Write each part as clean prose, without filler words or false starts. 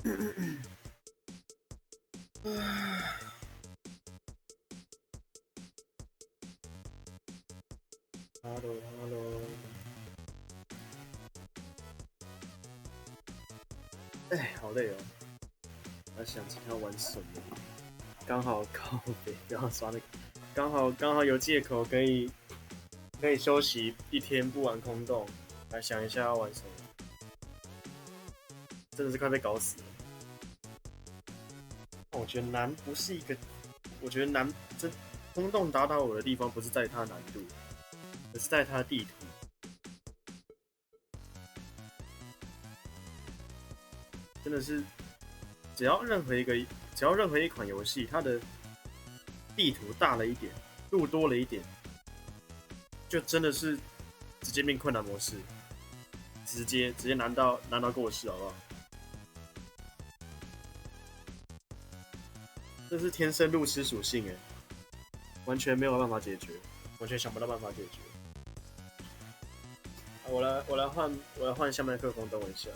Hello Hello，哎，好累哦，我想今天要玩什么？刚好靠北，不要刷那个，刚好有借口可以休息一天不玩空洞，来想一下要玩什么，真的是快被搞死了。我觉得难不是一个，我觉得难，这空洞打倒我的地方不是在它的难度，而是在它的地图。真的是，只要任何一款游戏，它的地图大了一点，路多了一点，就真的是直接变困难模式，直接难到过世，好不好？这是天生路痴属性哎，完全没有办法解决，完全想不到办法解决。我来换下麦克风，等我一下。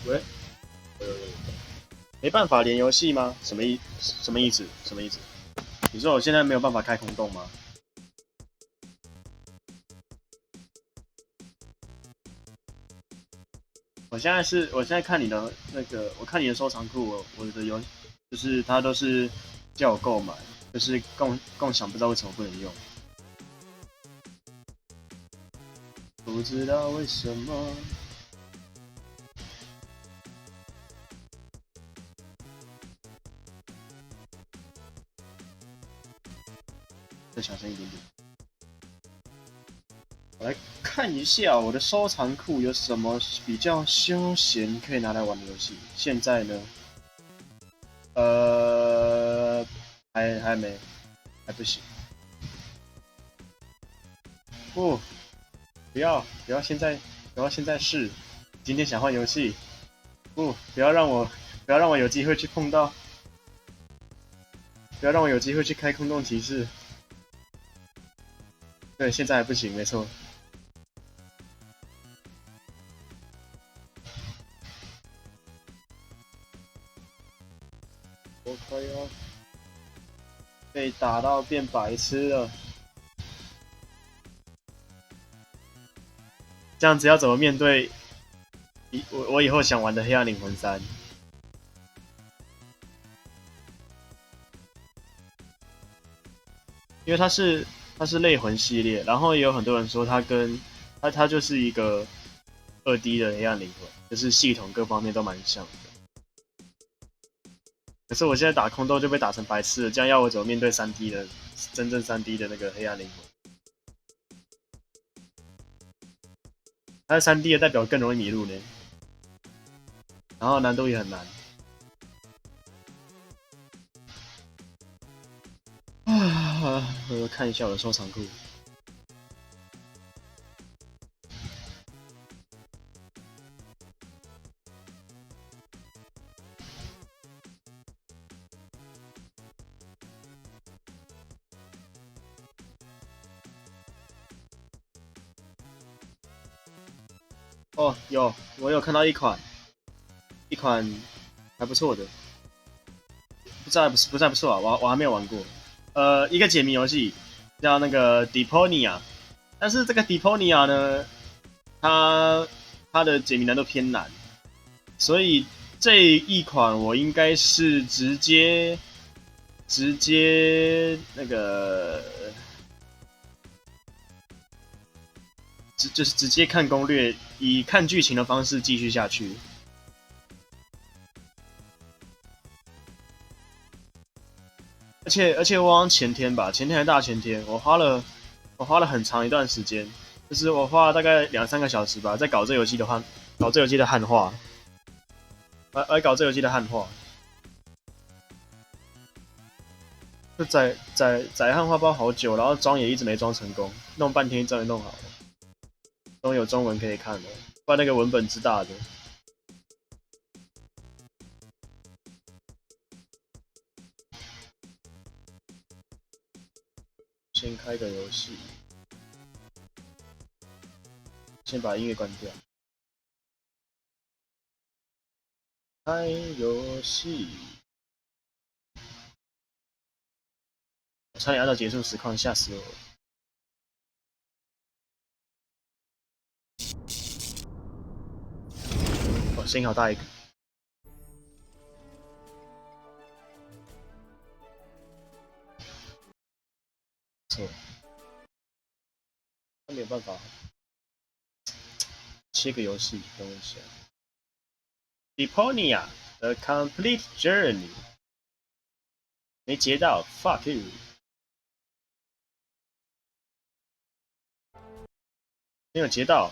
喂，没办法连游戏吗？什么意思？什么意思？你说我现在没有办法开空洞吗？我现在看你的那个，我看你的收藏库，我的就是它都是叫我购买，就是共享，不知道为什么不能用，不知道为什么。再小声一点点。我来看一下我的收藏库有什么比较休闲可以拿来玩的游戏。现在呢，呃，还没，还不行。不，不要现在试。今天想换游戏，不要让我有机会去碰到，不要让我有机会去开空洞骑士。对，现在还不行，没错。我快要被打到变白痴了。这样子要怎么面对我以后想玩的《黑暗灵魂3》？因为它是类魂系列，然后也有很多人说它就是一个2D 的黑暗灵魂，就是系统各方面都蛮像的。可是我现在打空洞就被打成白痴了，这样要我怎么面对3D 的真正3D 的那个黑暗灵魂？它是3D 的代表更容易迷路呢，然后难度也很难。我看一下我的收藏库。哦，我有看到一款还不错的，不错啊，我还没有玩过。一个解谜游戏叫那个 Deponia，但是这个 Deponia 呢，它它的解谜难度偏难，所以这一款我应该是直接那个就是直接看攻略，以看剧情的方式继续下去。而且我好像前天吧，前天还大前天，我花了很长一段时间，就是我花了大概2、3个小时吧，在搞这游戏的汉化，来搞这游戏的汉化。就载汉化包好久，然后装也一直没装成功，弄半天终于弄好了，终于有中文可以看了，不然那个文本之大的。开个游戏，先把音乐关掉。开游戏，我差点按到结束实况，吓死我了。哦，声音好大一个。错，那没有办法。切个游戏，等我一下。Deponia The Complete Journey 没截到 ，fuck you。没有截到，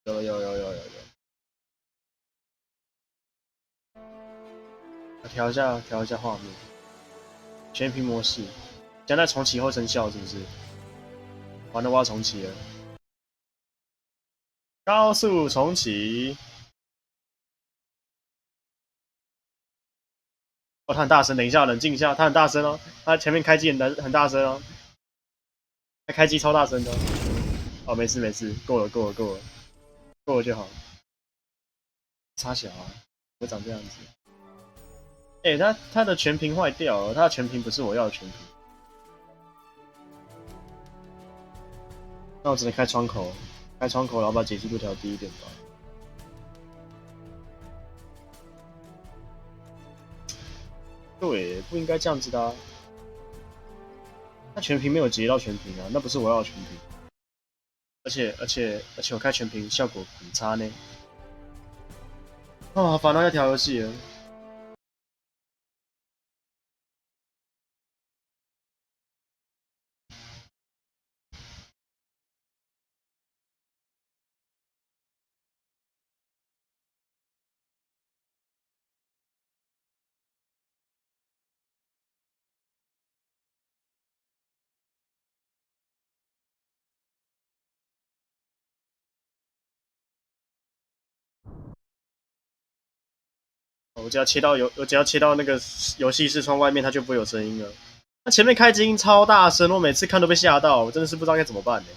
有，调一下画面，全屏模式，将在重启后生效是不是？完了，我要重启了，高速重启。哦，他很大声，等一下，冷静一下，他很大声哦，他前面开机很大声哦，他开机超大声的哦。哦，没事，够了就好。差小啊，我长这样子。他的全屏坏掉了，他的全屏不是我要的全屏。那我只能开窗口，然后把解析度调低一点吧。对，不应该这样子的啊。他全屏没有截到全屏啊，那不是我要的全屏。而且我开全屏效果很差呢。哦，好烦啊，要调游戏了。我只要切到那个游戏视窗外面，它就不会有声音了。那前面开机音超大声，我每次看都被吓到，我真的是不知道该怎么办呢。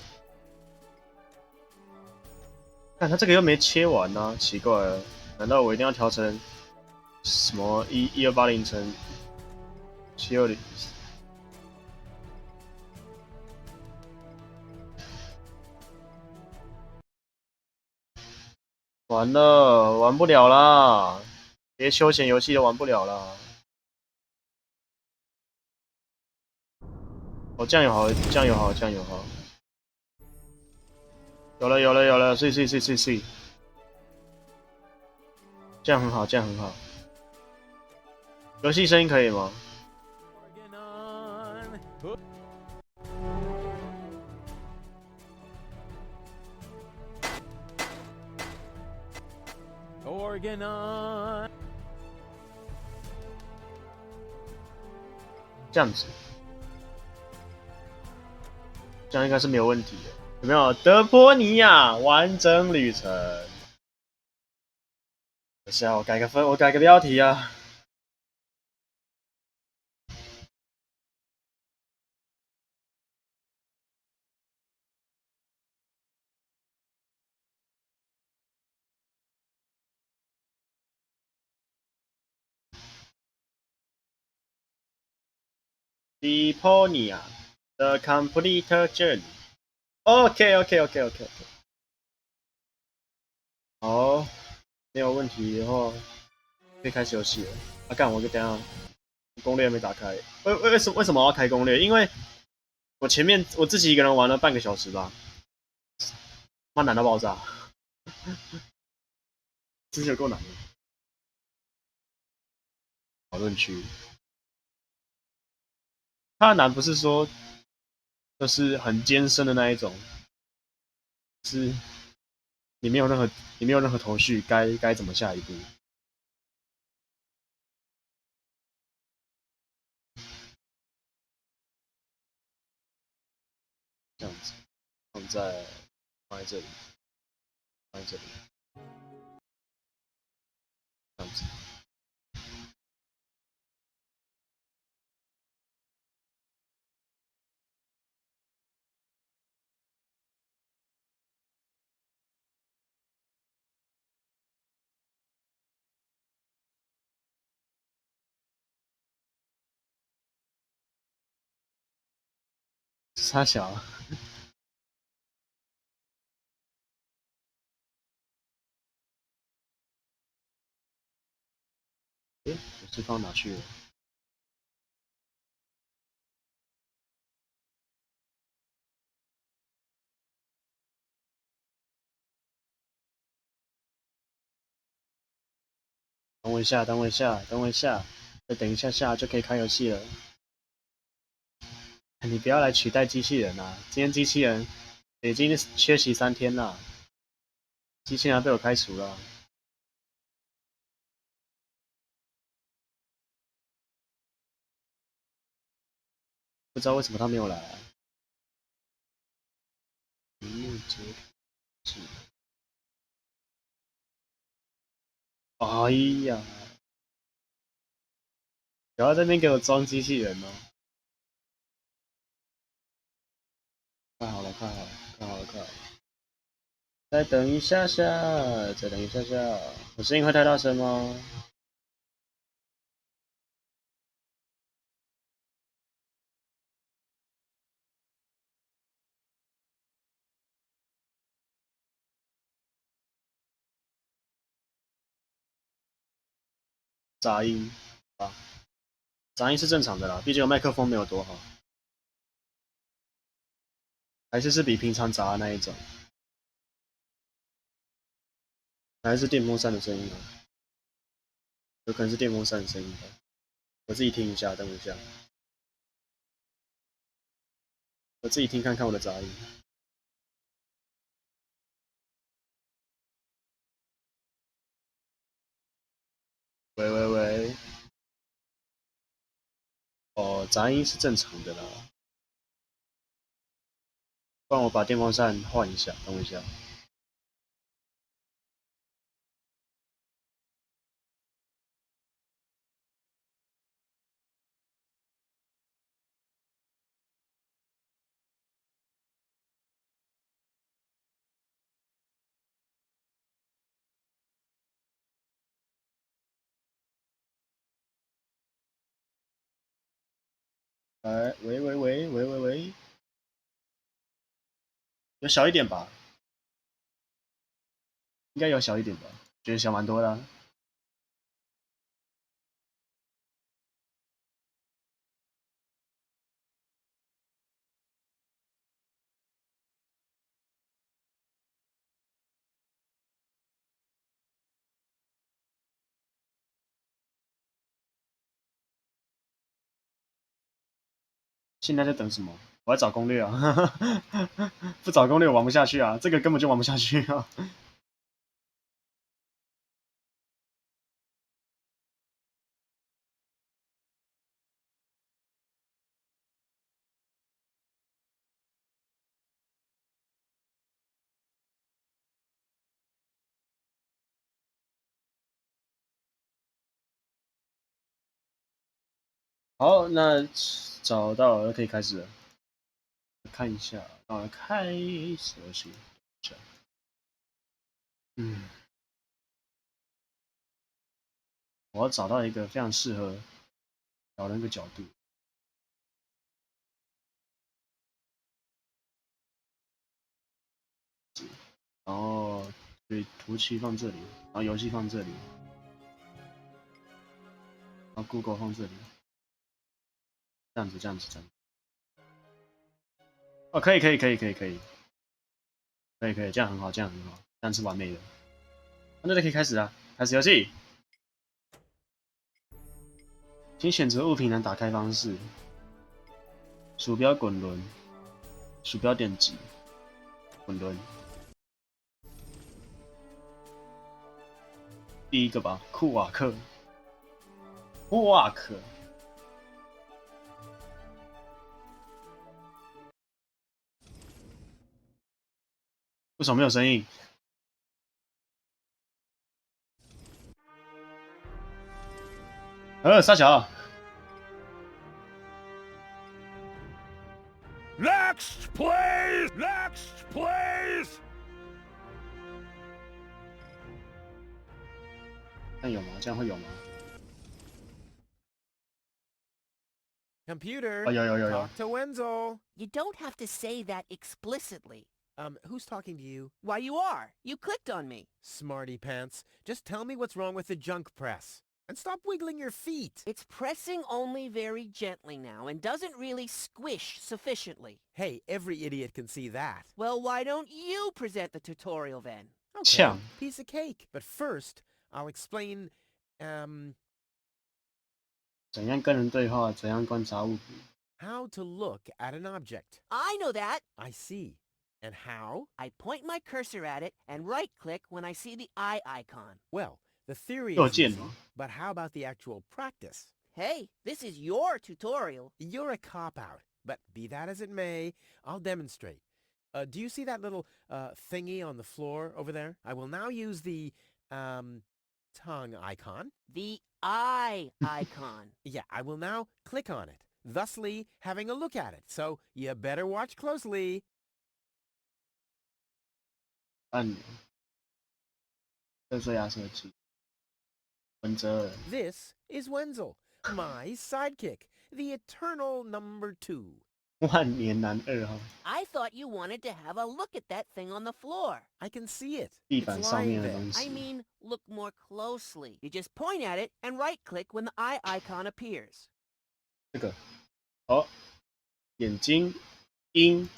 看他这个又没切完呢、啊，奇怪了，难道我一定要调成什么1280乘720？完了，玩不了啦，连休闲游戏都玩不了啦。哦，酱油好，有了，碎，这样很好，游戏声音可以吗？这样子，这样应该是没有问题的。有没有德波尼亚完整旅程？等下我改个分，我改个标题啊。Deponia The Complete Journey。OK。好，没有问题的话，可以开始游戏了。啊，干，我等下攻略没打开。为什么我要开攻略？因为我前面我自己一个人玩了半个小时吧，妈难到爆炸，真是有够难的。讨论区，它的难不是说就是很艰深的那一种，是你没有任何头绪，该怎么下一步？这样子，放在这里，放在这里，这样子。傻小。诶，我是放哪去了？等我一下，等我一下，等我一下，再等一下下就可以开游戏了。你不要来取代机器人啊！今天机器人已经缺席3天了，机器人被我开除了，不知道为什么他没有来啊。屏幕截止。哎呀，不要在那边给我装机器人哦！快好了，快好了，快好了，快好了！再等一下下，再等一下下，我声音会太大声吗？杂音啊，杂音是正常的啦，毕竟我麦克风没有多好，还是比平常杂的那一种，还是电风扇的声音啊，有可能是电风扇的声音吧，我自己听一下，等一下，我自己听看看我的杂音。喂喂喂，哦，杂音是正常的啦，不然我把电风扇换一下，等我一下。来，喂喂喂喂喂喂，有小一点吧？应该有小一点吧？觉得小蛮多的啊。现在在等什么？我在找攻略啊！不找攻略我玩不下去啊！这个根本就玩不下去啊！好，那找到了，可以开始了。看一下，开始游戏。嗯，我要找到一个非常适合找的一个角度，然后对图器放这里，然后游戏放这里，然后 Google 放这里，这样子，这样子，这样子。哦，可以，可以，可以，可以，可以，可以，可以，这样很好，这样很好，这样是完美的。那就可以开始啊，开始游戏。请选择物品栏打开方式：鼠标滚轮、鼠标点击、滚轮。第一个吧，库瓦克，库瓦克，为什么没有声音？傻小。Next, please! Next, please! 这样有吗？这样会有吗？ Computer, 哦，有。 talk to Wenzel. You don't have to say that explicitly. Who's talking to you? Why, you are. You clicked on me. Smarty pants. Just tell me what's wrong with the junk press. And stop wiggling your feet. It's pressing only very gently now and doesn't really squish sufficiently. Hey, every idiot can see that. Well, why don't you present the tutorial then? Okay, 呛 piece of cake. But first, I'll explain, 怎样跟人对话，怎样观察物品。 how to look at an object. I know that. I see. And how? I point my cursor at it and right-click when I see the eye icon. Well, the theory 右 is 键 easy, 吗？ but how about the actual practice? Hey, this is your tutorial. You're a cop-out, but be that as it may, I'll demonstrate. Do you see that little thingy on the floor over there? I will now use the tongue icon. The eye icon. Yeah, I will now click on it, thusly having a look at it. So you better watch closely. 按钮。特色压缩器。文泽尔。 This is Wenzel, my sidekick, the eternal number 2. 万年男2号。 I thought you wanted to have a look at that thing on the floor. I can see it. 地 It's 板上 lying 面的 there. 东 I 西。 mean, look more closely. You just point at it and right-click when the eye icon appears. 这个。哦。眼睛。音。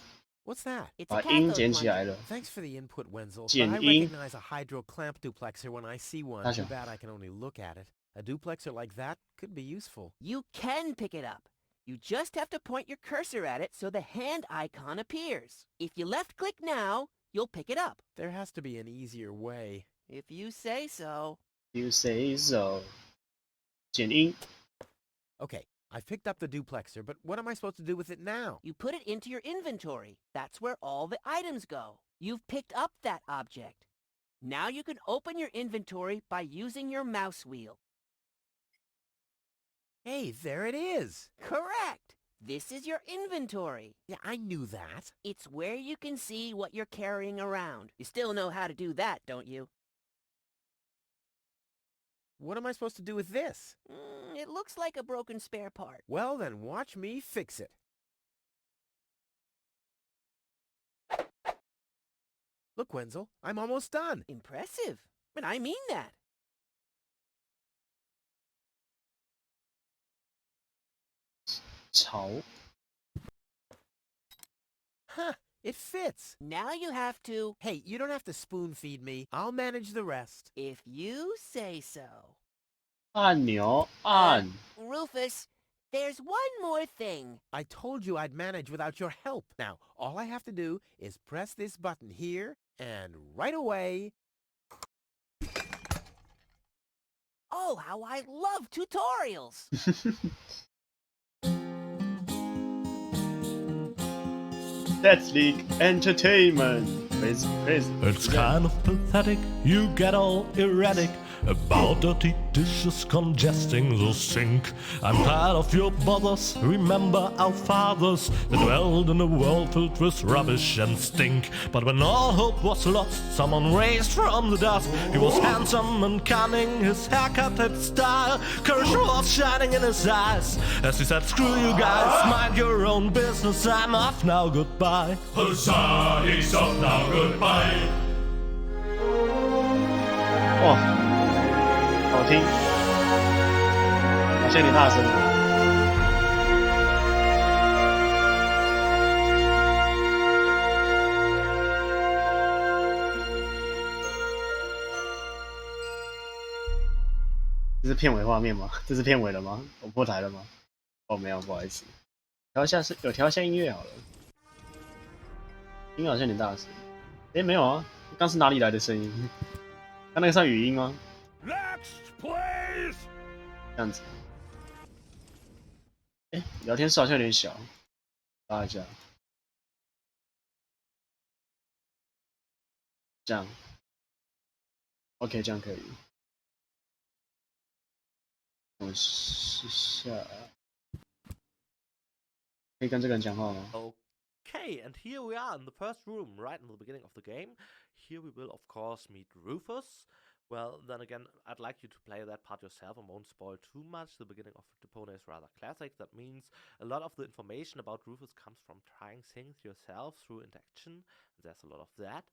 What's that? It's 把 a 音 cathode 捡起 plunger. 来了。 Thanks for the input, Wenzel. But 剪 I 音。 recognize a hydro clamp duplexer when I see one. 大小。 Too bad I can only look at it. A duplexer like that could be useful. You can pick it up. You just have to point your cursor at it so the hand icon appears. If you left-click now, you'll pick it up. There has to be an easier way. If you say so. You say so。剪音。 Okay, I've picked up the duplexer, but what am I supposed to do with it now? You put it into your inventory. That's where all the items go. You've picked up that object. Now you can open your inventory by using your mouse wheel. Hey, there it is. Correct! This is your inventory. Yeah, I knew that. It's where you can see what you're carrying around. You still know how to do that, don't you? What am I supposed to do with this? It looks like a broken spare part. Well, then watch me fix it. Look, Wenzel, I'm almost done. Impressive. But I mean that.潮。 Huh, it fits. Now you have to, Hey, you don't have to spoon feed me. I'll manage the rest. if you say so. 按钮按。 Rufus, there's one more thing. I told you I'd manage without your help. Now, all I have to do is press this button here, and right away... Oh, how I love tutorials! Let's League Entertainment with It's kind of pathetic, you get all erratic about dirty dishes congesting the sink. I'm tired of your bothers, remember our fathers that dwelled in a world filled with rubbish and stink. But when all hope was lost, someone raised from the dust. He was handsome and cunning, his haircut had style. Courage was shining in his eyes as he said, screw you guys, mind your own business, I'm off now, goodbye. Huzzah, he's off now, goodbye. 哇，好听，好像有点大声。这是片尾画面吗？这是片尾了吗？我破台了吗？哦，没有，不好意思。调一下音乐好了，音乐好像有点大声。诶，没有啊，刚是哪里来的声音？刚那个算语音吗？ Next, please. 这样子。哎，聊天室好像有点小，拉一下。这样 ，OK， 这样可以。我试下，可以跟这个人讲话吗？ Okay, and here we are in the first room, right in the beginning of the game. Here we will, of course, meet Rufus. Well, then again, I'd like you to play that part yourself and won't spoil too much. The beginning of Depona is rather classic. That means a lot of the information about Rufus comes from trying things yourself through interaction. There's a lot of that.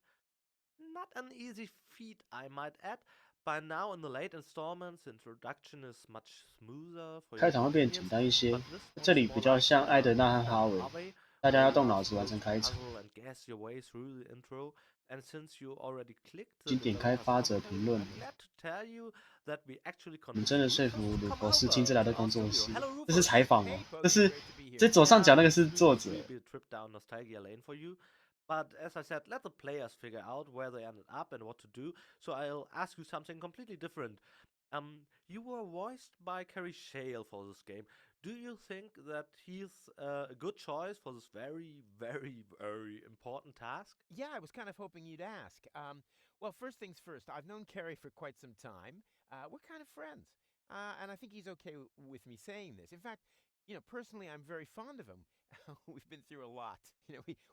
Not an easy feat, I might add. By now, in the late installments, the introduction is much smoother for 开 your 场会变简 convenience, 单一些 but this， 这 one's 里 more 比较 like 像艾德纳和 an 哈维， Harvey, 大家 where 要 you 动 are 脑子完成 supposed to 开场。 puzzle and guess your way through the intro. And since you already clicked 请 the 点开 developer's 发者 commentary, 评论。 I'm glad to tell you that we actually 我们真的 convinced 说服 Rufus to 鲁 come 伯斯 over 亲自来 to 到 our 工作 studio. 室， Hello, 这是 Rufus. 采访哦 Hey, folks, 这是 great to be here. 这左上角那个是 This 作 will 者， be a trip down nostalgia lane for you. But as I said, let the players figure out where they ended up and what to do. So I'll ask you something completely different. You were voiced by Kerry Shale for this game. Do you think that he's a good choice for this very, very, very important task? Yeah, I was kind of hoping you'd ask. Well, first things first, I've known Kerry for quite some time. We're kind of friends. And I think he's okay with me saying this. In fact, personally, I'm very fond of him. We've been through a lot.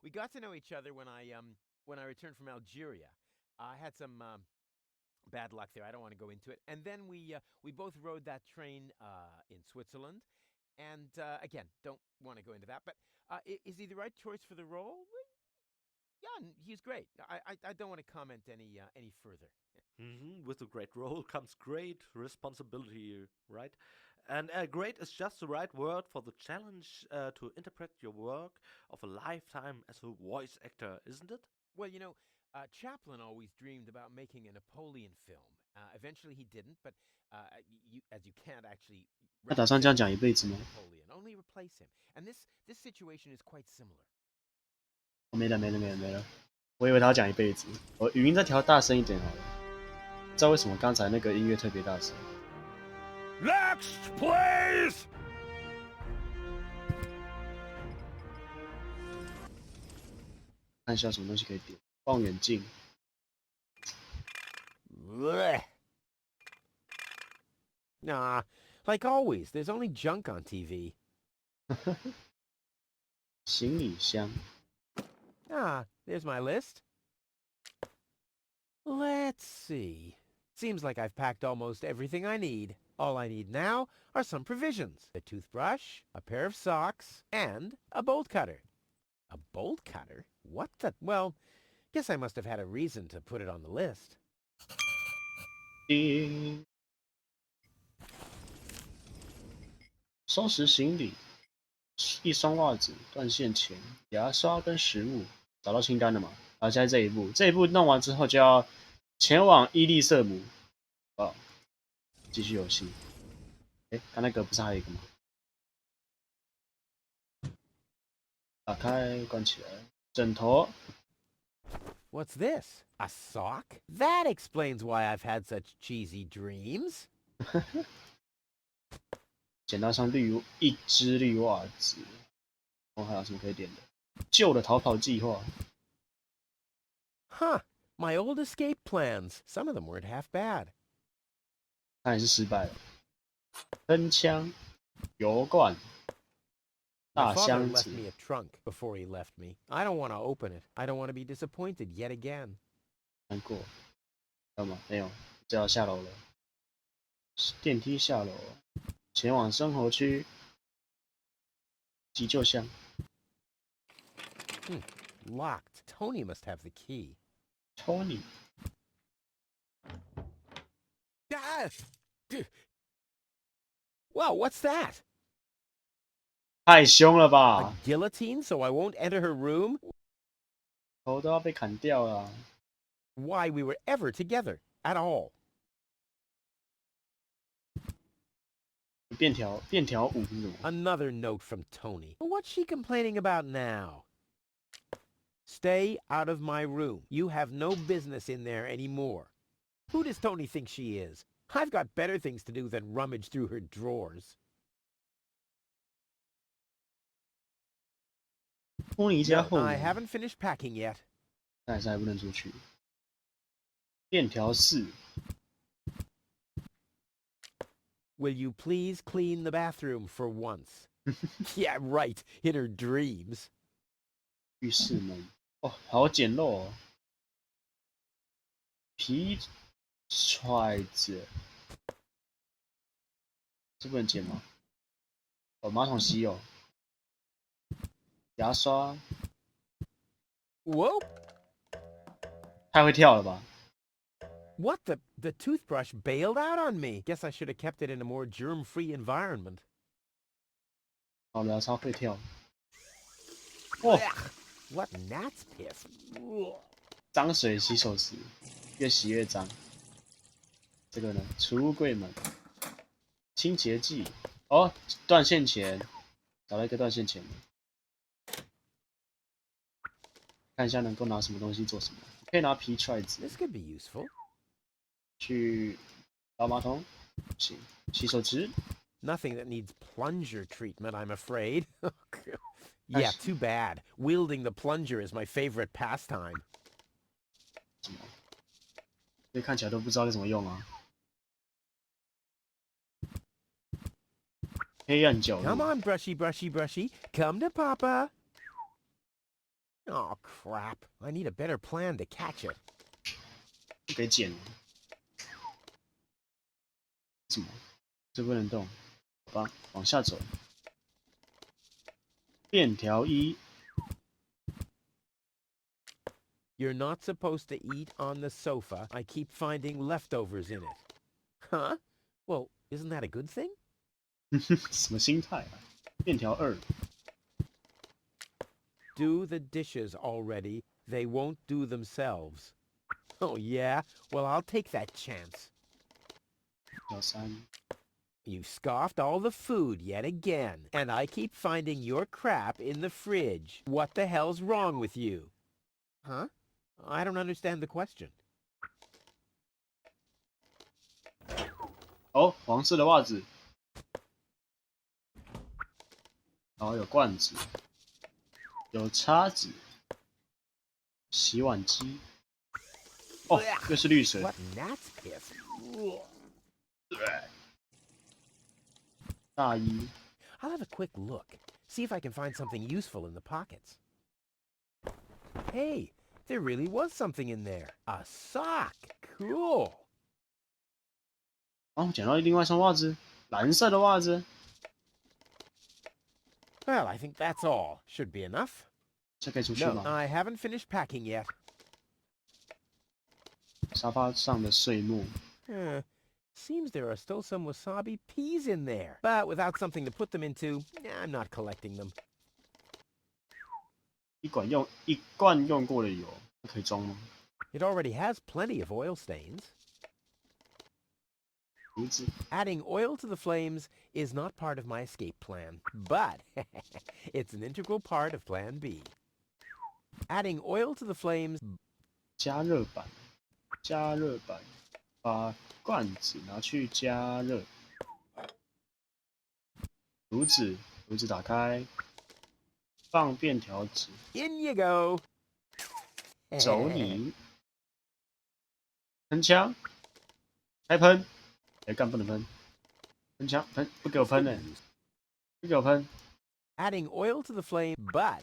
We got to know each other when I returned from Algeria. I had some bad luck there. I don't want to go into it. And then we both rode that train in Switzerland. And again, don't want to go into that. But is he the right choice for the role? Yeah, he's great. I don't want to comment any further. With a great role comes great responsibility, right? And great is just the right word for the challenge to interpret your work of a lifetime as a voice actor, isn't it? Well, Chaplin always dreamed about making a Napoleon film. Eventually, he didn't, but as you can't actually 他打算这样讲一 represent 辈子吗？ Napoleon, only replace him. And this situation is quite similar. 没了没了没了没了，我以为他要讲一辈子。我语音再调大声一点好了。不知道为什么刚才那个音乐特别大声。 Next, please! 看一下有什么东西可以点。望远镜， Nah, like always, there's only junk on TV. 行李箱， Ah, there's my list. Let's see. Seems like I've packed almost everything I need. All I need now are some provisions. A toothbrush, a pair of socks, and a bolt cutter. A bolt cutter? What the? Well, guess I must have had a reason to put it on the list. 叮。收拾行李，一双袜子，断线钳，牙刷跟食物。找到清单了嘛？好，现在这一步，这一步弄完之后就要前往伊利瑟姆。哦，继续游戏。哎，刚那个不是还有一个吗？打开，关起来。枕头， What's this? A sock? That explains why I've had such cheesy dreams. 捡到一只绿袜子。哦，还有什么可以点的？旧的逃跑计划。 Huh. My old escape plans. Some of them weren't half bad. 看来是失败了。喷枪，油罐， My 大 father 箱 left 子。 me a trunk before he left me. I don't want to open it. I don't want to be disappointed yet again. 难过，干嘛？没有，只要下楼了。电梯下楼，前往生活区。急救箱， Locked. Tony must have the key. Tony， Ah! Wow, what's that? 太凶了 A 吧！ guillotine so I won't enter her room? 头都要被砍掉了。 Why we were ever together at all. 便条5是什么？ Another note from Tony. What's she complaining about now? Stay out of my room. You have no business in there anymore. Who does Tony think she is? I've got better things to do than rummage through her drawers. 托尼家 No, 后 I 门， haven't finished packing yet. 但是还不能出去。便条4， Will you please clean the bathroom for once? Yeah, right. In her dreams. 浴室门。哦，好简陋哦。皮筷子，这不能剪吗？哦，马桶吸哦，牙刷， Whoa! 太会跳了吧？ What the toothbrush bailed out on me. Guess I should have kept it in a more germ-free environment. 好了，超会跳。哦， Ugh, what gnat's piss. Ugh. 脏水洗手池，越洗越脏。这个呢，储物柜门，清洁剂。哦，断线钳，找到一个断线钳。看一下能够拿什么东西做什么。可以拿皮揣子 This could be useful. 去倒马桶，不行，洗手池。 Nothing that needs plunger treatment, I'm afraid. Yeah, Nice. too bad. Wielding the plunger is my favorite pastime. 什么？这看起来都不知道该怎么用啊。黑暗角 Come 落， on, brushy, brushy, brushy. Come to Papa. Oh, crap. I need a better plan to catch it. 不给剪了。什么？这不能动。好吧，往下走。便条衣， You're not supposed to eat on the sofa. I keep finding leftovers in it. Huh? Well, isn't that a good thing? 什么心态啊？便条二， Do the dishes already. They won't do themselves. Oh, yeah? Well, I'll take that chance. 条三， You scoffed all the food yet again, and I keep finding your crap in the fridge. What the hell's wrong with you? Huh? I don't understand the question. 哦，黄色的袜子，然后有罐子，有叉子，洗碗机。哦，又是绿水。 What gnat's piss? 大衣， I'll have a quick look. See if I can find something useful in the pockets. Hey, there really was something in there. A sock. Cool. 哦，捡到另外一双袜子，蓝色的袜子。 Well, I think that's all. Should be enough. 这可以出去 No, 吗？ I haven't finished packing yet. 沙发上的碎末， Seems there are still some wasabi peas in there. But without something to put them into, I'm not collecting them. 一罐用过的油，可以装吗？ It already has plenty of oil stains. 胡子， Adding oil to the flames is not part of my escape plan, but it's an integral part of Plan B. Adding oil to the flames... 加热板，加热板，把罐子拿去加热。炉子，炉子打开，放便条纸， In you go! 走你，喷枪，开喷，哎，干不能喷，喷枪，喷，不给我喷呢，不给我喷， Adding oil to the flame, but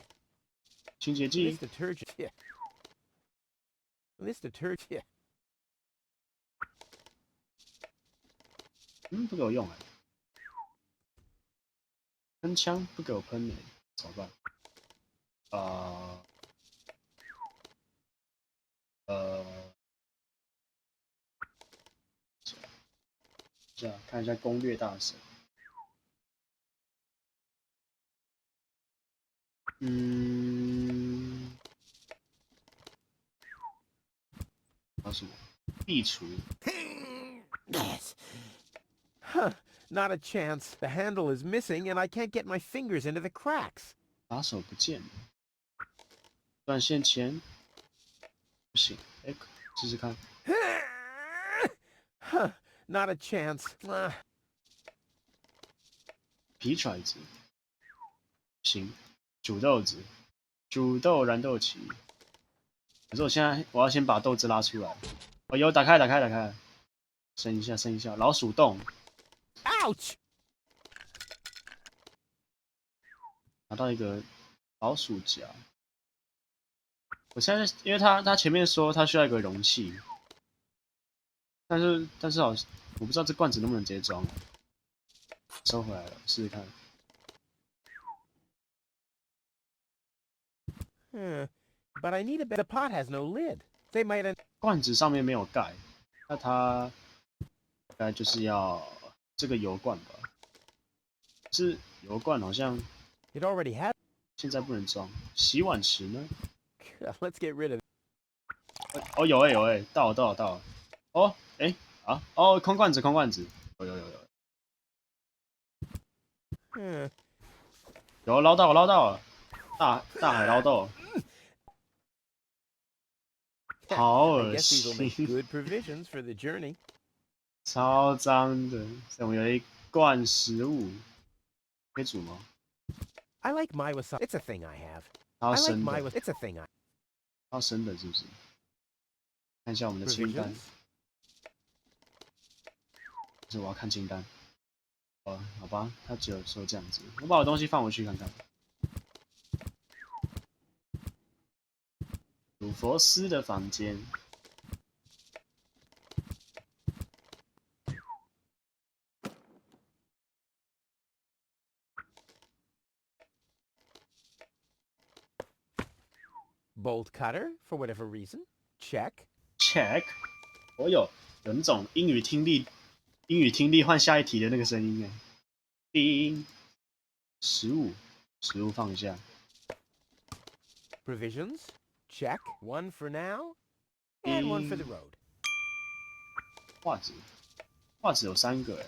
清洁 this 剂， detergent... This detergent... 不给我用哎，喷枪不给我喷呢，怎么办？这样看一下攻略大神。还有什么？壁橱， Huh, not a chance. The handle is missing and I can't get my fingers into the cracks. 把手不见了，断线钳不行，哎，试试看。 Huh, not a chance. 皮揣子，行，煮豆子，煮豆燃豆萁。可是我要先把豆子拉出来。哦，有，打开，打开，打开。升一下，升一下。老鼠洞， Ouch! 拿到一个老鼠夹。我现在因为他前面说他需要一个容器，但是好，我不知道这罐子能不能直接装。收回来了，试试看。But I need a bit. The pot has no lid. They might. 罐子上面没有盖，那它应该就是要这个油罐吧？是油罐好像 It already has. 现在不能装。洗碗池呢？ Let's get rid of. 哦，有到了。哦，哦，空罐子，有，有捞到了，大海捞豆，好 I 恶 guess these will make 心，good provisions for the journey. 超脏的。我们有一罐食物，可以煮吗？ I like my wasabi. It's a thing I have. 它要 I like 生 my 的， was. It's a thing I. 它要生的，是不是？看一下我们的清单， Provisions. 就是我要看清单。哦，好吧，他只有说这样子。我把我东西放回去看看。鲁佛斯的房间， Bolt cutter for whatever reason. Check. check。我有那种英语听力换下一题的那个声音哎。叮，食物放一下。 Provisions. Check. One for now. And one for the road. 袜子有3个哎。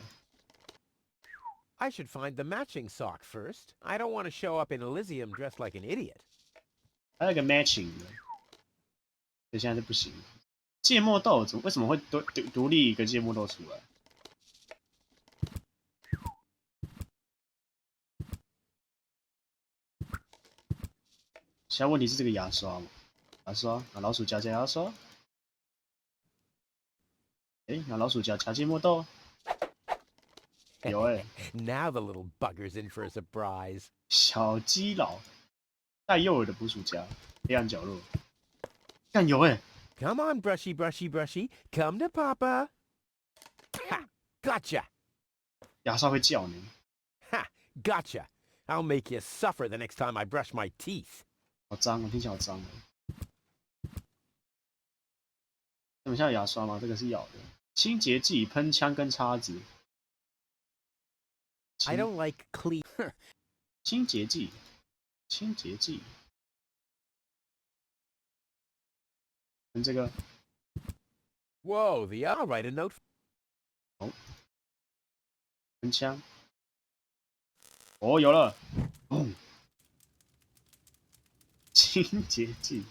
I should find the matching sock first. I don't want to show up in Elysium dressed like an idiot. 还有一个 matching 的，这现在是不行。芥末豆为什么会独立一个芥末豆出来？现在问题是这个牙刷嘛？牙刷拿老鼠夹牙刷，拿老鼠夹芥末豆，有Now the little bugger's in for a surprise. 小鸡佬带诱饵的捕鼠夹，黑暗角落，干有Come on, brushy, brushy, brushy. Come to Papa. Ha! Gotcha! 牙刷会叫呢。 Ha! Gotcha! I'll make you suffer the next time I brush my teeth. 好脏，我听起来好脏哦。那么像牙刷吗？这个是咬的。清洁剂、喷枪跟叉子。 I don't like clean. 清洁剂，跟这个 Whoa, I'll write a note. 喷枪。哦，有了。哦，清洁剂。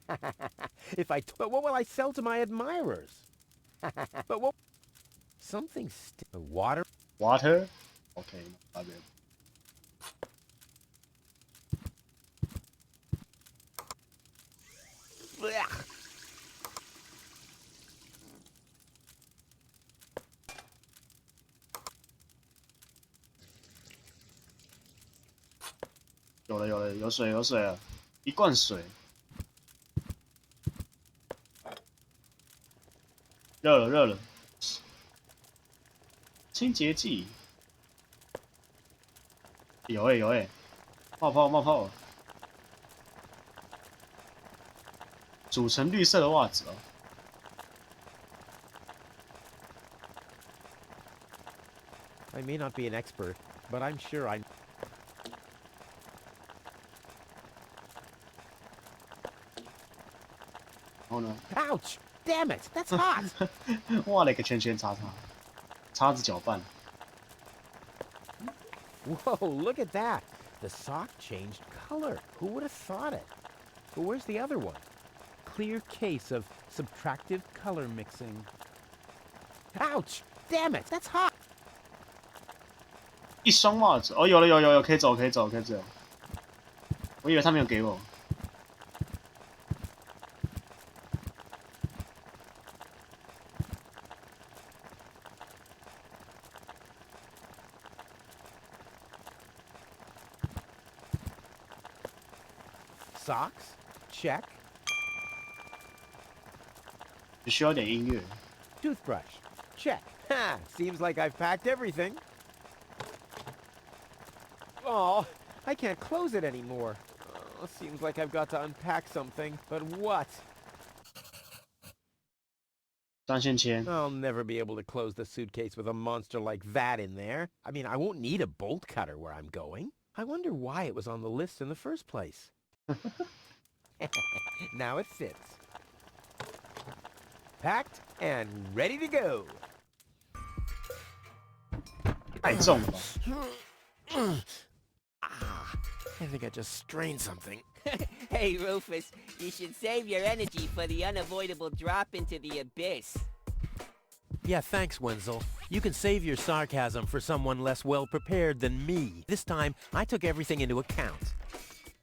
But what will I sell to my admirers? But what? Something water. Water。OK， 那边。Blech. 有了，有水了，一罐水。热了。清洁剂。有冒泡。组成绿色的袜子哦。 I may not be an expert, but I'm sure I. 然后呢？ Ouch! Damn it! That's hot. 画了一个圈圈叉，叉子搅拌。 Whoa! Look at that. The sock changed color. Who would have thought it? But where's the other one? Clear case of subtractive color mixing. Ouch! Damn it! That's hot. 一双袜子哦，有了，可以走。我以为他没有给我。 Socks? Check. 只需要点音乐。Toothbrush. Check. Ha! Seems like I've packed everything. Oh, I can't close it anymore. Oh, seems like I've got to unpack something. But what? 张线签， I'll never be able to close the suitcase with a monster like that in there. I mean, I won't need a bolt cutter where I'm going. I wonder why it was on the list in the first place. Now it fits. Packed and ready to go. 太重了吧？ I think I just strained something. Hey, Rufus, you should save your energy for the unavoidable drop into the abyss. Yeah, thanks, Wenzel. You can save your sarcasm for someone less well-prepared than me. This time, I took everything into account.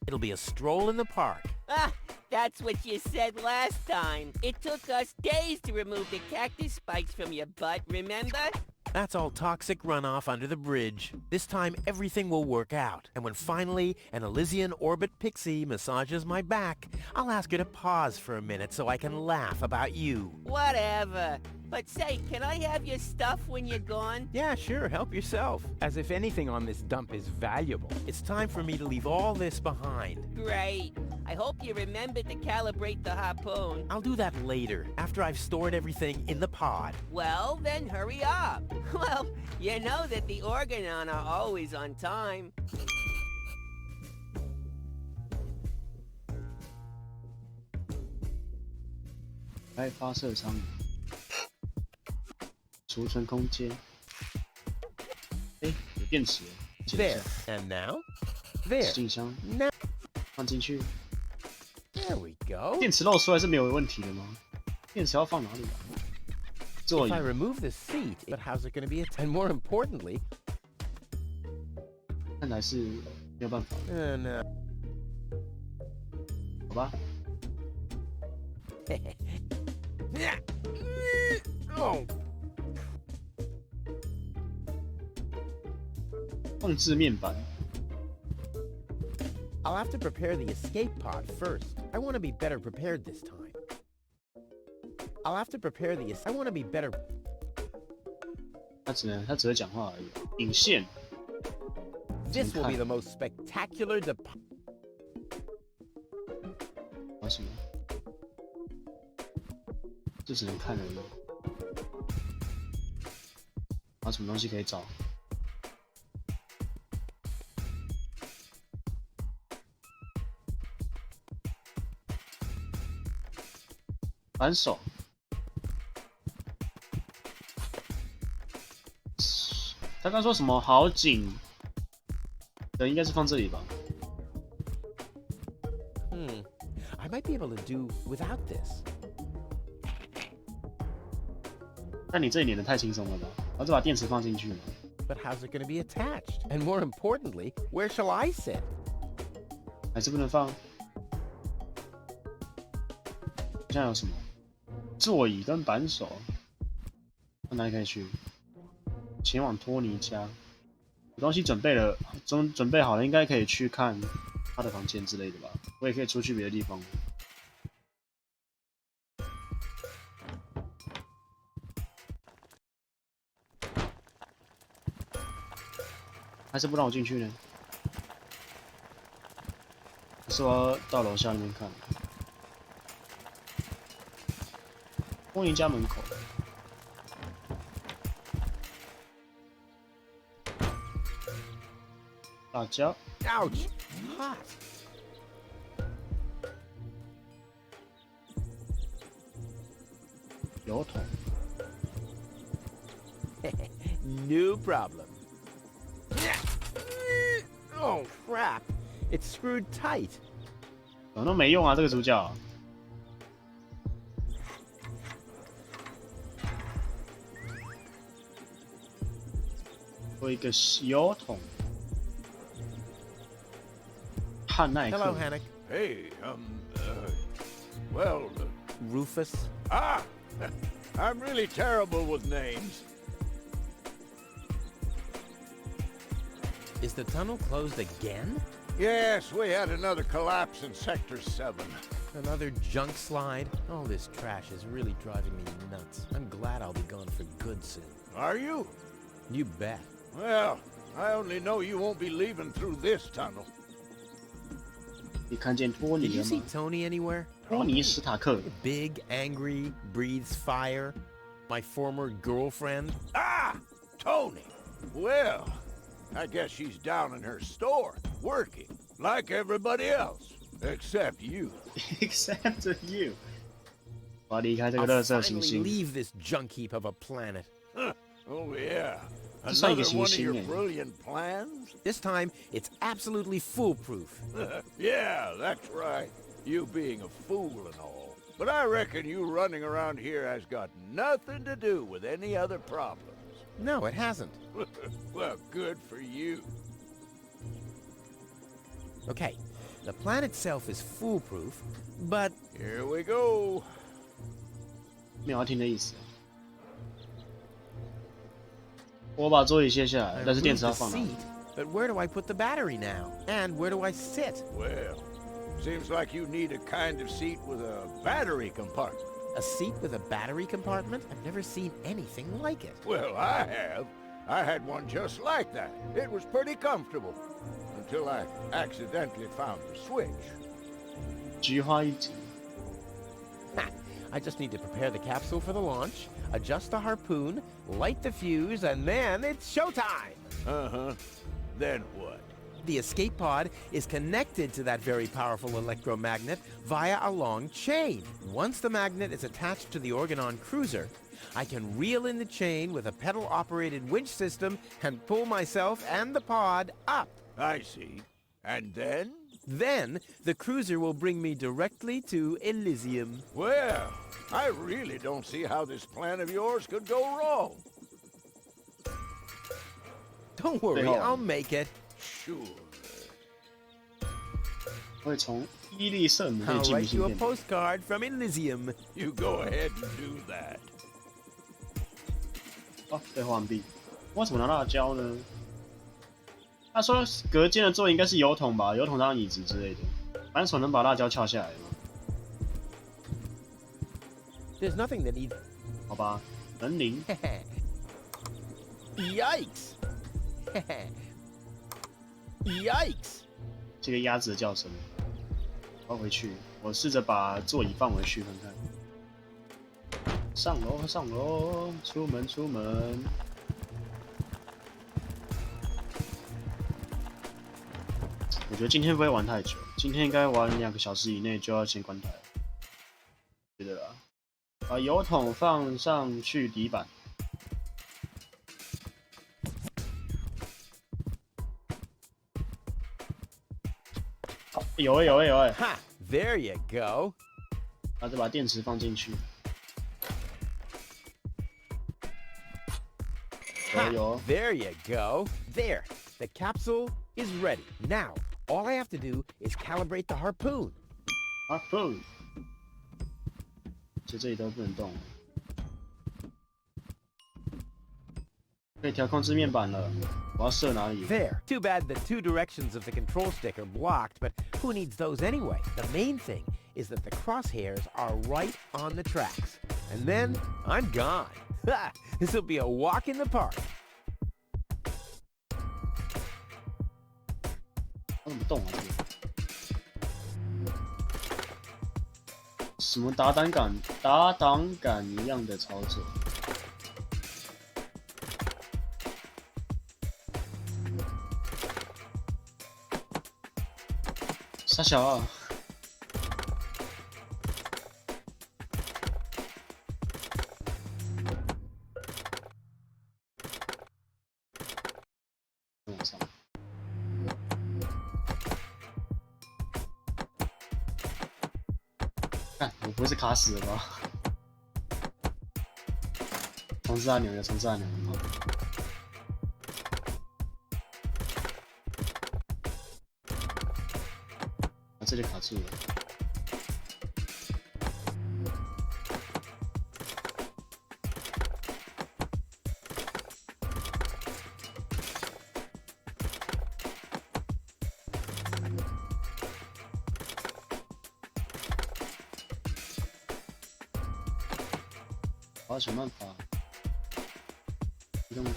It'll be a stroll in the park. Ah, that's what you said last time. It took us days to remove the cactus spikes from your butt, remember? That's all toxic runoff under the bridge. This time, everything will work out. And when finally an Elysian orbit pixie massages my back, I'll ask her to pause for a minute so I can laugh about you. Whatever. But say, can I have your stuff when you're gone? Yeah, sure, help yourself. As if anything on this dump is valuable. It's time for me to leave all this behind. Great. I hope you remember to calibrate the harpoon. I'll do that later, after I've stored everything in the pod. Well, then hurry up. Well, you know that the Organon are always on time. 开发射舱，储存空间。哎，有电池，解一 There. 下。 And now? There. 信箱 Now. 放进去， There we go. 电池漏出来是没有问题的吗？电池要放哪里啊？座 If 椅 I remove the seat, but how's it going to be? And more importantly, 看来是没有办法， no. 好吧？ Oh. 放置面板， I'll have to prepare the escape pod first. I want to be better prepared this time. I'll have to prepare the. I want to be better. 他只会讲话而已。引线， This will be the most spectacular deposit. 搞什么？这只能看而已。有什么东西可以找？扳手。他刚说什么好紧的，应该是放这里吧？ I might be able to do without this. 那你这里粘的太轻松了吧？然后就把电池放进去嘛。 But how's it going to be attached? And more importantly, where shall I sit? 还是不能放。现在有什么？座椅跟扳手。到哪里可以去？前往托尼家。有东西准备了，准备好了，应该可以去看他的房间之类的吧。我也可以出去别的地方。还是不让我进去呢？还是我要到楼下那边看？托尼家门口。大家 Ouch! Hot. 油桶。 No problem. Oh, crap. It's screwed tight. 怎么都没用啊，这个主角。做一个油桶。汉奈克。 Hello, Hannock. Hey, well, Rufus. I'm really terrible with names. Is the tunnel closed again? Yes, we had another collapse in Sector 7. Another junk slide? All this trash is really driving me nuts. I'm glad I'll be gone for good soon. Are you? You bet. Well, I only know you won't be leaving through this tunnel. 你看见托 Did 尼 you 了 see 吗？ Tony anywhere? 托尼史塔克， Big, angry, breathes fire. My former girlfriend. Ah! Tony! Well, I guess she's down in her store, working, like everybody else, except you. except you。我要离开这个 I'll 垃圾行 finally 星。 leave this junk heap of a planet. Oh, yeah. This is like Another a one of your machine. brilliant plans? This time, it's absolutely foolproof. Yeah, that's right. You being a fool and all. But I reckon you running around here has got nothing to do with any other problems. No, it hasn't. Well, good for you. Okay, the plan itself is foolproof, but Here we go. 没有要听的意思。我把座椅卸下 I 来，但是 moved 电池 the 要放哪？ seat. But where do I put the battery now? And where do I sit? Well, seems like you need a kind of seat with a battery compartment. A seat with a battery compartment? I've never seen anything like it. Well, I have. I had one just like that. It was pretty comfortable. Until I accidentally found the switch. 菊花一紧。 Ha! I just need to prepare the capsule for the launch, adjust the harpoon, light the fuse, and then it's showtime! Uh-huh. Then what? The escape pod is connected to that very powerful electromagnet via a long chain. Once the magnet is attached to the Organon cruiser, I can reel in the chain with a pedal-operated winch system and pull myself and the pod up. I see. And then? Then, the cruiser will bring me directly to Elysium. Well, I really don't see how this plan of yours could go wrong. Don't worry, Hang on. I'll make it. Sure. 会从伊利圣母可以 I'll 进入 write 新 you a 店。 postcard from Elysium. You go ahead and do that. 哦，对，完毕。我怎么拿辣椒呢？他说隔间的座椅应该是油桶吧，油桶当椅子之类的。反正手能把辣椒撬下来吗？ There's nothing that needs... 好吧，门铃。 Yikes! Yikes! 这个鸭子的叫声。我要回去，我试着把座椅放回去看看。上楼，上楼，出门，出门。我觉得今天不会玩太久，今天应该玩2个小时以内就要先关台了。觉得啦，把油桶放上去底板。好，有诶有诶有诶， Ha! There you go. 然后再把电池放进去。有有， There you go. There. The capsule is ready. Now, all I have to do is calibrate the harpoon. 啊不，其实这里都不能动。可以调控制面板了，我要射哪里？ There. Too bad the two directions of the control stick are blocked, but who needs those anyway? The main thing is that the crosshairs are right on the tracks. And then I'm gone. Ha! This'll be a walk in the park. 它怎么动啊？这个什么打挡杆一样的操作？傻小啊！往上。看，我不会是卡死了吧？重置按钮有重置按钮，很好。啊，这里卡住了。我要想办法移动到。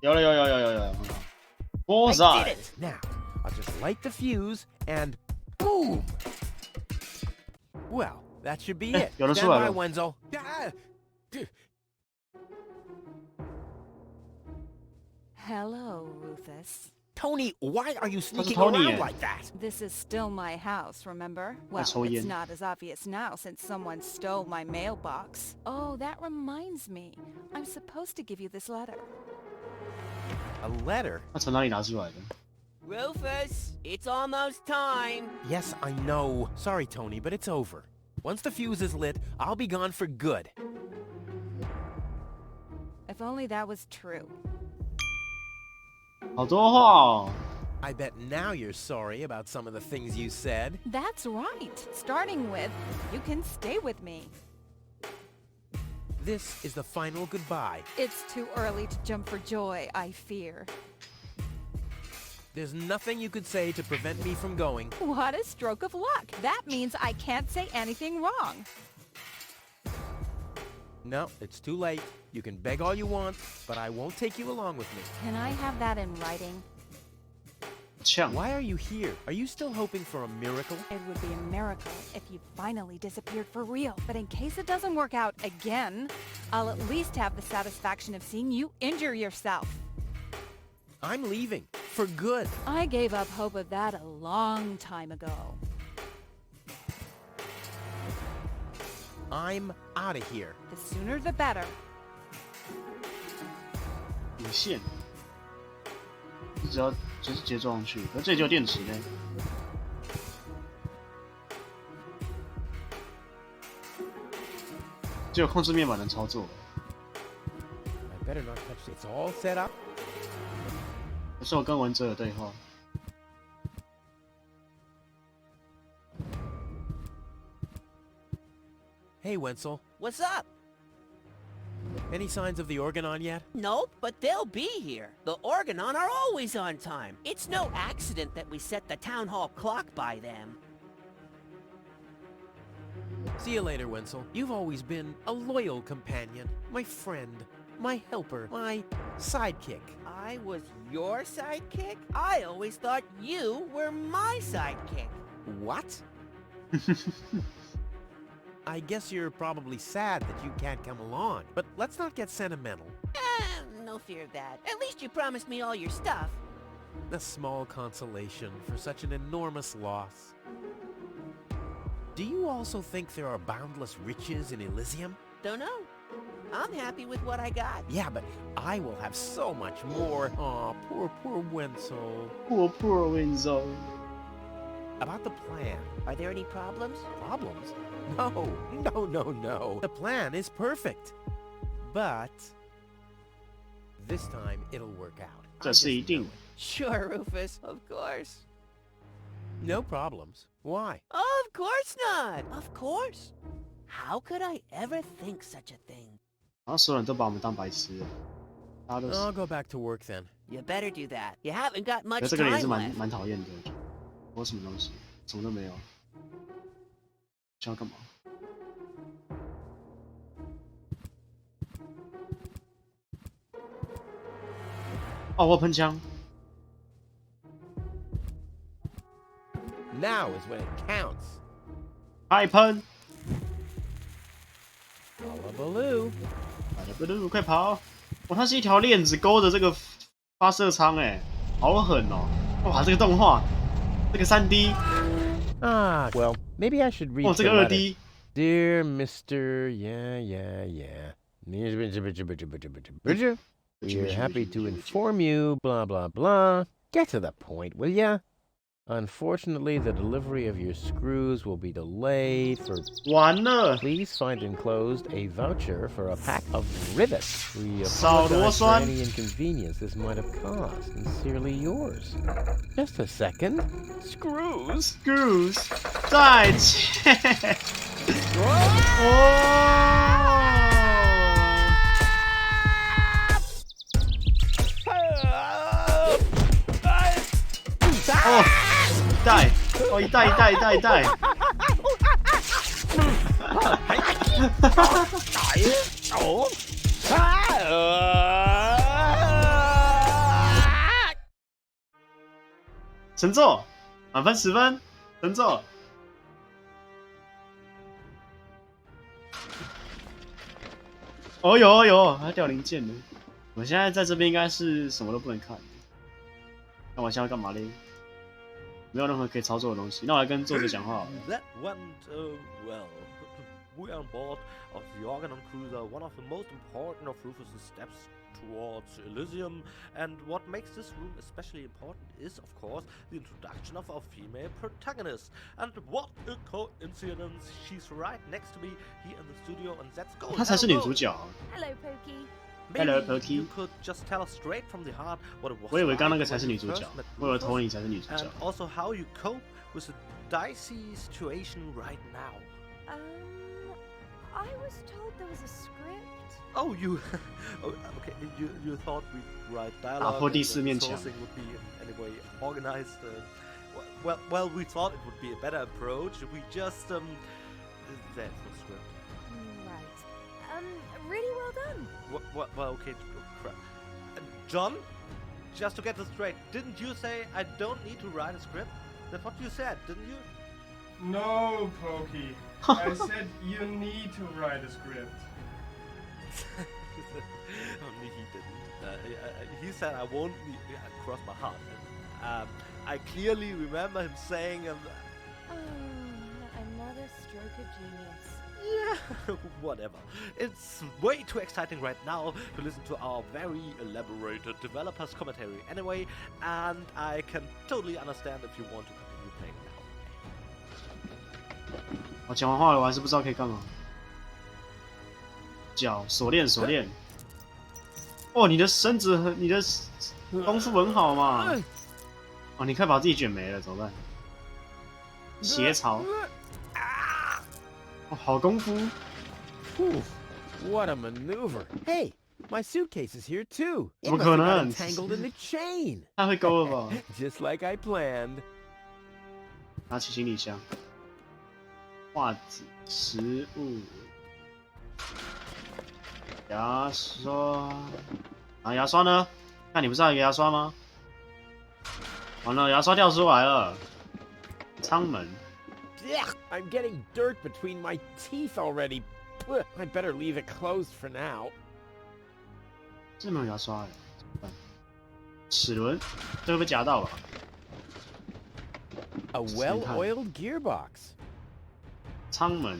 有了，很好。波 I 塞 did it! Now, I'll just light the fuse and boom! Well, that should be it. 有的出 Stand 来 by, 了。 Wenzel. Hello, Rufus. Tony, why are you sneaking Tony, around eh? like that? This is still my house, remember? Well,抽烟。 it's not as obvious now since someone stole my mailbox. Oh, that reminds me. I'm supposed to give you this letter. A letter? 他从哪里拿出来的？ Rufus, it's almost time. Yes, I know. Sorry, Tony, but it's over. Once the fuse is lit, I'll be gone for good. If only that was true. 好多话哦。 I bet now you're sorry about some of the things you said. That's right. Starting with, you can stay with me. This is the final goodbye. It's too early to jump for joy, I fear. There's nothing you could say to prevent me from going. What a stroke of luck. That means I can't say anything wrong. No, it's too late. You can beg all you want, but I won't take you along with me. Can I have that in writing? 呛。 Why are you here? Are you still hoping for a miracle? It would be a miracle if you finally disappeared for real. But in case it doesn't work out again, I'll at least have the satisfaction of seeing you injure yourself. I'm leaving. For good. I gave up hope of that a long time ago. I'm out of here. The sooner the better. 引线，你只要直接撞上去，可这里就有电池呢。只有控制面板能操作。 I better not touch it. It's all set up. 可是我跟文哲有对话。 Hey, Wenzel. What's up? Any signs of the Organon yet? Nope, but they'll be here. The Organon are always on time. It's no accident that we set the town hall clock by them. See you later, Wenzel. You've always been a loyal companion, my friend, my helper, my sidekick. I was your sidekick? I always thought you were my sidekick. What? I guess you're probably sad that you can't come along, but let's not get sentimental. No fear of that. At least you promised me all your stuff. A small consolation for such an enormous loss. Do you also think there are boundless riches in Elysium? Don't know. I'm happy with what I got. Yeah, but I will have so much more. Aw, poor Wenzel. Poor Winslow。 About the plan. Are there any problems? Problems? No. The plan is perfect. But this time it'll work out. 这是一定。 Sure, Rufus. Of course. No problems. Why? Of course not. Of course. How could I ever think such a thing? 然后所有人都把我们当白痴了，大家都是。 I'll go back to work then. You better do that. You haven't got 可 much 是这个人也是 time 蛮 left. 蛮讨厌的。我什么东西？什么都没有。想要干嘛？哦，我喷枪。 Now is when it counts. 开喷！ Hullabaloo. 来了，不噜，快跑！哇，它是一条链子勾着这个发射舱，哎，好狠哦！哇，这个动画，这个3D， Ah, well, maybe I should read 哦，这 the 个 letter. 2D， Dear Mr. We're happy to inform you, blah, blah, blah. Get to the point, will ya? Unfortunately, the delivery of your screws will be delayed for... 完了， Please find enclosed a voucher for a pack of rivets. We 少螺 apologize for 栓。 any inconvenience this might have caused. Sincerely yours. Just a second. Screws? Screws，再见。哦，一袋，哦，一袋一袋一袋一袋。神作，满分10分，神作。哦有哦有，还掉零件呢。我现在在这边应该是什么都不能看。那我现在要干嘛嘞？没有任何可以操作的东西。那我来跟作者讲话好了。 That went well. We are on board of the Organon cruiser, one of the most important of Rufus's steps towards Elysium. And what makes this room especially important is, of course, the introduction of our female protagonist. And what a coincidence! She's right next to me here in the studio, and let's go. 她才是女主角。 Hello, Pokey. Hello, Maybe Pokey. you could just tell us straight from the heart what it was 我以为刚那个 like 才是 when 女 you 主角 first met， 我以为 Rufus, 托尼才是女主角 and。also how you cope with the dicey situation right now. I was told there was a script. Oh, you. Oh, okay. You thought we'd write 打 dialogue 破 and 第 the 四面墙。 sourcing would be in any way organized. Well, we thought it would be a better approach. We just there's no script. Right. Really well done. Well, okay. Crap. John, just to get this straight, didn't you say I don't need to write a script? That's what you said, didn't you? No, Pokey. I said you need to write a script. Only he didn't. He said I won't need, cross my heart. And, I clearly remember him saying, Oh, another stroke of genius. yeah, whatever. It's way too exciting right now to listen to our very elaborated developer's commentary anyway, and I can totally understand if you want to continue playing now. 我讲完话了，我还是不知道可以干嘛。脚锁链锁链。哦，你的身子很，你的功夫很好嘛。哦，你快把自己卷没了，怎么办？斜槽。哦，好功夫。 Whew, what a maneuver. Hey, my suitcase is here too. It 怎么 must 可 have got 能？ entangled in the chain. 太会勾了吧！ Just like I planned. 拿起行李箱，袜子、食物、牙刷。啊，牙刷呢？看你不是还有一个牙刷吗？完了，牙刷掉出来了。舱门。 Yeah, I'm getting dirt between my teeth already. Ugh, I better leave it closed for now. 这没有牙刷哎，怎么办？齿轮，这会被夹到吧？ A well-oiled gearbox. 舱门。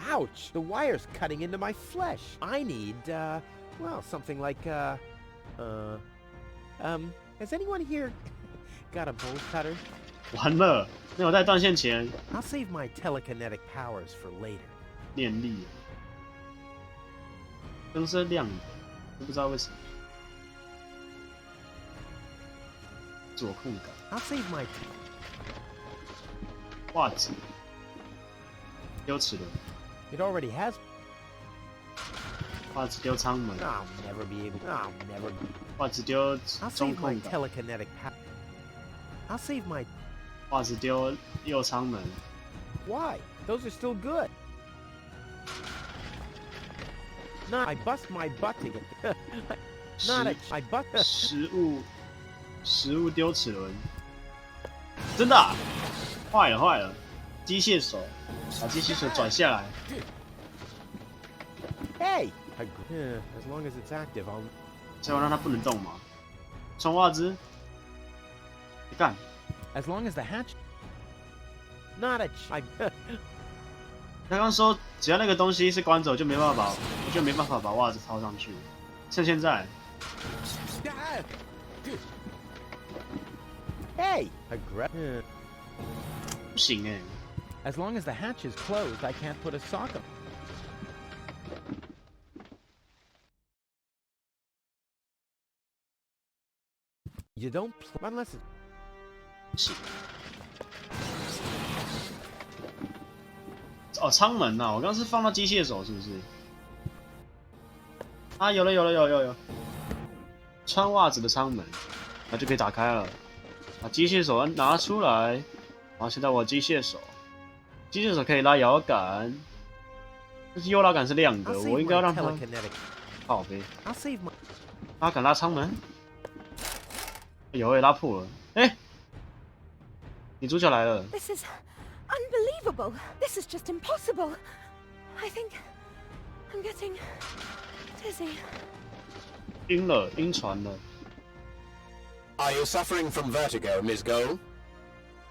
Ouch! The wire's cutting into my flesh. I need, well, something like, has anyone here got a bolt cutter? 完了，没有带断线前 I'll save my telekinetic powers for later. 念力，灯是亮的，都不知道为什么。左控杆， I'll save my... 袜子，丢齿轮， It already has... 袜子丢舱门， I'll never be able... I'll never... 袜子丢 I'll 中 save my 控杆， telekinetic power. I'll save my... 袜子丢右舱门， Why? Those are still good. No, I bust my butt to get... Not a... I bust... 食物丢齿轮，真的、啊，坏了坏了，机械手把机械手转下来， Hey! As long as it's active, I'll... 最后让它不能动嘛。穿袜子，你干， As long as the hatch... Not a... I... 他刚说只要那个东西是关着，我就没办法把袜子套上去。趁现在， Hey, 不行哎。 As long as the hatch is closed, I can't put a sock on. You don't unless it's 不行。哦，舱门呐、我刚刚是放到机械手是不是？啊，有，穿袜子的舱门，那就可以打开了。把机械手拿出来，然后现在我机械手可以拉摇杆，但是右拉杆是亮的，我应该要让它靠背。拉杆拉舱门，有拉破了，哎，女主角来了。 This is unbelievable. This is just impossible. I think I'm getting dizzy. 晕船了。 Are you suffering from vertigo, Miss Gold?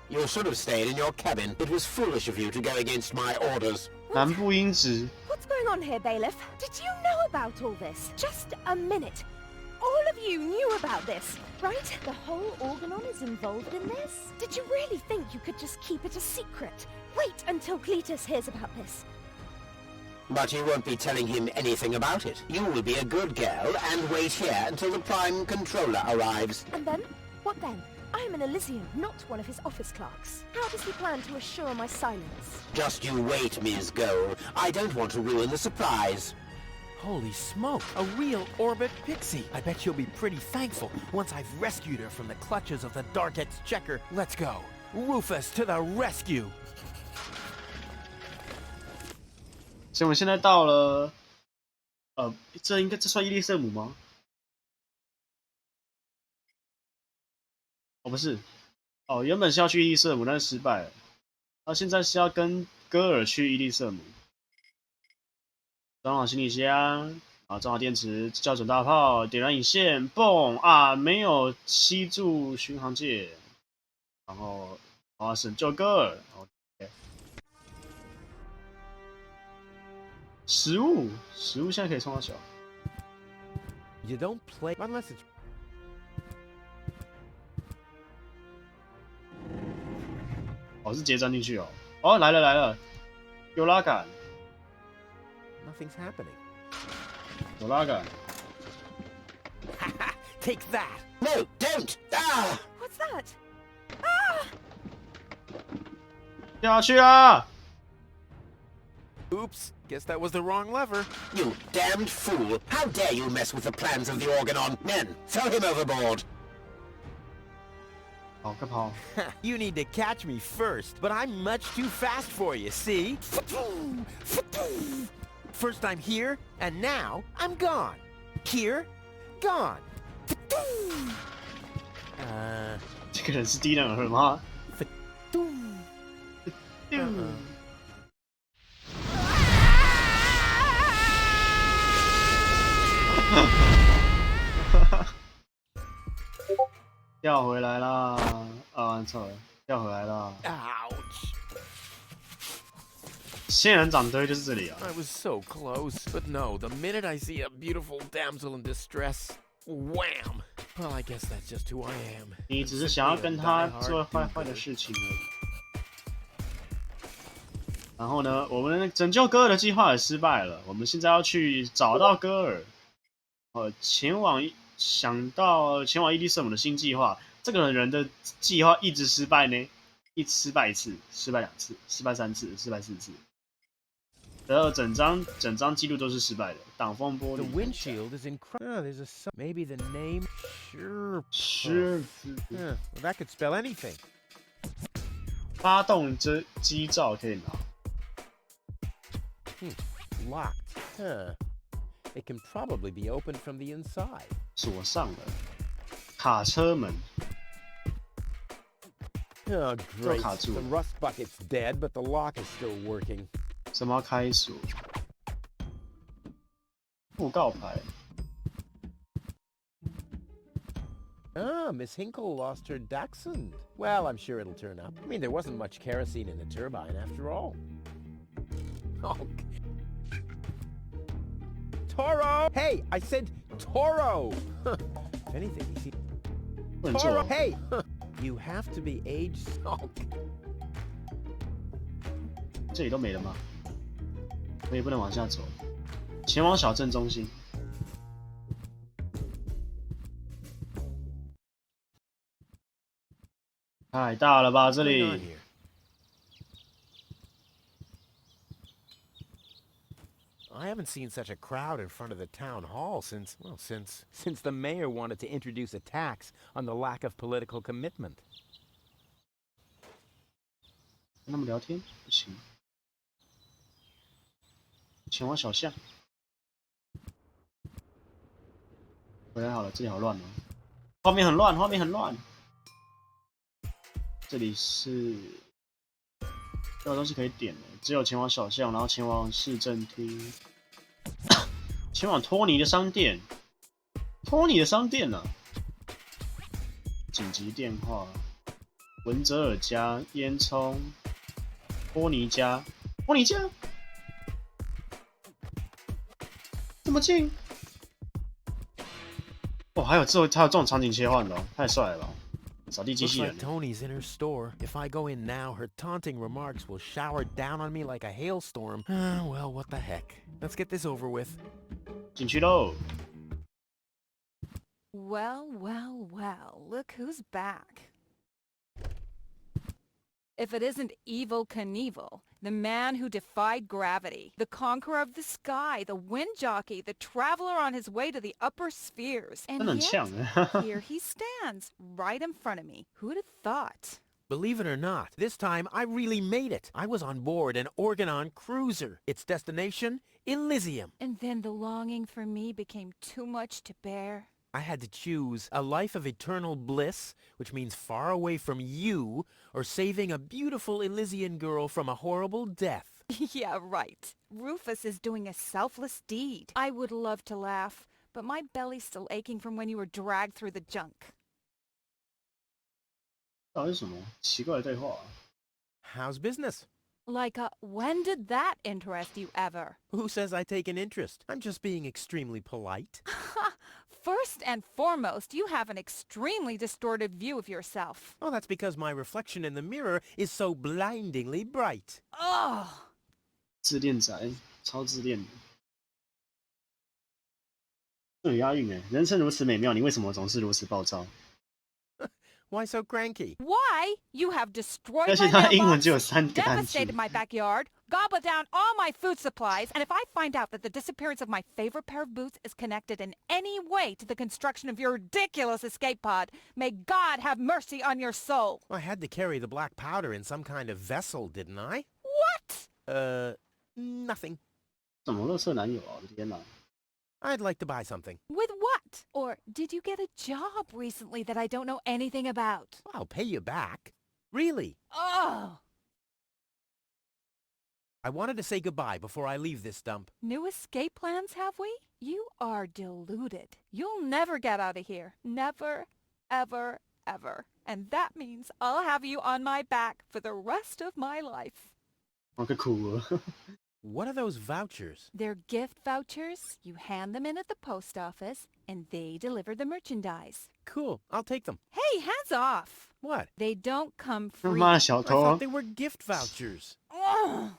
You should have stayed in your cabin. It was foolish of you to go against my orders. 南部音质。 What's going on here, bailiff? Did you know about all this? Just a minute. All of you knew about this, right? The whole Organon is involved in this? Did you really think you could just keep it a secret? Wait until Cletus hears about this. But you won't be telling him anything about it. You will be a good girl and wait here until the Prime Controller arrives. And then? What then? I am an Elysian, not one of his office clerks. How does he plan to assure my silence? Just you wait, Ms. Gold. I don't want to ruin the surprise. Holy smoke, a real orbit pixie. I bet she'll be pretty thankful once I've rescued her from the clutches of the Dark Exchequer. Let's go. Rufus to the rescue. 所以我们现在到了，这算伊利瑟姆吗？哦，不是，哦，原本是要去伊利瑟姆，但是失败了。那现在是要跟戈尔去伊利瑟姆。装好行李箱，啊，装好电池，校准大炮，点燃引线，蹦啊，没有吸住巡航舰，然后拯救戈尔。OK。 食物现在可以冲到小。 You don't play unless it's. 哦，是直接钻进去哦。哦，来了，有拉杆， Nothing's happening. 有拉杆。 Take that. No, don't! Ah! What's that? Ah! 掉下去啊！ Oops, guess that was the wrong lever. You damned fool! How dare you mess with the plans of the Organon? Men, throw him overboard! 跑，快跑！ You need to catch me first, but I'm much too fast for you, see? First I'm here, and now I'm gone. Here, gone. 这个人是低能儿吗？掉回来啦！啊，错了，掉回来啦！ Ouch. 仙人掌堆就是这里啊！ I was so close, but no, the minute I see a beautiful damsel in distress, wham! Well, I guess that's just who I am. 你只是想要跟他做坏的事情而已。然后呢，我们拯救戈尔的计划也失败了。我们现在要去找到戈尔，前往伊利瑟姆的新计划。这个人的计划一直失败呢，失败一次，失败2次，失败3次，失败4次。然后整张记录都是失败的。挡风玻璃。 The windshield is incredible. There's a maybe the name. Sure. Well, that could spell anything. 发动机罩可以拿。 Locked. Huh. It can probably be opened from the inside. 锁上了。卡车门。 Oh, great. 卡住了。 The rust bucket's dead, but the lock is still working. 什么开锁？布告牌。 Ah, Miss Hinkle lost her dachshund. Well, I'm sure it'll turn up. I mean, there wasn't much kerosene in the turbine after all. Oh. Toro! Hey, I said Toro! If anything, you see... Toro! Hey! You have to be age so. 这里都没了吗？我也不能往下走，前往小镇中心。太大了吧，这 What's going on 里！ here? I haven't seen such a crowd in front of the town hall since Since the mayor wanted to introduce a tax on the lack of political commitment. 跟他们聊天不行，前往小巷。回来好了，这里好乱哦，画面很乱，画面很乱。这里是没有东西可以点的，只有前往小巷，然后前往市政厅，前往托尼的商店。托尼的商店啊！紧急电话，文泽尔家烟囱，托尼家，托尼家，这么近？哦，还有这种场景切换的哦，太帅了吧！扫地机 looks 器人 like。Tony's in her store. If I go in now, her taunting remarks will shower down on me like a hailstorm. Well, what the heck? Let's get this over with. 进去喽！ Well, well, well, look who's back. If it isn't Evel Knievel, the man who defied gravity, the conqueror of the sky, the wind jockey, the traveler on his way to the upper spheres. 真 And 的很 yet, 呛。 here he stands, right in front of me. Who'd have thought? Believe it or not, this time I really made it. I was on board an Organon cruiser. Its destination, Elysium. And then the longing for me became too much to bear. I had to choose a life of eternal bliss, which means far away from you, or saving a beautiful Elysian girl from a horrible death. Yeah, right. Rufus is doing a selfless deed. I would love to laugh, but my belly's still aching from when you were dragged through the junk. 到底是什么奇怪的对话啊？ How's business? Like, when did that interest you ever? Who says I take an interest? I'm just being extremely polite. First and foremost, you have an extremely distorted view of yourself. Oh, that's because my reflection in the mirror is so blindingly bright. Ugh! 自恋仔，超自恋的。有押韵哎！人生如此美妙，你为什么总是如此暴躁？ Why so cranky? Why? You have destroyed 而且 my 他英文 mailbox, 只有3个单词。 devastated my backyard, gobbled down all my food supplies, and if I find out that the disappearance of my favorite pair of boots is connected in any way to the construction of your ridiculous escape pod, may God have mercy on your soul. I had to carry the black powder in some kind of vessel, didn't I? What? Nothing. 什么垃圾男友啊！我的天哪！ I'd like to buy something. With what? Or did you get a job recently that I don't know anything about? I'll pay you back. Really? Ugh! I wanted to say goodbye before I leave this dump. New escape plans, have we? You are deluded. You'll never get out of here. Never, ever, ever. And that means I'll have you on my back for the rest of my life. 我可哭了。 What are those vouchers? They're gift vouchers. You hand them in at the post office, and they deliver the merchandise. Cool. I'll take them. Hey, hands off! What? They don't come 他 free. 妈的小 I 偷 thought！they were gift vouchers. Ugh.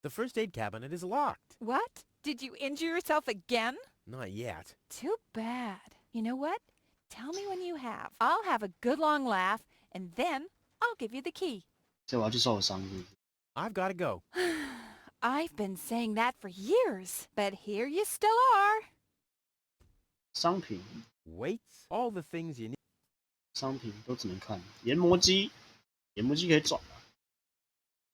The first aid cabinet is locked. What? Did you injure yourself again? Not yet. Too bad. You know what? Tell me when you have. I'll have a good long laugh, and then I'll give you the key. 所以我要去受伤。 I've got to go. I've been saying that for years, but here you still are. 商品， Weights, all the things you need. 商品都只能看。研磨机，研磨机可以转啊。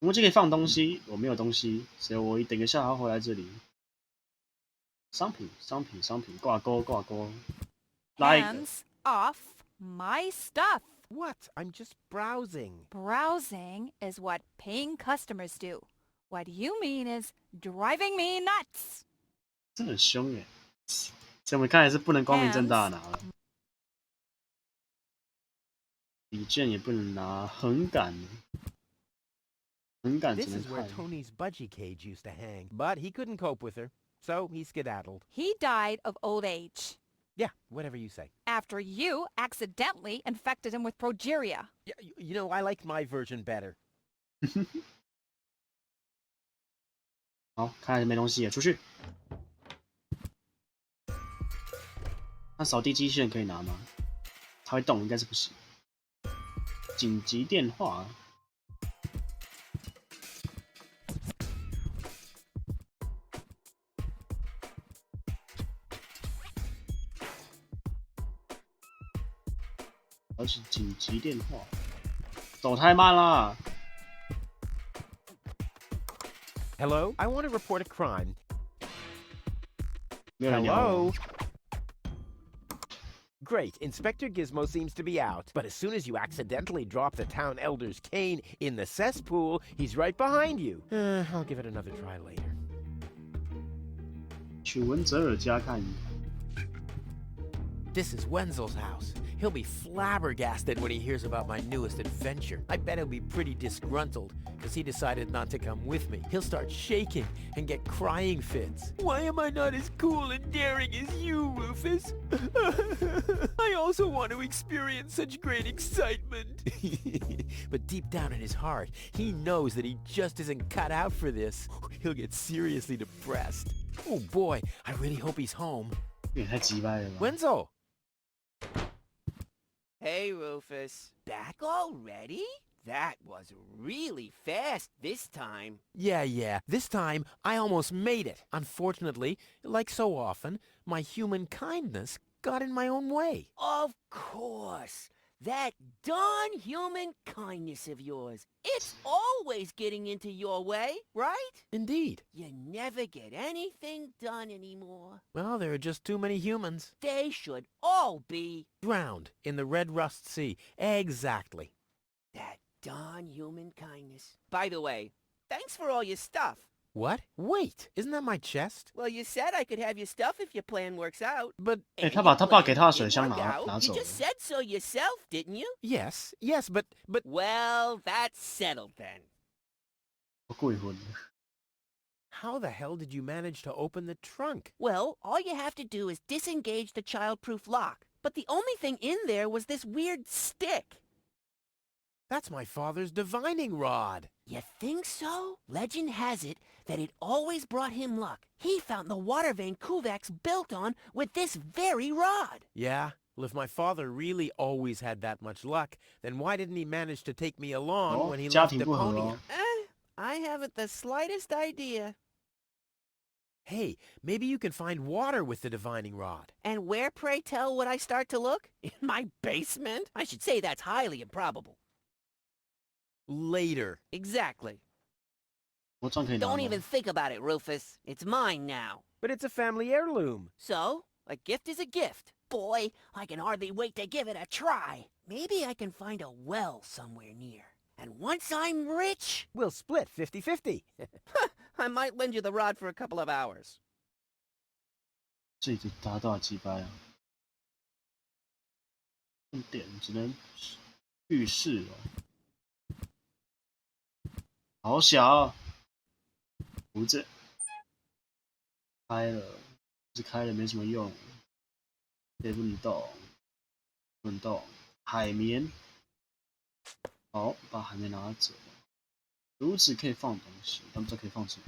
研磨机可以放东西，我没有东西，所以我等一下还要回来这里。商品，商品，商品，挂钩，挂钩。拉一个， Hands off my stuff. What? I'm just browsing. Browsing is what paying customers do. What you mean is driving me nuts. 真的很凶耶！在我们看来是不能光明正大的拿了。笔券也不能拿，横杆，横杆只 This 能 is where 看。 Tony's budgie cage used to hang, but he couldn't cope with her, so he skedaddled. He died of old age. Yeah, whatever you say. After you accidentally infected him with progeria. Yeah, you know, I like my version better. 好，看来没东西了，出去。那扫地机器人可以拿吗？它会动，应该是不行。紧急电话。而是紧急电话，走太慢了。Hello? I want to report a crime. 没有人鸟我。 Hello? Great. Inspector Gizmo seems to be out. But as soon as you accidentally drop the town elder's cane in the cesspool, he's right behind you. I'll give it another try later. 去文泽尔家看一看。 This is Wenzel's house. He'll be flabbergasted when he hears about my newest adventure. I bet he'll be pretty disgruntled, because he decided not to come with me. He'll start shaking and get crying fits. Why am I not as cool and daring as you, Rufus? I also want to experience such great excitement. But deep down in his heart, he knows that he just isn't cut out for this. He'll get seriously depressed. Oh boy, I really hope he's home. 也太鸡掰了吧！ Wenzel! Hey, Rufus. Back already? That was really fast this time. Yeah. This time, I almost made it. Unfortunately, like so often, my human kindness got in my own way. Of course. That darn human kindness of yours. It's always getting into your way, right? Indeed. You never get anything done anymore. Well, there are just too many humans. They should all be... Drowned in the Red Rust Sea. Exactly. That darn human kindness. By the way, thanks for all your stuff. What? Wait, isn't that my chest? Well, you said I could have your stuff if your plan works out. But... 哎，他把他爸给他的水箱拿 You 走了。 just said so yourself, didn't you? Yes, but... Well, that's settled then. 我过一混。 How the hell did you manage to open the trunk? Well, all you have to do is disengage the child-proof lock. But the only thing in there was this weird stick. That's my father's divining rod. You think so? Legend has it that it always brought him luck. He found the water vein Kuvak's built on with this very rod. Yeah? Well, if my father really always had that much luck, then why didn't he manage to take me along when he left 家庭不和 Deponia? 哦。 I haven't the slightest idea. Hey, maybe you can find water with the divining rod. And where, pray tell, would I start to look? In my basement? I should say that's highly improbable. Later. Exactly. 我装可以拿 Don't 吗 even think about it, Rufus. It's mine now. But it's a family heirloom. So, a gift is a gift. Boy, I can hardly wait to give it a try. Maybe I can find a well somewhere near. And once I'm rich, We'll split 50-50. I might lend you the rod for a couple of hours. 这里达到几掰啊？重点只能浴室哦。好小，胡子开了，是开了没什么用，也不能动，不能动。海绵，好，把海绵拿走。炉子可以放东西，但不知道可以放什么。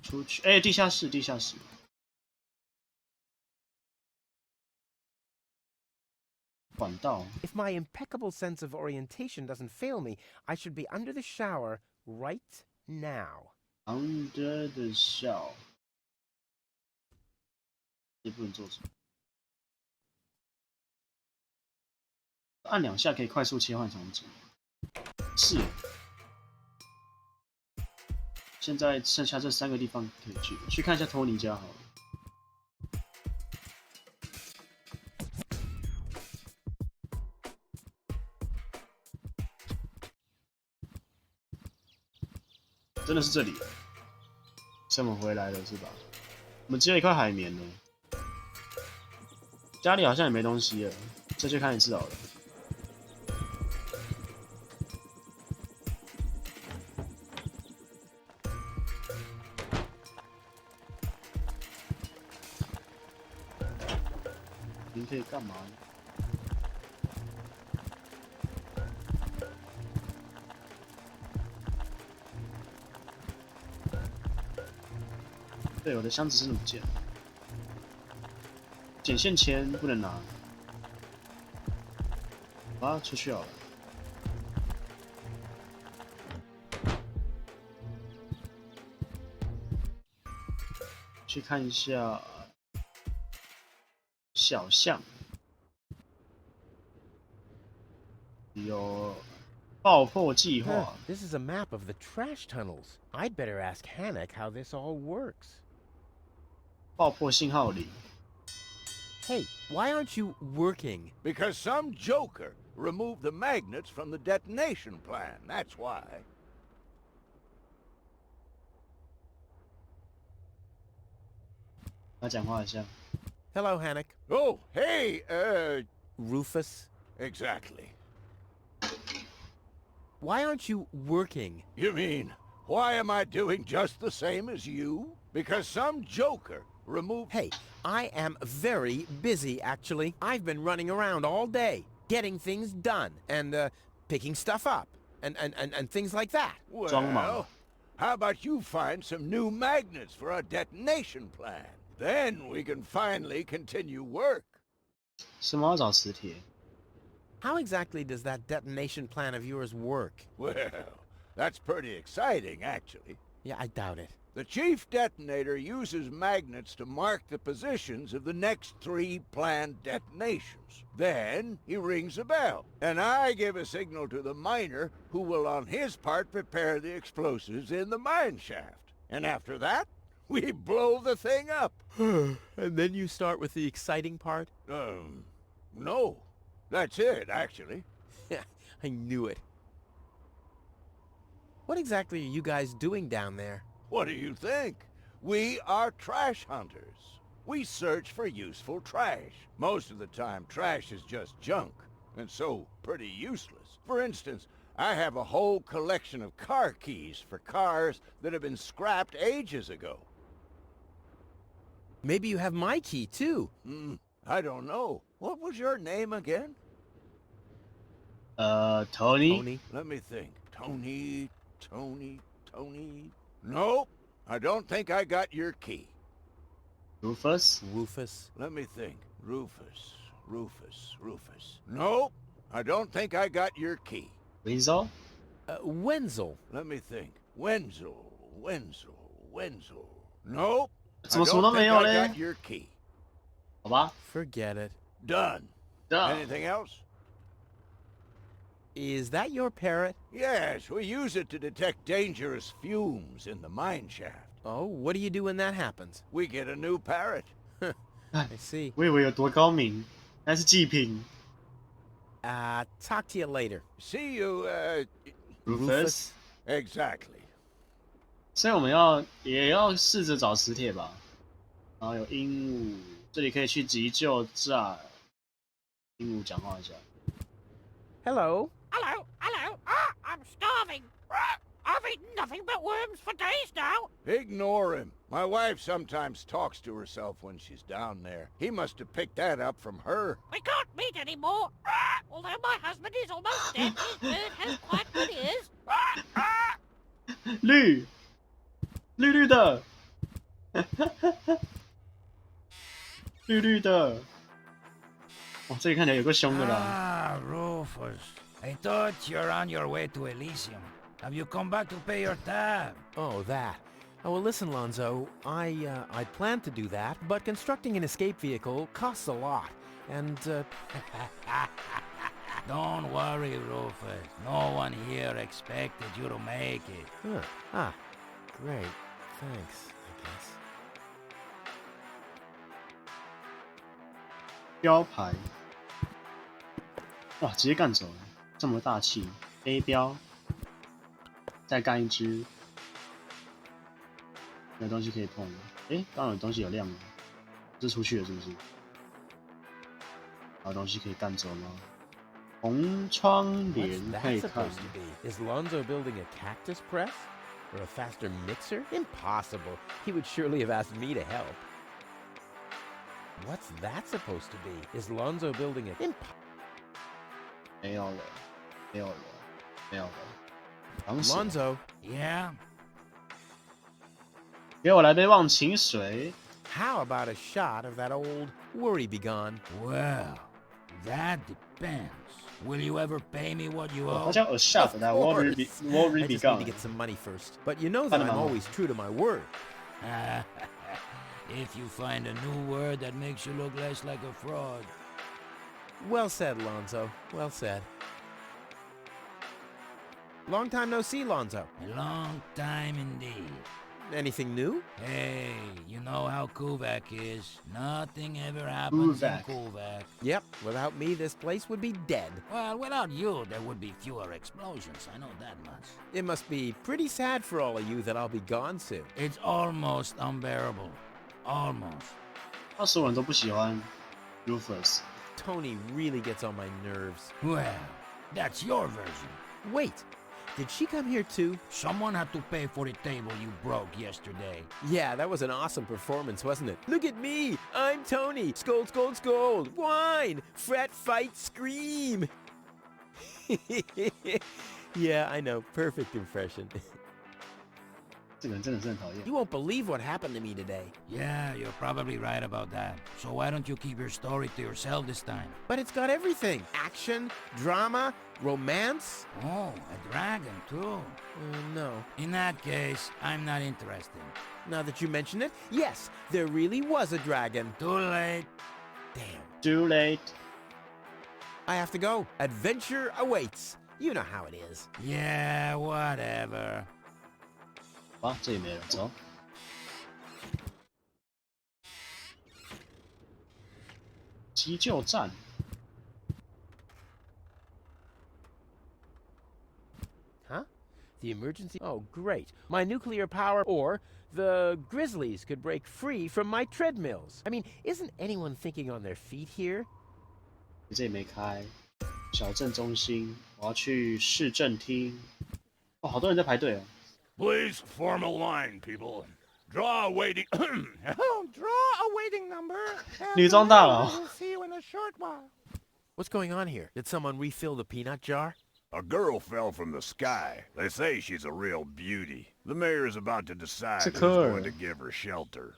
出去，哎，地下室，地下室。管道。 If my impeccable sense of orientation doesn't fail me, I should be under the shower right now. Under the shower， 也不能做什么。按2下可以快速切换场景。是。现在剩下这3个地方可以去，去看一下托尼家好了。真的是这里，是我们回来了是吧？我们只有一块海绵呢，家里好像也没东西了，再去看一次好了。你可以干嘛呢？对，我的箱子真的不见了。捡线签不能拿。啊，出去好了。去看一下小巷，有爆破计划。 This is a map of the trash tunnels. I'd better ask Hannock how this all works. 爆破信号铃。 Hey, why aren't you working? Because some joker removed the magnets from the detonation plan, that's why. 他讲话一下。 Hello, Hannock. Oh, hey, Rufus. exactly. Why aren't you working? You mean, why am I doing just the same as you? Because some joker removed... Hey, I am very busy, actually. I've been running around all day, getting things done, and, picking stuff up, and things like that. Well, how about you find some new magnets for our detonation plan? Then we can finally continue work. 什么要找磁铁？ How exactly does that detonation plan of yours work? Well, that's pretty exciting, actually. Yeah, I doubt it. The chief detonator uses magnets to mark the positions of the next 3 planned detonations. Then he rings a bell, and I give a signal to the miner who will on his part prepare the explosives in the mine shaft. And after that, we blow the thing up. And then you start with the exciting part? No. That's it, actually. Yeah, I knew it. What exactly are you guys doing down there? What do you think? We are trash hunters. We search for useful trash. Most of the time, trash is just junk, and so pretty useless. For instance, I have a whole collection of car keys for cars that have been scrapped ages ago. Maybe you have my key, too. I don't know. What was your name again? Tony. Tony? Let me think. Tony. Nope. I don't think I got your key. Rufus. Rufus? Let me think. Rufus. Nope. I don't think I got your key. Weasel. Wenzel. Let me think. Wenzel. Nope. 怎么什么都没有 I 嘞 got？ your key. 好吧 Forget it. Done. Done. Anything else? Is that your parrot? Yes, we use it to detect dangerous fumes in the mine shaft. Oh, what do you do when that happens? We get a new parrot. I see. 我以为有多高明，那是祭品。 Talk to you later. See you, Rufus。 exactly. 所以我们也要试着找磁铁吧。然后有鹦鹉，这里可以去急救站。鹦鹉讲话一下。 Hello. Hello. I'm starving. I've eaten nothing but worms for days now. Ignore him. My wife sometimes talks to herself when she's down there. He must have picked that up from her. We can't meet anymore. Although my husband is almost dead, his bird has quite good ears. 绿的，绿的。哇，这里看起来有个凶的啦。 Rufus, I thought you're on your way to Elysium. Have you come back to pay your tab? Oh, that. Oh, well, listen, Lonzo. I planned to do that, but constructing an escape vehicle costs a lot, and, Don't worry, Rufus. No one here expected you to make it. Great. Thanks, I guess. 标牌。哇，直接干走了，这么大气。A 标，再干一只。有东西可以碰吗？诶，刚刚有东西有亮吗？这出去了是不是？还有东西可以干走吗？红窗帘 What's 可以 that 看。 supposed to be? Is Lonzo building a cactus press? Or a faster mixer? Impossible. He would surely have asked me to help. What's that supposed to be? Is Lonzo building it? 没有了，没有了，没有了。忙死了 Lonzo, Yeah? 给我来杯忘情水。 how about a shot of that old worry begone? Well, that depends. Will you ever pay me what you 它 owe? 叫 a shot， Of 的 Worry course. Worry I just need begun to。get some money first. But you know that 看得 I'm 蛮好。 always true to my word. If you find a new word that makes you look less like a fraud. Well said, Lonzo. Well said. Long time no see, Lonzo. A long time indeed. Anything new? Hey, you know how Kuvak is. Nothing ever happens Kuvak. in Kuvak. Yep. Without me, this place would be dead. Well, without you, there would be fewer explosions. I know that much. It must be pretty sad for all of you that I'll be gone soon. It's almost unbearable. Almost. 那所有人都不喜欢 Rufus。 Tony really gets on my nerves. Well, that's your version. Wait, did she come here too? Someone had to pay for the table you broke yesterday. Yeah, that was an awesome performance, wasn't it? Look at me! I'm Tony! Scold, scold, scold! Whine! Fret, fight, scream! Yeah, I know. Perfect impression. 这个人真的是很讨厌。 You won't believe what happened to me today. Yeah, you're probably right about that. So why don't you keep your story to yourself this time? But it's got everything. Action, drama, romance. Oh, a dragon too. No. In that case, I'm not interested. Now that you mention it, yes, there really was a dragon. Too late. Damn. Too late。 I have to go. Adventure awaits. You know how it is. Yeah, whatever. 好，这里没人，走。急救站。 Huh? The emergency? Oh, great. My nuclear power or the Grizzlies could break free from my treadmills. I mean, isn't anyone thinking on their feet here? 这里没开。小镇中心，我要去市政厅。哦，好多人在排队哦。 Please form a line, people. Draw a waiting. Oh, draw a waiting number. 女装大佬。 We'll see you in a short while. What's going on here? Did someone refill the peanut jar? A girl fell from the sky. They say she's a real beauty. The mayor's about to decide who's going to give her shelter.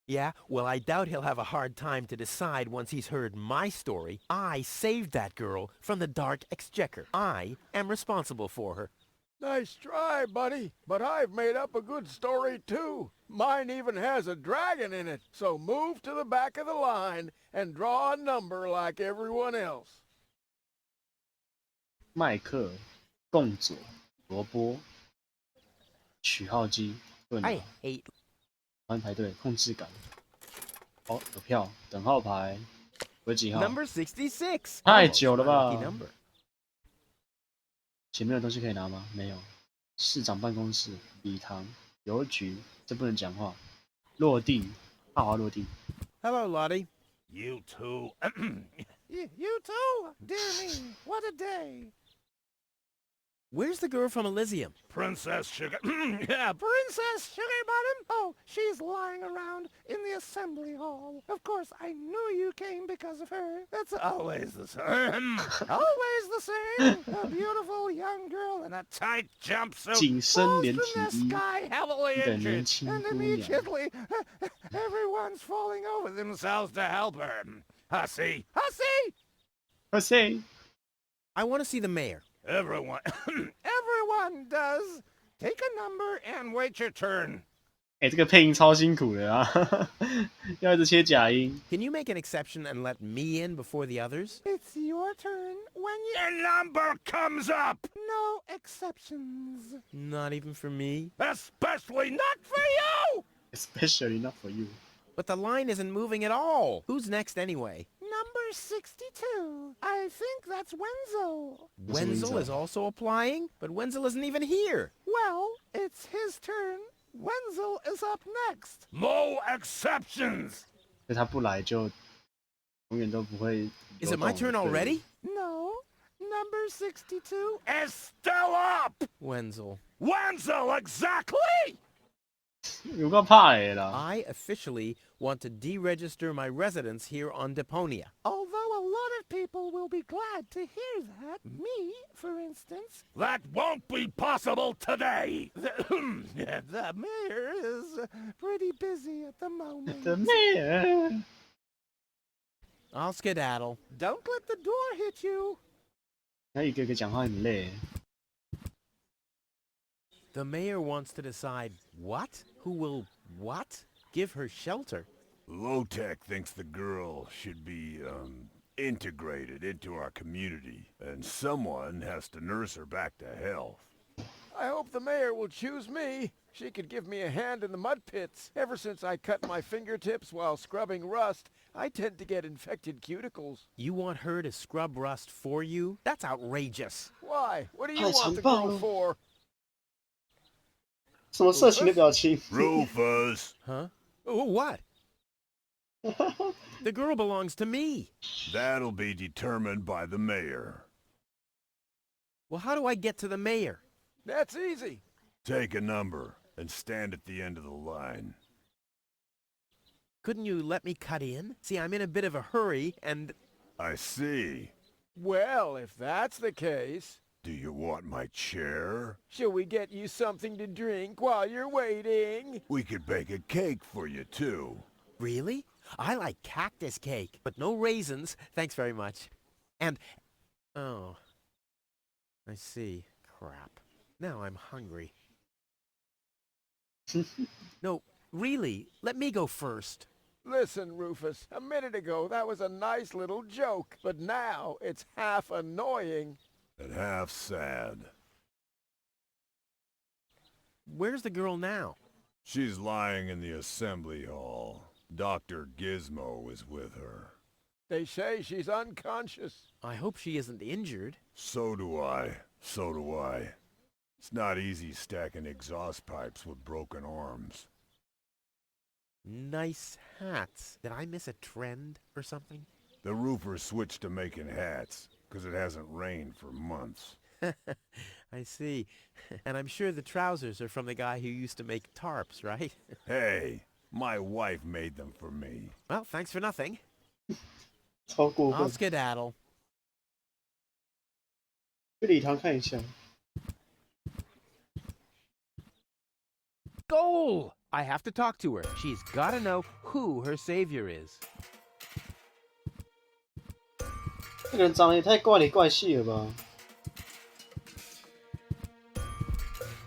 Yeah, well, I doubt he'll have a hard time to decide once he's heard my story. I saved that girl from the dark exchequer. I am responsible for her. Nice try, buddy. But I've made up a good story, too. Mine even has a dragon in it. So move to the back of the line and draw a number like everyone else. 麦克、贡佐、萝卜、取号机、盾脑 I hate... 欢迎排队，控制感。哦，有票，等号牌，有几号？ Number 66. 太久了 Almost 吧 my lucky number. 前面有东西可以拿吗？没有。市长办公室、礼堂、邮局，这不能讲话。落地，豪华落地。 Hello, Lottie. You too. You too? Dear me, what a day. Where's the girl from Elysium? Princess Sugar. Yeah, Princess Sugar Bottom? Oh, she's lying around in the assembly hall. Of course, I knew you came because of her. That's Always the same. always the same. A beautiful young girl in a Tight jumpsuit. 紧身 falls 连 from 体 the 衣 sky heavily 的年 injured. 轻 And 姑娘。 immediately, everyone's falling over Themselves to help her. Hussy. Hussy! 我塞， I want to see the mayor. Everyone. Everyone does. Take a number and wait your turn. 哎，这个配音超辛苦的啊，要一直切假音。 Can you make an exception and let me in before the others? It's your turn when you... Your number comes up. No exceptions. Not even for me. Especially not for you. Especially not for you. But the line isn't moving at all. Who's next anyway? Number 62. I think that's Wenzel. Wenzel is also applying? But Wenzel isn't even here. Well, it's his turn. Wenzel is up next. No exceptions. 所以他不来就永远都不会。 Is it my turn already? No. Number 62. Is still up. Wenzel. Wenzel, exactly. 有够怕的啦。 I officially want to deregister my residence here on Deponia. Although a lot of people will be glad to hear that. Me, for instance. That won't be possible today! The mayor is pretty busy at the moment. The mayor. I'll skedaddle. Don't let the door hit you. 他一个一个讲话很累。 The mayor wants to decide what? Who will what? Give her shelter. Low-Tech thinks the girl should be, integrated into our community, and someone has to nurse her back to health. I hope the mayor will choose me. She could give me a hand in the mud pits. Ever since I cut my fingertips while scrubbing rust, I tend to get infected cuticles. You want her to scrub rust for you? That's outrageous. Why? What do you 太 want 残 the 暴 girl 了。 for? 什么色情的表情？ Rufus! Huh? Oh, what? The girl belongs to me. That'll be determined by the mayor. Well, how do I get to the mayor? That's easy. Take a number and stand at the end of the line. Couldn't you let me cut in? See, I'm in a bit of a hurry, and... I see. Well, if that's the case, Do you want my chair? shall we get you something to drink while you're waiting? We could bake a cake for you, too. Really? I like cactus cake, but no raisins. Thanks very much. And... Oh. I see. Crap. Now I'm hungry. No, really, let me go first. Listen, Rufus, a minute ago that was a nice little joke, but now it's half annoying. And half sad. Where's the girl now? She's lying in the assembly hall. Dr. Gizmo is with her. They say she's unconscious. I hope she isn't injured. So do I. So do I. It's not easy stacking exhaust pipes with broken arms. Nice hats. Did I miss a trend or something? The roofer switched to making hats, 'cause it hasn't rained for months. I see. And I'm sure the trousers are from the guy who used to make tarps, right? Hey, my wife made them for me. Well, thanks for nothing. 超过 I'll 分。 skedaddle. 去礼堂看一下。 Goal! I have to talk to her. She's got to know who her savior is. 这个人长得也太怪里怪气了吧？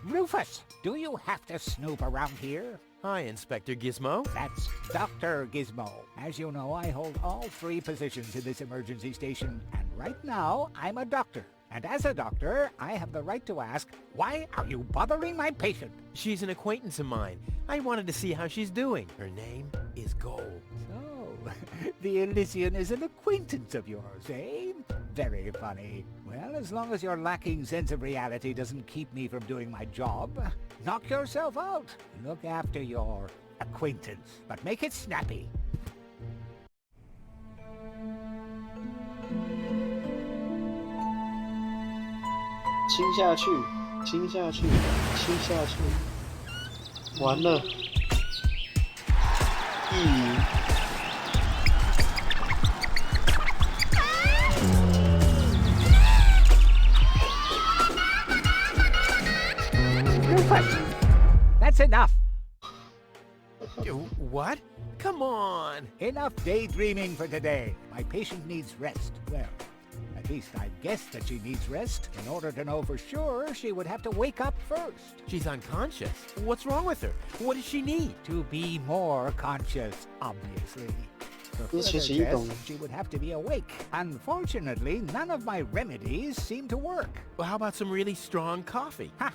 Rufus, do you have to snoop around here? Hi, Inspector Gizmo. That's Dr. Gizmo. As you know, I hold all 3 positions in this emergency station, and right now, I'm a doctor. And as a doctor, I have the right to ask, why are you bothering my patient? She's an acquaintance of mine. I wanted to see how she's doing. Her name is Gold. So, the Elysian is an acquaintance of yours, eh? Very funny. Well, as long as your lacking sense of reality doesn't keep me from doing my job, knock yourself out. Look after your acquaintance, but make it snappy. 亲下去，亲下去，亲下去。完了，意淫。 Rufus! That's enough! What? Come on! Enough daydreaming for today. My patient needs rest. Well, at least I guessed that she needs rest. In order to know for sure, she would have to wake up first. She's unconscious. What's wrong with her? What does she need? To be more conscious, obviously. For This further is you tests, don't- she would have to be awake. Unfortunately, none of my remedies seem to work. Well, how about some really strong coffee? Ha!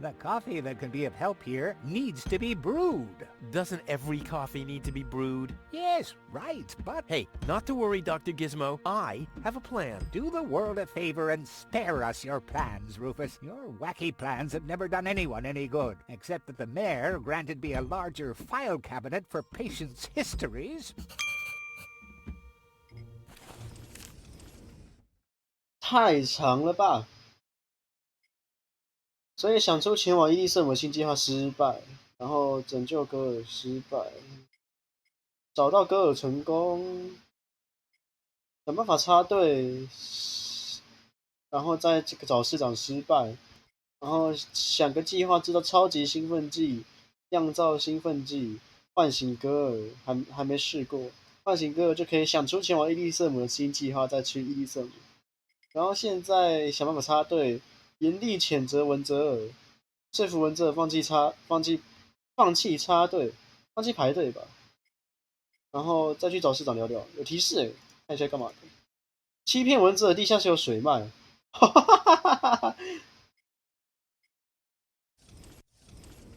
The coffee that can be of help here needs to be brewed. Doesn't every coffee need to be brewed? Yes, right, but... Hey, not to worry, Dr. Gizmo. I have a plan. Do the world a favor and spare us your plans, Rufus. Your wacky plans have never done anyone any good, except that the mayor granted me a larger file cabinet for patients' histories. 太长了吧！所以想出前往伊利圣母星计划失败。然后拯救戈尔失败，找到戈尔成功，想办法插队，然后再这个找市长失败，然后想个计划，知道超级兴奋剂，酿造兴奋剂，唤醒戈尔，还没试过，唤醒戈尔就可以想出前往伊利瑟姆的新计划，再去伊利瑟姆。然后现在想办法插队，严厉谴责文泽尔，说服文泽尔放弃插队，放弃排队吧。然后再去找市长聊聊，有提示看一下干嘛的？欺骗文泽尔地下室有水脉，哈哈哈哈哈！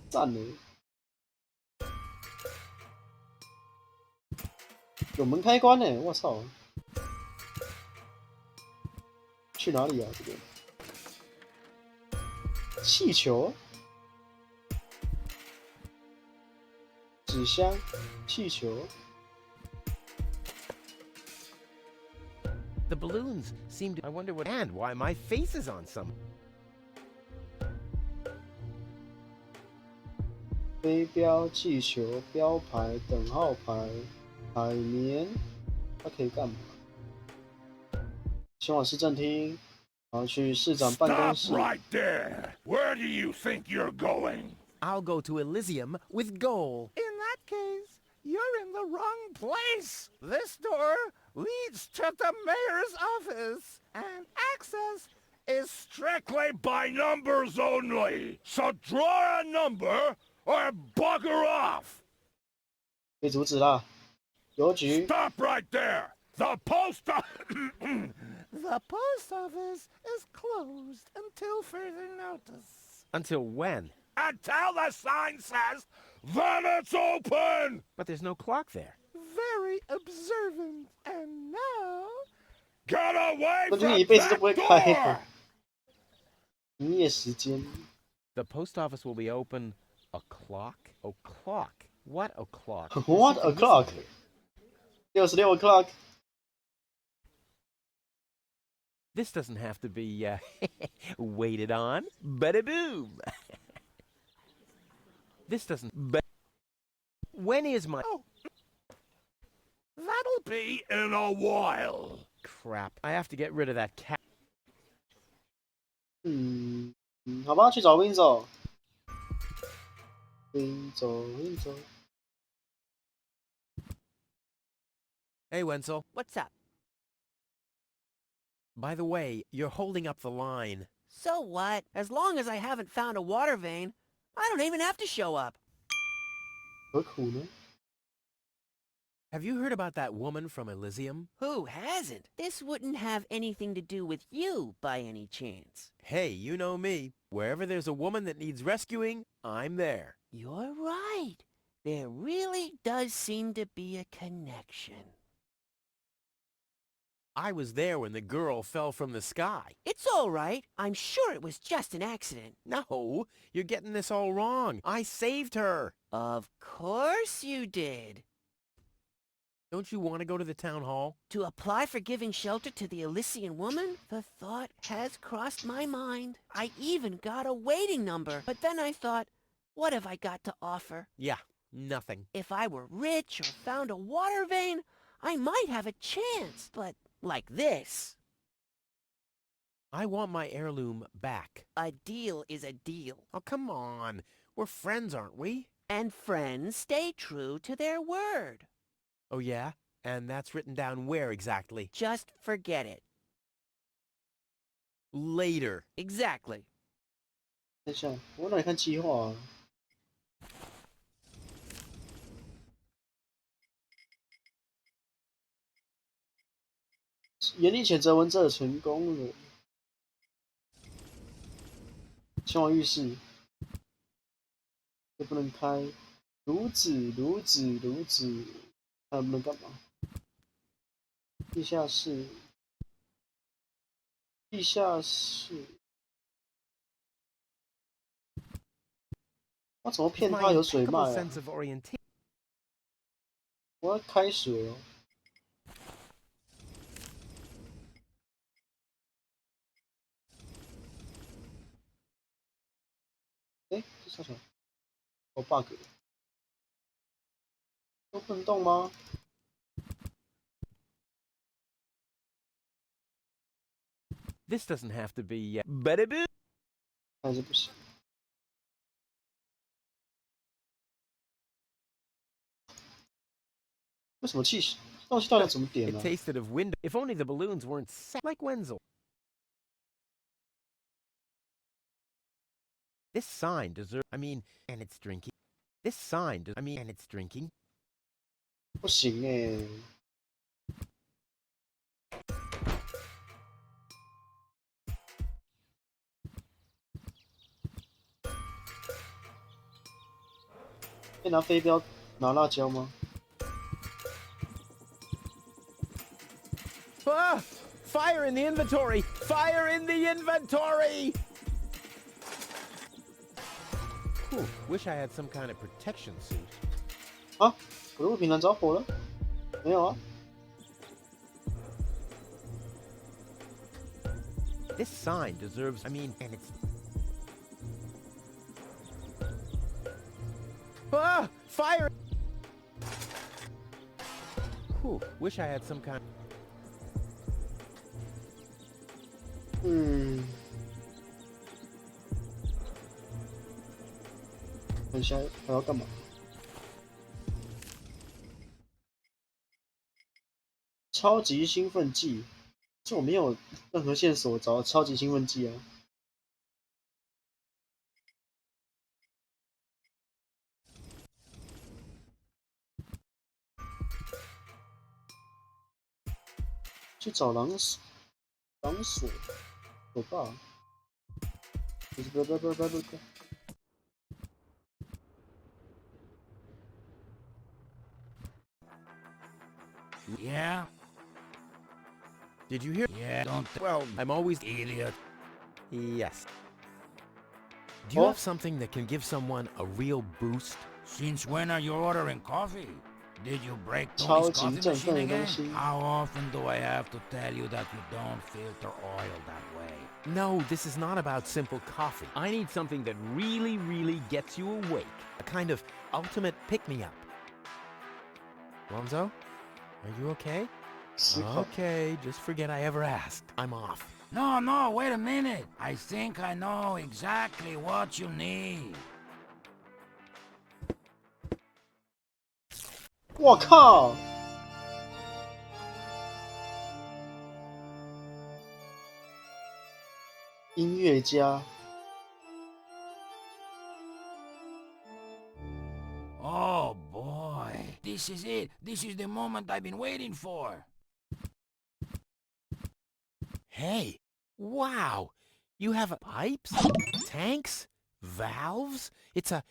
赞呢！有门开关呢，我操！去哪里啊？这个气球、纸箱、气球。The balloons seem to... I wonder what... And why my face is on some... 飞镖、气球、标牌、等号牌、海绵，它可以干嘛？前往市政厅，然后去市长办公室。 Stop right there! Where do you think you're going? I'll go to Elysium with Goal. In that case, you're in the wrong place. This door leads to the mayor's office, and access is Strictly by numbers only! So draw a number or bugger off! 被阻止啦！邮局。 Stop right there! The post The post office is closed until further notice. Until when? Until the sign says, then it's open! But there's no clock there. Very observant. And now... Get away 我 from 觉得你一辈子都 that 不会开 door! 的。营业时间。 The post office will be open o'clock? O'clock? What o'clock? What o'clock? 66 o'clock. This doesn't have to be waited on. Bada boom. This doesn't. When is my? Oh, that'll Be in a while. Crap! I have to get rid of that cat. 好吧，去找 Windsor。Windsor。 Hey, Wenzel. What's up? By the way, you're holding up the line. So what? As long as I haven't found a water vein, I don't even have to show up. 何苦呢？ Have you heard about that woman from Elysium? Who hasn't? This wouldn't have anything to do with you by any chance. Hey, you know me. Wherever there's a woman that needs rescuing, I'm there. You're right. There really does seem to be a connection. I was there when the girl fell from the sky. It's all right. I'm sure it was just an accident. No, you're getting this all wrong. I saved her. Of course you did. Don't you want to go to the town hall? To apply for giving shelter to the Elysian woman? The thought has crossed my mind. I even got a waiting number. But then I thought, what have I got to offer? Yeah, nothing. If I were rich or found a water vein, I might have a chance. But like this. I want my heirloom back. A deal is a deal. Oh, come on. We're friends, aren't we? And friends stay true to their word. Oh, yeah? And that's written down where exactly? Just forget it. Later. Exactly. 等一下，我哪里看计划啊？严厉谴责文泽尔成功了。前往浴室，这不能开。炉子，还有不能干嘛？地下室，我怎么骗他有水脉啊？ sense of orientation. 我要开水哦。哎，这啥？有 bug， 都不能动吗？ This doesn't have to be better. 还是不行？为什么东西到底要怎么点 It 呢？ tasted of window. If only the balloons weren't set like Wenzel. This sign deserves. I mean, and it's drinking. This sign. I mean, and it's drinking. 不行哎。可以拿飞镖拿辣椒吗？ Ah! Fire in the inventory! Fire in the inventory! Whew, wish I had some kind of protection suit. 啊，我的物品栏着火了？没有啊。 This sign deserves. I mean, and it's. Ah! Fire! Whew, wish I had some kind. 等一下还要干嘛？超级兴奋剂，这我没有任何线索找超级兴奋剂啊。去找狼索，有吧？不。 Yeah? Did you hear? Yeah, don't. Well, I'm always. Idiot. Yes. Do you have something that can give someone a real boost? Since when are you ordering coffee? Did you break 超 Tony's 级 coffee 振 machine 奋的东 again? 西。 How often do I have to tell you that you don't filter oil that way? No, this is not about simple coffee. I need something that really, really gets you awake. A kind of ultimate pick-me-up. Lonzo, are you okay? Okay, just forget I ever asked. I'm off. No, wait a minute. I think I know exactly what you need. 我靠！音乐家。 Oh boy, this is it. This is the moment I've been waiting for. Hey, wow. You have pipes, tanks, valves. It's a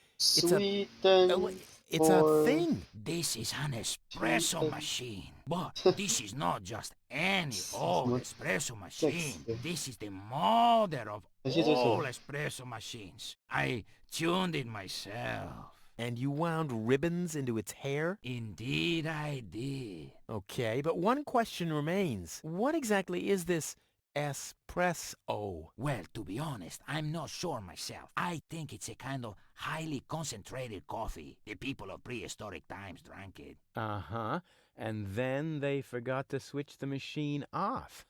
thing. This is an espresso machine. But this is not just any old espresso machine. This is the mother of all espresso machines. I tuned it myself. And you wound ribbons into its hair? Indeed I did. Okay, but one question remains. What exactly is this espresso? Well, to be honest, I'm not sure myself. I think it's a kind of highly concentrated coffee. The people of prehistoric times drank it. Uh-huh. And then they forgot to switch the machine off.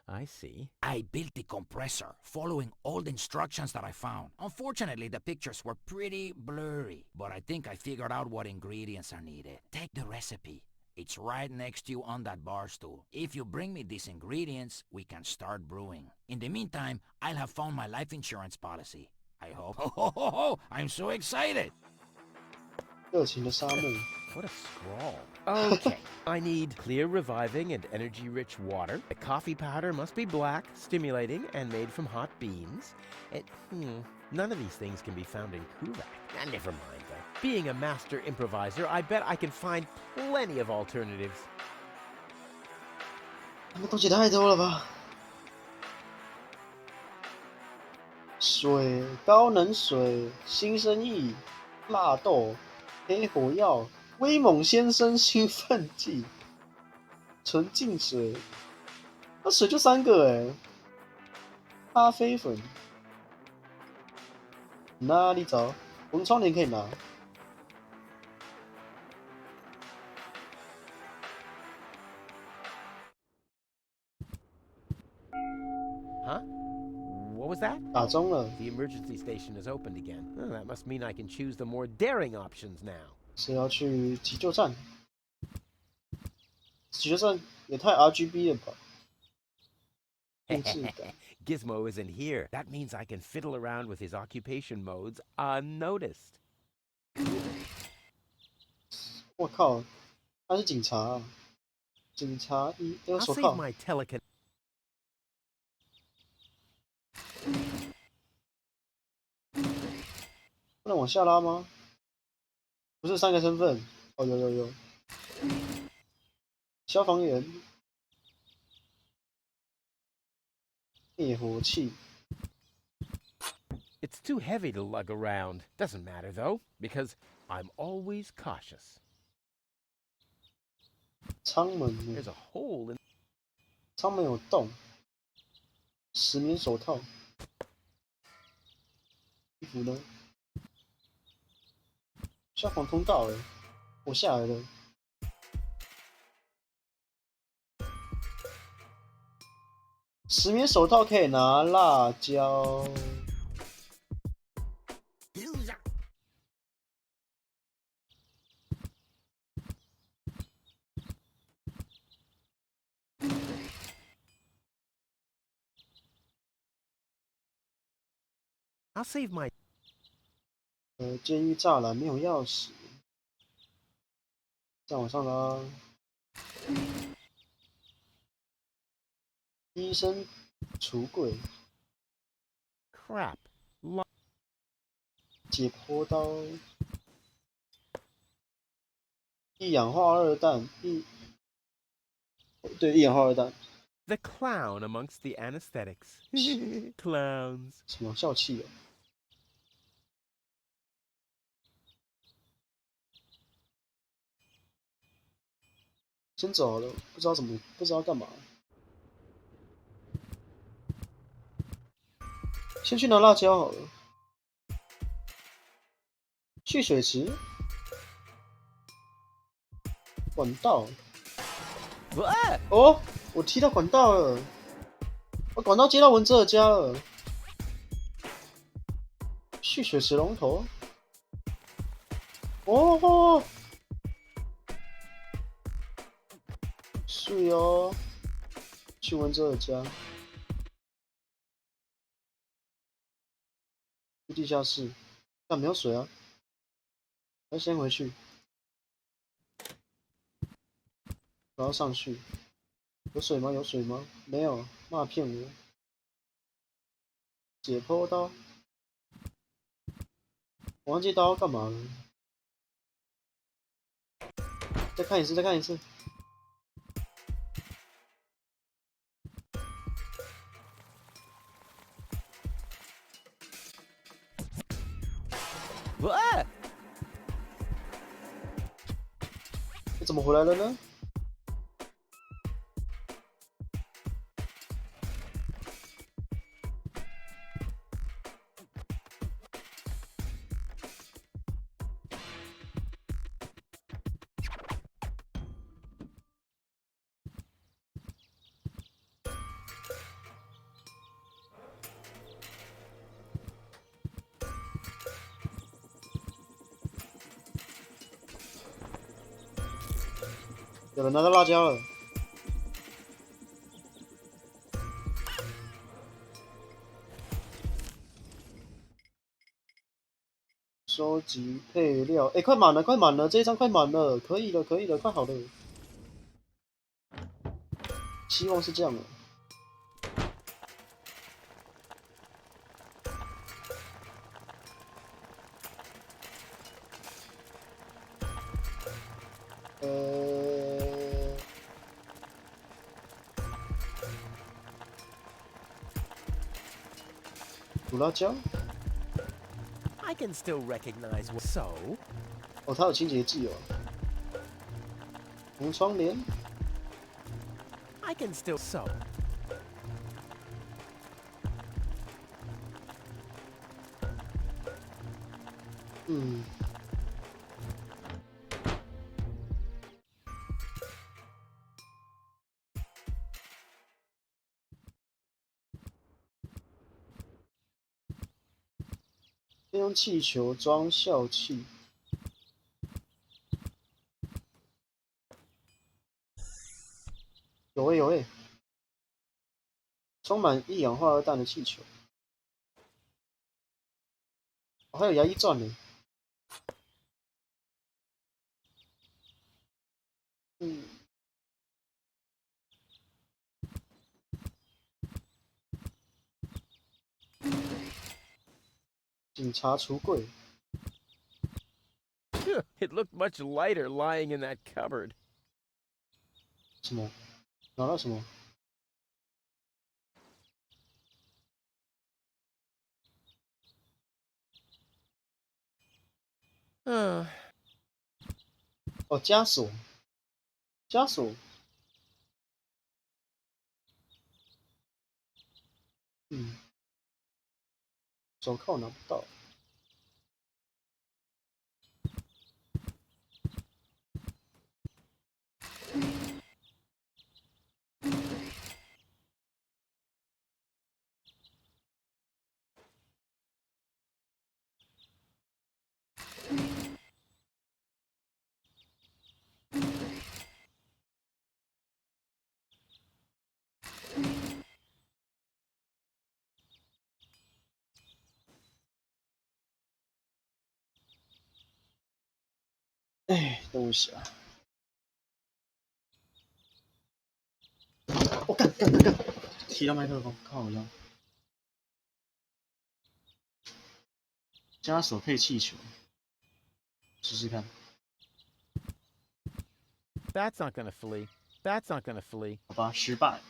I see. I built the compressor, following all the instructions that I found. Unfortunately, the pictures were pretty blurry, but I think I figured out what ingredients are needed. Take the recipe. It's right next to you on that bar stool. If you bring me these ingredients, we can start brewing. In the meantime, I'll have found my life insurance policy. I hope. Oh, I'm so excited! 热情的沙漠。 What a scrawl. Okay, I need clear, reviving, and energy-rich water. The coffee powder must be black, stimulating, and made from hot beans. None of these things can be found in Kuvak. Never mind, though. Being a master improviser, I bet I can find plenty of alternatives. 他们东西太多了吧？水、高能水、新生意、辣豆、黑火药。 威猛先生兴奋剂，纯净水，那水就3个哎，咖啡粉，哪里找？红窗帘可以拿。Huh? What was that? 打钟了。 The emergency station is opened again. Oh, that must mean I can choose the more daring options now. 是要去急救站？急救站也太 RGB 了吧！定制感。Gizmo isn't here. That means I can fiddle around with his occupation modes unnoticed. 我靠，他是警察啊！警察一有 I'll 手 save 铐。 my telecon. 不能往下拉吗？不是3个身份。哦，有。消防员。灭火器。 It's too heavy to lug around. Doesn't matter though, because I'm always cautious. 舱门 There's a hole in. 舱门有洞。石棉手套。衣服呢？消防通道哎，我下来了。石棉手套可以拿辣椒。 I'll save my. 监狱栅栏没有钥匙，再往上拉。医生橱柜。 Crap. 解剖刀。一氧化二氮，一氧化二氮。 The clown amongst the anesthetics. Clowns. 什么笑气哦？先走好了，不知道干嘛。先去拿辣椒好了。蓄水池。管道。哦，我踢到管道了。我管道接到文泽尔家了。蓄水池龙头。哦。 是哦，去文泽尔家，去地下室，但没有水啊，要先回去，然后上去，有水吗？有水吗？没有，骂骗我。解剖刀，我忘记刀要干嘛了，再看一次，再看一次。 这怎么回来了呢？有人拿到辣椒了。收集配料，哎，快满了，快满了，这一张快满了，可以了，可以了，快好了。希望是这样的。煮辣椒。 I can still recognize what. So. 哦，它有清洁剂哦。红窗帘。 I can still sew. 嗯，嗯。先用气球装笑气。有诶有诶，充满一氧化二氮的气球。哦，还有牙医钻呢。嗯。警察橱柜。It looked much lighter lying in that cupboard. 什么？拿到什么？哦，枷锁。枷锁。嗯。手铐拿不到。哎，等我一下。我干！提到麦克风，靠我腰。枷锁配气球，试试看。That's not gonna flee. That's not gonna flee. 好吧，失败。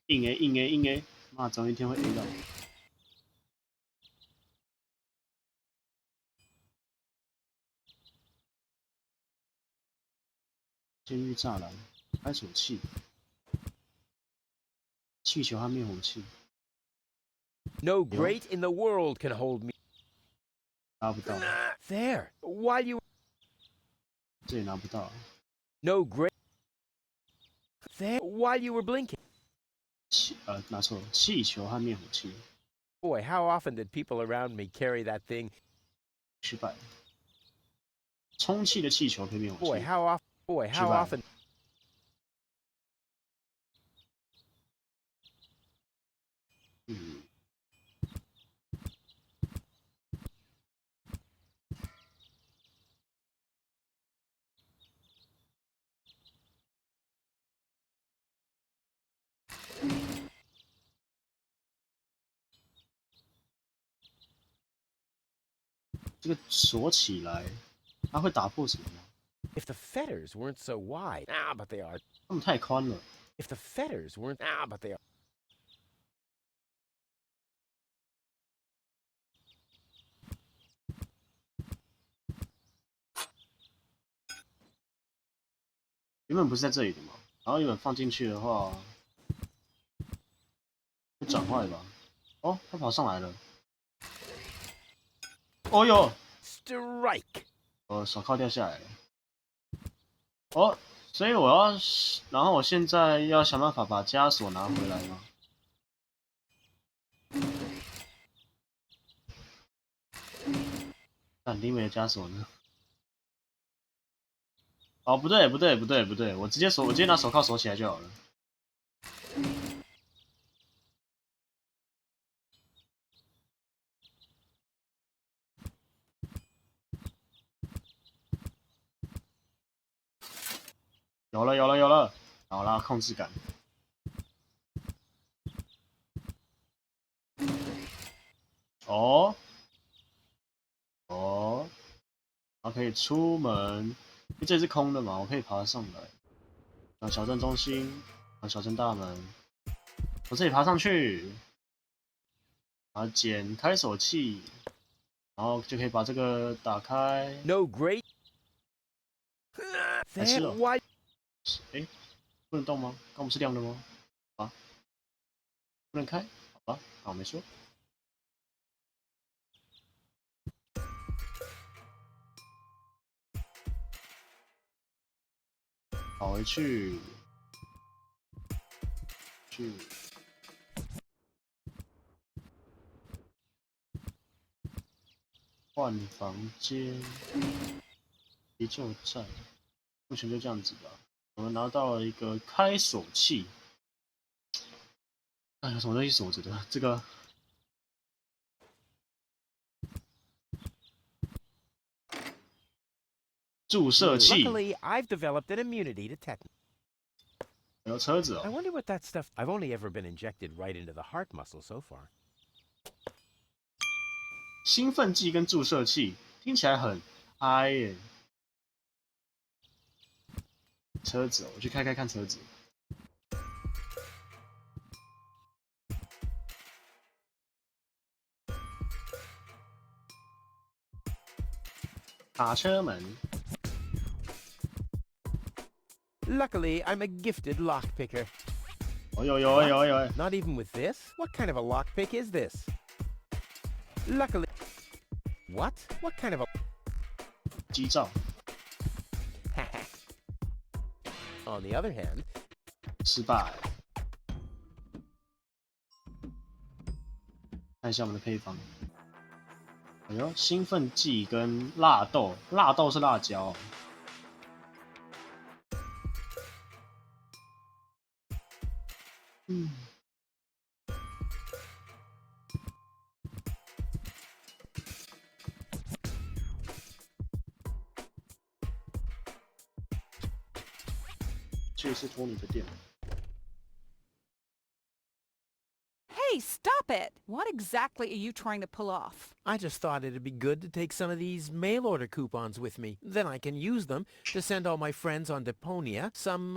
硬 A 硬 A 硬 A， 妈，总有一天会 A 到。监狱栅栏，开锁器，气球和灭火器。No grate in the world can hold me. 拿不到。There. While you. 这也拿不到。No grate. There. While you were blinking. 拿错了，气球和灭火器。Boy, how often did people around me carry that thing? 失败。充气的气球配灭火器。Boy, how often? Boy, how often? 嗯。这个锁起来，它会打破什么吗？ If the fetters weren't so wide. Ah, but they are. 它们太宽了。If the fetters weren't. Ah, but they are. 原本不是在这里的嘛，然后原本放进去的话，会转坏吧？哦，它跑上来了。哦哟 Strike. 手铐掉下来了。哦，所以我要，然后我现在要想办法把枷锁拿回来吗？那林伟的枷锁呢？哦，不对，我直接拿手铐锁起来就好了。有了，好啦，控制感。哦，然后可以出门，因为这是空的嘛，我可以爬上来。小镇中心，小镇大门，我这里爬上去，然后捡开锁器，然后就可以把这个打开。 No grate. 还是 Why? 哎，不能动吗？刚不是亮的吗？啊，不能开。啊，好，没说。跑回去，换房间，急救站，目前就这样子吧。我们拿到了一个开锁器，哎，有什么东西锁着的？这个注射器。 Luckily, I've developed an immunity to tetanus. 有车子 I 哦， wonder what that stuff... I've only ever been injected right into the heart muscle so far. 兴奋剂跟注射器听起来很嗨耶。车子哦，我去开开看车子。打车门。 Luckily, I'm a gifted lockpicker. 哦有。 Not even with this? What kind of a lockpick is this? Luckily... What? What kind of a... 机照。 On the other hand... 失败。看一下我们的配方。哎呦，兴奋剂跟辣豆，辣豆是辣椒哦。这是托尼的店。 Hey, stop it! What exactly are you trying to pull off? I just thought it'd be good to take some of these mail order coupons with me. Then I can use them to send all my friends on Deponia some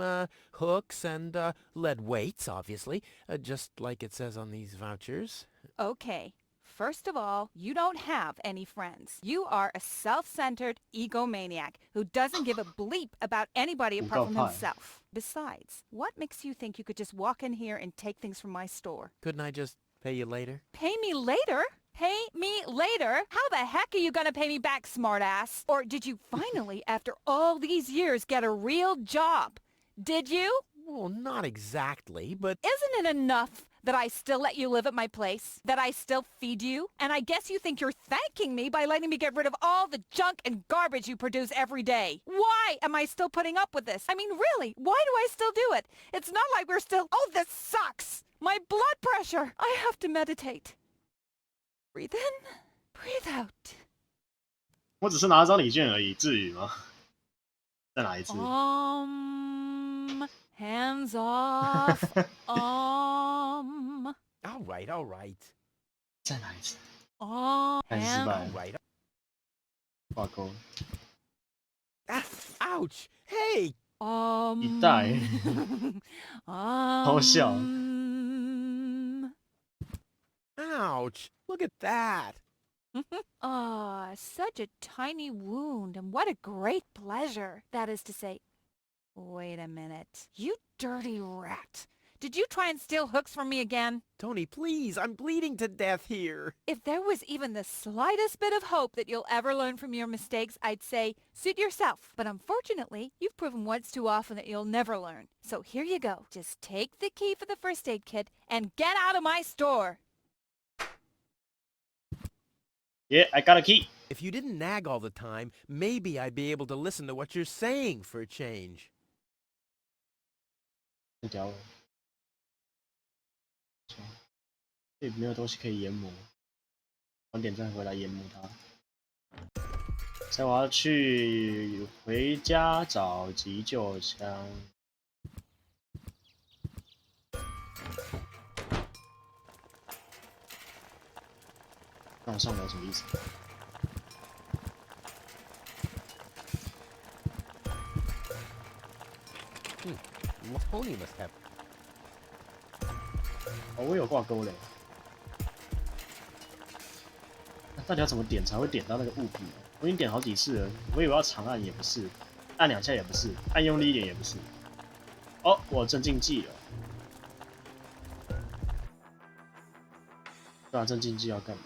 hooks and lead weights, obviously, just like it says on these vouchers. Okay. First of all, you don't have any friends. You are a self-centered egomaniac who doesn't give a bleep about anybody apart from himself. Besides, what makes you think you could just walk in here and take things from my store? Couldn't I just pay you later? Pay me later? Pay me later? How the heck are you gonna pay me back, smartass? Or did you finally, after all these years, get a real job? Did you? Well, not exactly, but... Isn't it enough that I still let you live at my place? That I still feed you? And I guess you think you're thanking me by letting me get rid of all the junk and garbage you produce every day. Why am I still putting up with this? I mean, really, why do I still do it? It's not like we're still... Oh, this sucks! My blood pressure! I have to meditate. Breathe in, breathe out. 我只是拿张礼券而已，至于吗？再来一次。Hands off. All right, all right. 再来一次。 Hands 失败 All right. 挂钩。 Ah, ouch! Hey! 一袋。好笑。 Ouch! Look at that! Ah, such a tiny wound, and what a great pleasure. That is to say, wait a minute. You dirty rat. Did you try and steal hooks from me again? Tony, please, I'm bleeding to death here. If there was even the slightest bit of hope that you'll ever learn from your mistakes, I'd say, suit yourself. But unfortunately, you've proven once too often that you'll never learn. So here you go. Just take the key for the first aid kit and get out of my store. Yeah, I got a key. If you didn't nag all the time, maybe I'd be able to listen to what you're saying for a change. 这条，这里没有东西可以研磨，晚点再回来研磨它。所以我要去回家找急救箱。那我上楼什么意思？ Tony must have. 哦，我有挂钩嘞。到底要怎么点才会点到那个物品？我已经点好几次了，我以为要长按也不是，按2下也不是，按用力一点也不是。哦，我镇静剂了。大正竞技要干嘛？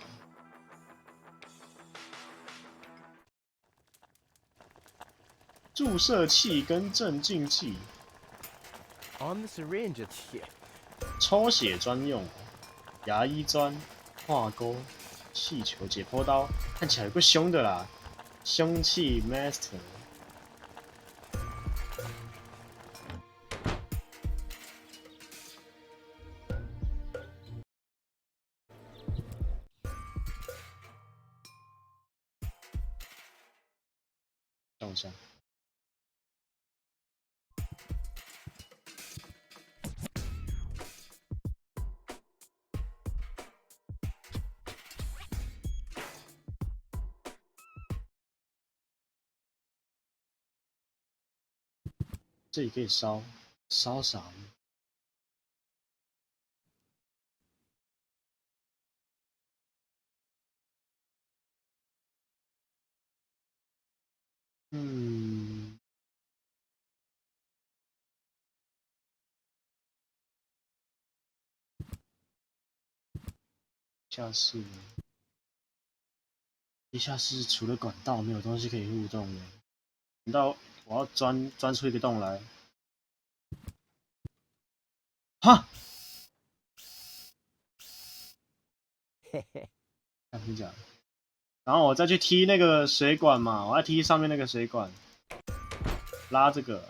注射器跟镇静剂。On the syringe, it's here. 抽血专用，牙医砖、画钩、气球、解剖刀，看起来有个凶的啦。凶器 Master。等一下。这里可以烧，烧啥呢？下室呢？地下室除了管道没有东西可以互动的。难道我要钻出一个洞来？哈！嘿嘿，真的假的？然后我再去踢那个水管嘛，我要踢上面那个水管，拉这个，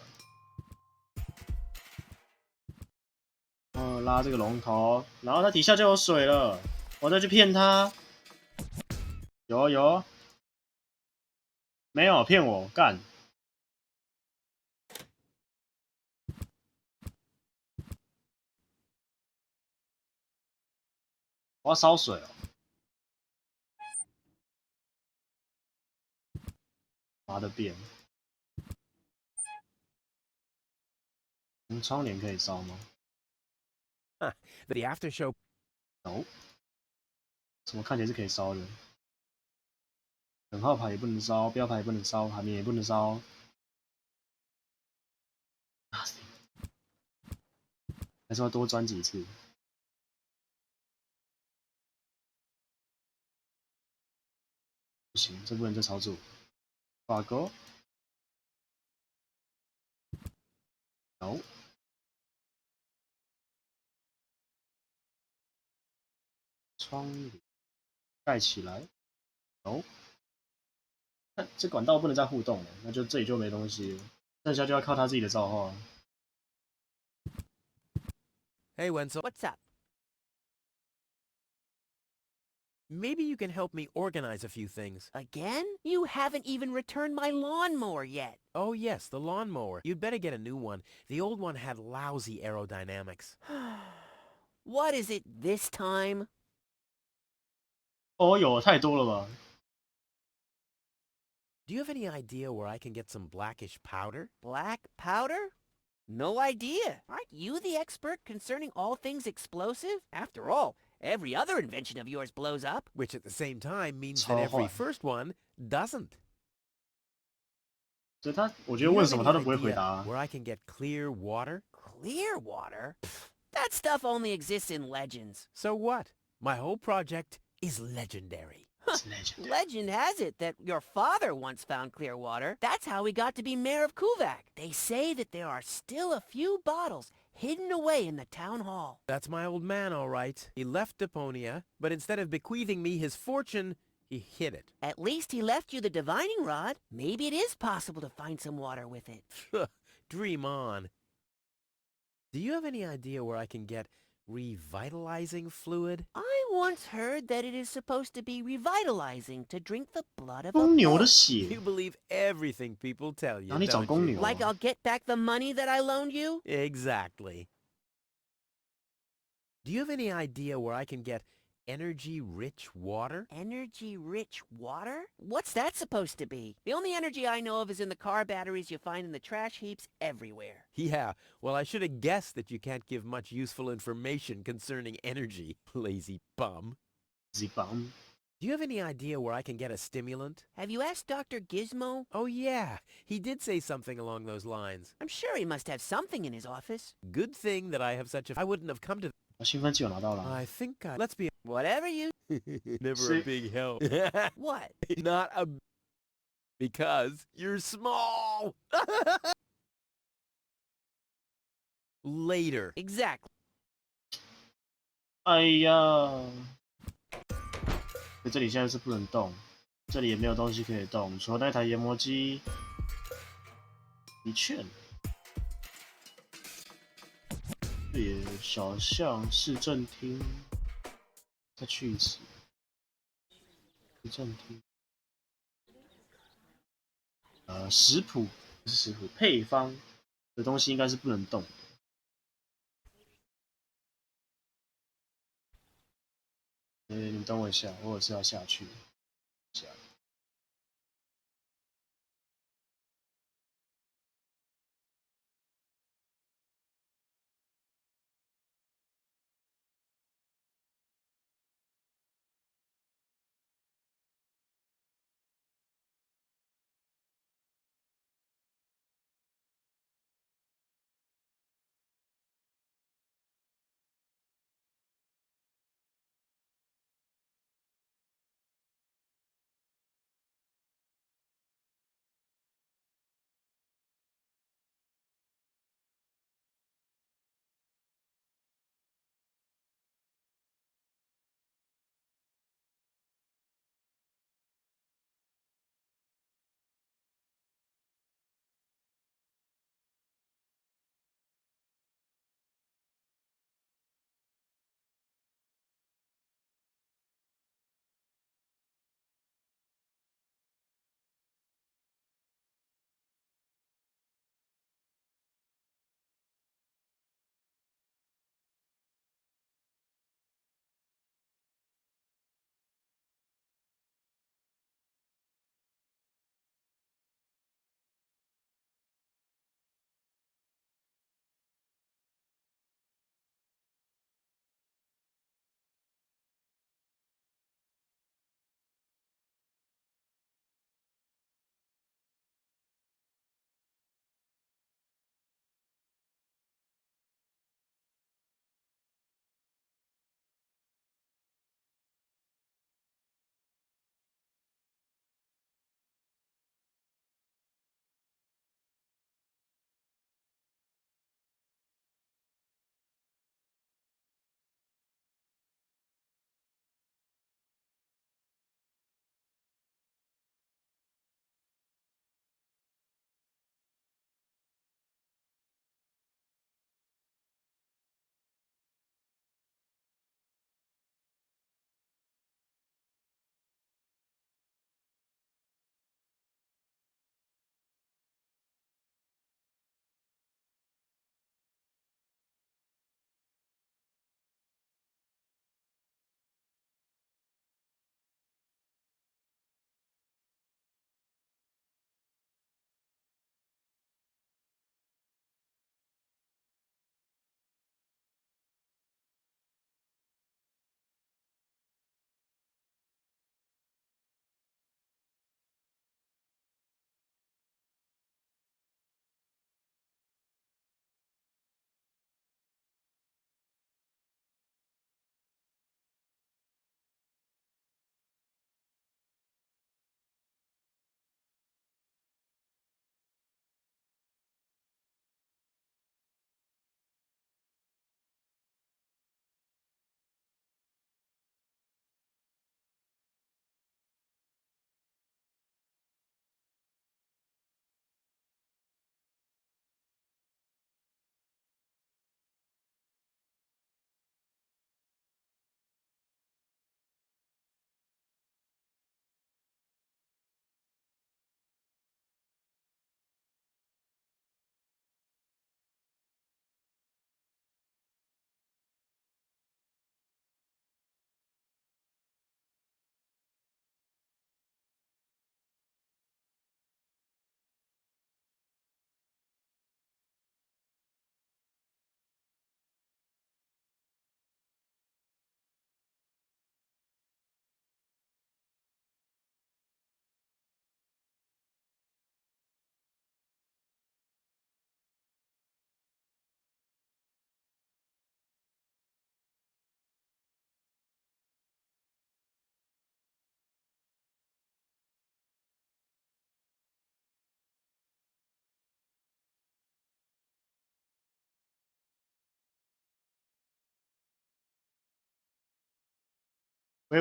拉这个龙头，然后它底下就有水了，我再去骗它。有，没有骗我，干！我要烧水哦。妈的变！窗帘可以烧吗？ The after show. No。怎么看起来是可以烧的？等号牌也不能烧，标牌也不能烧，海绵也不能烧。还是要多钻几次。不行，这不能再操作。挂钩。No。窗帘盖起来。No。那这管道不能再互动了，那就这里就没东西了，剩下就要靠他自己的造化。Hey, Wenzel. What's up? Maybe you can help me organize a few things. Again? You haven't even returned my lawnmower yet. Oh, yes, the lawnmower. You'd better get a new one. The old one had lousy aerodynamics. What is it this time? 哦哟，太多了吧 Do you have any idea where I can get some blackish powder? Black powder? No idea. Aren't you the expert concerning all things explosive? After all, every other invention of yours blows up. Which at the same time means that every first one doesn't. 所以他，我觉 Do 得 you 问 have 什么 any 他都不会 idea 回答。 where I can get clear water? Clear water? That stuff only exists in legends. So what? My whole project is legendary. Legend has it that your father once found clear water. That's how he got to be mayor of Kuvak. They say that there are still a few bottles hidden away in the town hall. That's my old man, all right. He left Deponia, but instead of bequeathing me his fortune, he hid it. At least he left you the divining rod. Maybe it is possible to find some water with it. Dream on. Do you have any idea where I can get revitalizing fluid? I once heard that it is supposed to be revitalizing to drink the blood of a 公牛的 bull. 血， You believe everything people tell you, 哪里找 don't 公 you? 牛 Like I'll get back the money that I loaned you? Exactly. Do you have any idea where I can get energy-rich water? Energy-rich water? What's that supposed to be? The only energy I know of is in the car batteries you find in the trash heaps everywhere. Yeah, well, I should have guessed that you can't give much useful information concerning energy, lazy bum. Zibam。 Do you have any idea where I can get a stimulant? Have you asked Dr. Gizmo? Oh, yeah, he did say something along those lines. I'm sure he must have something in his office. Good thing that I have such a... I wouldn't have come to... 兴奋剂我拿到了。 I think let's be Whatever you... never a big help. What? Not a... Because you're small. Later. Exactly. 哎呀，这里现在是不能动，这里也没有东西可以动，除了那台研磨机。的确，这里小巷市政厅，再去一次市政厅。食谱不是食谱，配方的东西应该是不能动的。你等我一下，我有事要下去。喂，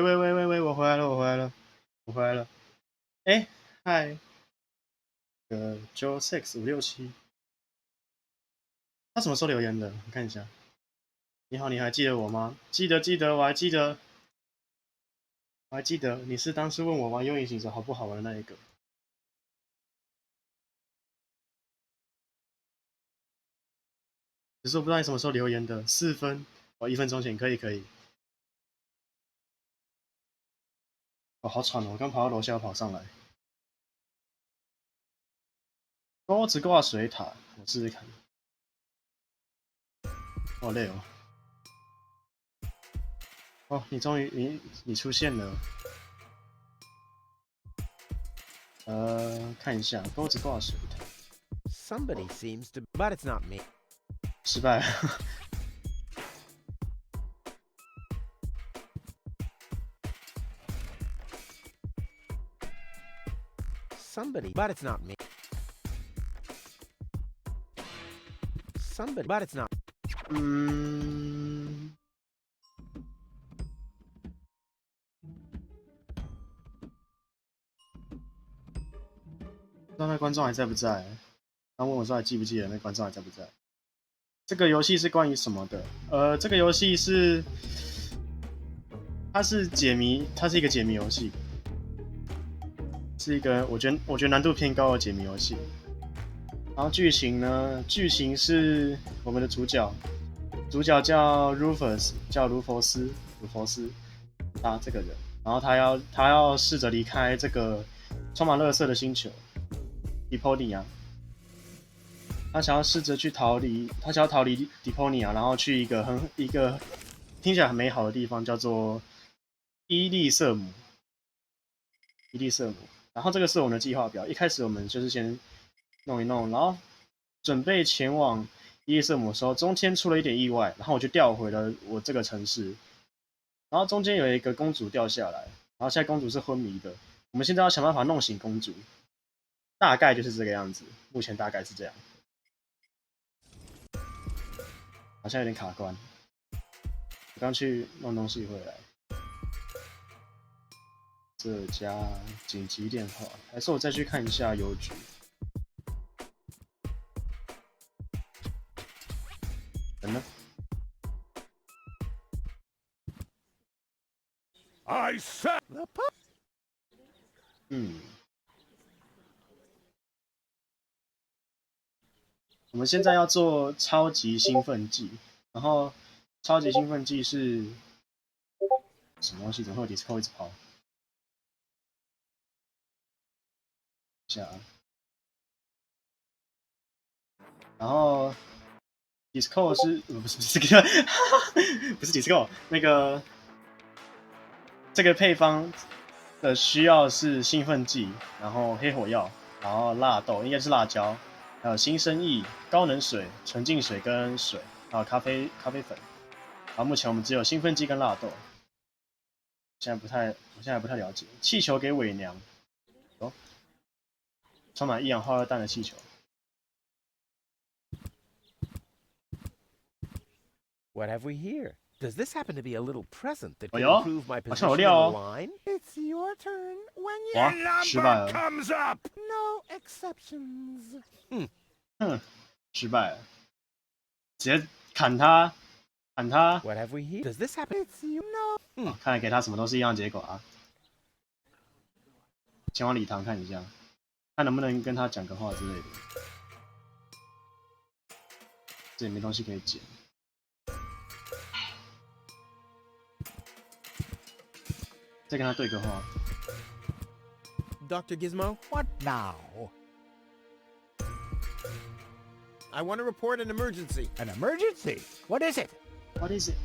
我回来了。哎，嗨，966567，他什么时候留言的？我看一下。你好，你还记得我吗？记得，我还记得，你是当初问我玩幽影行者好不好玩的那一个。只是我不知道你什么时候留言的，4分，1分钟前，可以。哦，好喘哦，我刚跑到楼下跑上来。钩子挂水塔，我试试看。好累哦。哦，你终于你出现了。看一下钩子挂水塔。Somebody seems to, but it's not me. 失败了。Somebody, but it's not me. Somebody, but it's not. 不知道那观众还在不在？他问我说还记不记得那观众还在不在？这个游戏是关于什么的？这个游戏是，它是一个解谜游戏，是一个我觉得难度偏高的解谜游戏。然后剧情呢？剧情是我们的主角叫 Rufus， 叫卢佛斯，他这个人，然后他要试着离开这个充满垃圾的星球 Deponia。他想要试着去逃离 Deponia， 然后去一个听起来很美好的地方，叫做伊利瑟姆。然后这个是我们的计划表，一开始我们就是先弄一弄，然后准备前往伊利瑟姆的时候，中间出了一点意外，然后我就调回了我这个城市。然后中间有一个公主掉下来，然后现在公主是昏迷的，我们现在要想办法弄醒公主，大概就是这个样子，目前大概是这样。好像有点卡关，我刚去弄东西回来。这家紧急电话，还是我再去看一下邮局。人呢？I said. 我们现在要做超级兴奋剂，然后超级兴奋剂是什么东西？怎么会有 Discord 一直跑？下，然后 Discord 是不是这个？不是 Discord， 那个这个配方的需要是兴奋剂，然后黑火药，然后辣豆应该是辣椒。还有新生意、高能水、纯净水跟水，还有咖啡粉。然后目前我们只有兴奋剂跟辣豆。我现在不太了解。气球给伪娘，哦，充满一氧化二氮的气球。What have we here? Does this happen to be a little present that 哎 can 呦， improve my 好像有 position in 料 the 哦。 line? It's your turn when 哇 your 失败 number 了。 comes up. No exceptions. 失败了。直接砍他。 What have we here? Does this happen? It's you know. 看来给他什么都是一样结果啊。前往礼堂看一下，看能不能跟他讲个话之类的。这里没东西可以捡。再跟他对个话。Dr. Gizmo? What now? I want to report an emergency. An emergency? What is it? What is it?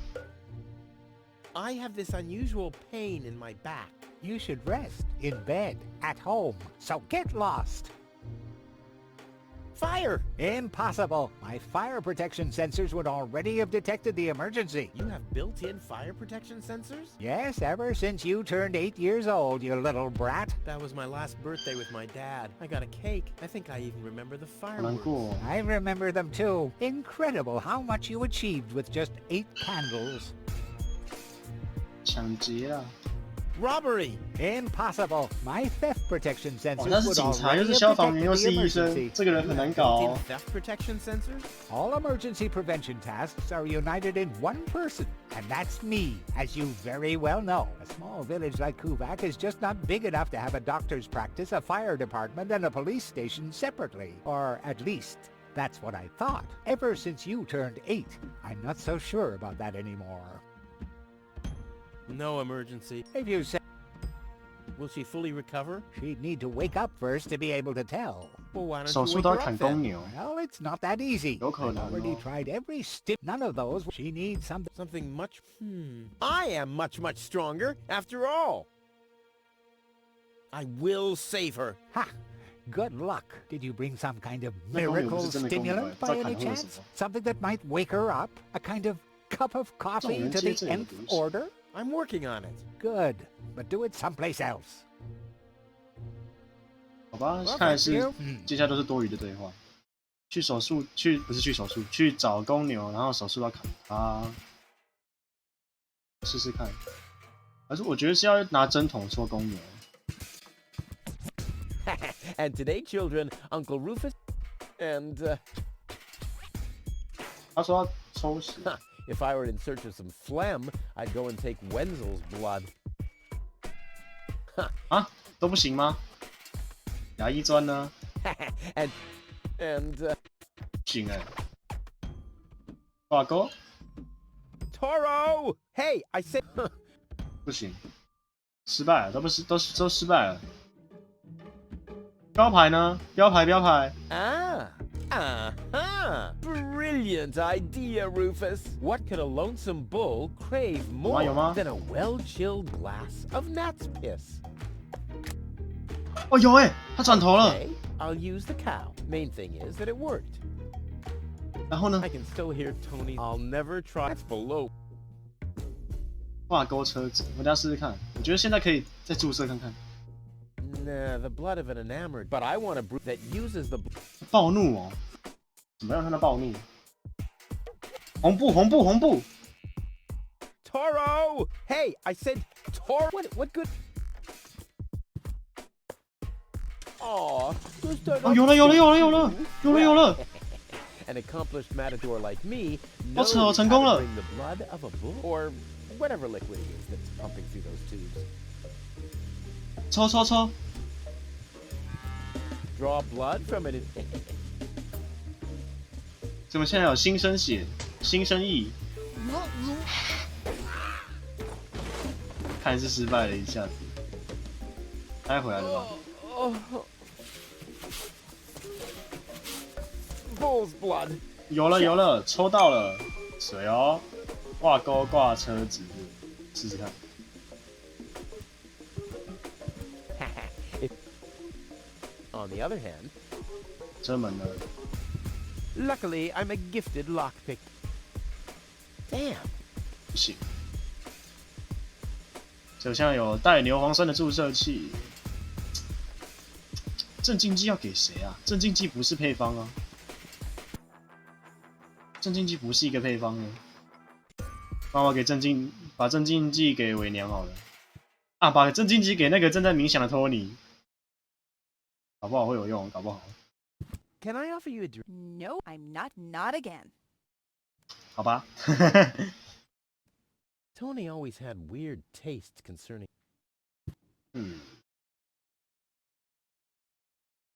I have this unusual pain in my back. You should rest in bed at home. So get lost. Fire! Impossible. My fire protection sensors would already have detected the emergency. You have built-in fire protection sensors? Yes, ever since you turned 8 years old, you little brat. That was my last birthday with my dad. I got a cake. I think I even remember the 好难 fireworks. 过哦。 I remember them too. Incredible how much you achieved with just 8 candles. 抢劫啊！ Robbery! Impossible. My theft protection 哦， sensors 他是 would 警察，又 already 是 have 消防员，又 detected 是 the 医生， emergency. 这个人很难搞 Built-in 哦。 theft protection sensors? All emergency prevention tasks are united in one person, and that's me, as you very well know. A small village like Kuvak is just not big enough to have a doctor's practice, a fire department, and a police station separately. Or at least, that's what I thought. Ever since you turned 8, I'm not so sure about that anymore. No emergency. If you say Will she fully recover? she'd need to wake up first to be able to tell. Well, why don't 手 you 术 wake 都 her 要 up 砍 then? 公牛， Well, it's not that easy. 有可 I've 能 already 哦。 tried every step. None of those. She needs something. Something much... I am much, much stronger, after all. I will save her. Ha! Good luck. Did you bring some kind of 那公牛 miracle 不是真的公牛， stimulant 不知道 by 砍 any 会有什 chance? 么。 Something that might wake her up? A kind of cup of 这种 coffee 人 to 接 the 这有 nth 毒死。 order? I'm working on it. Good. But do it someplace else. 好吧， Well, 看来 thank 是 you. 接下来都是多余的对话。去手术，不是去手术，去找公牛，然后手术要砍它。试试看，还是我觉得是要拿针筒戳公牛。 And today, children, Uncle Rufus and... 他说要抽血， if I were in search of some phlegm, I'd go and take Wenzel's blood. 啊，都不行吗？牙医砖呢？ and 不行哎、挂钩 Toro! Hey, I said... 不行，失败了，都失败了。标牌呢？标牌。 Brilliant idea, Rufus. What could a lonesome bull crave more 有吗？ than a well-chilled glass of gnat's piss? 哦，有哎、他转头了。 Okay, I'll use the cow. Main thing is that it worked. 然后呢 I？can still hear Tony. I'll never try. That's below. 挂钩车子，我等下试试看。我觉得现在可以再注射看看。 Nah, the blood of an enamored. But I want a brew that uses the... 暴怒哦！怎么样让他暴怒？红布。 Toro! Hey, I said Toro. What good? Aw, does that 哦，有了。 An accomplished matador like me 哦， knows 成功 how 了 to bring the blood of a bull or whatever liquid it is that's pumping through those tubes. 抽。 Draw blood from it. 怎么现在有新生血、新生意？看来是失败了一下子。该回来了吧？ Bull's blood. 有了，抽到了水哦，挂钩挂车子，试试看。 On the other hand, 车门呢？ luckily I'm a gifted lockpick. Damn. 不行。手上有带硫磺酸的注射器。镇静剂要给谁啊？镇静剂不是配方啊。镇静剂不是一个配方呢。帮我把镇静剂给伪娘好了。啊，把镇静剂给那个正在冥想的托尼。搞不好会有用，搞不好。 Can I offer you a drink? No, I'm not again. 好吧。Tony always had weird tastes concerning.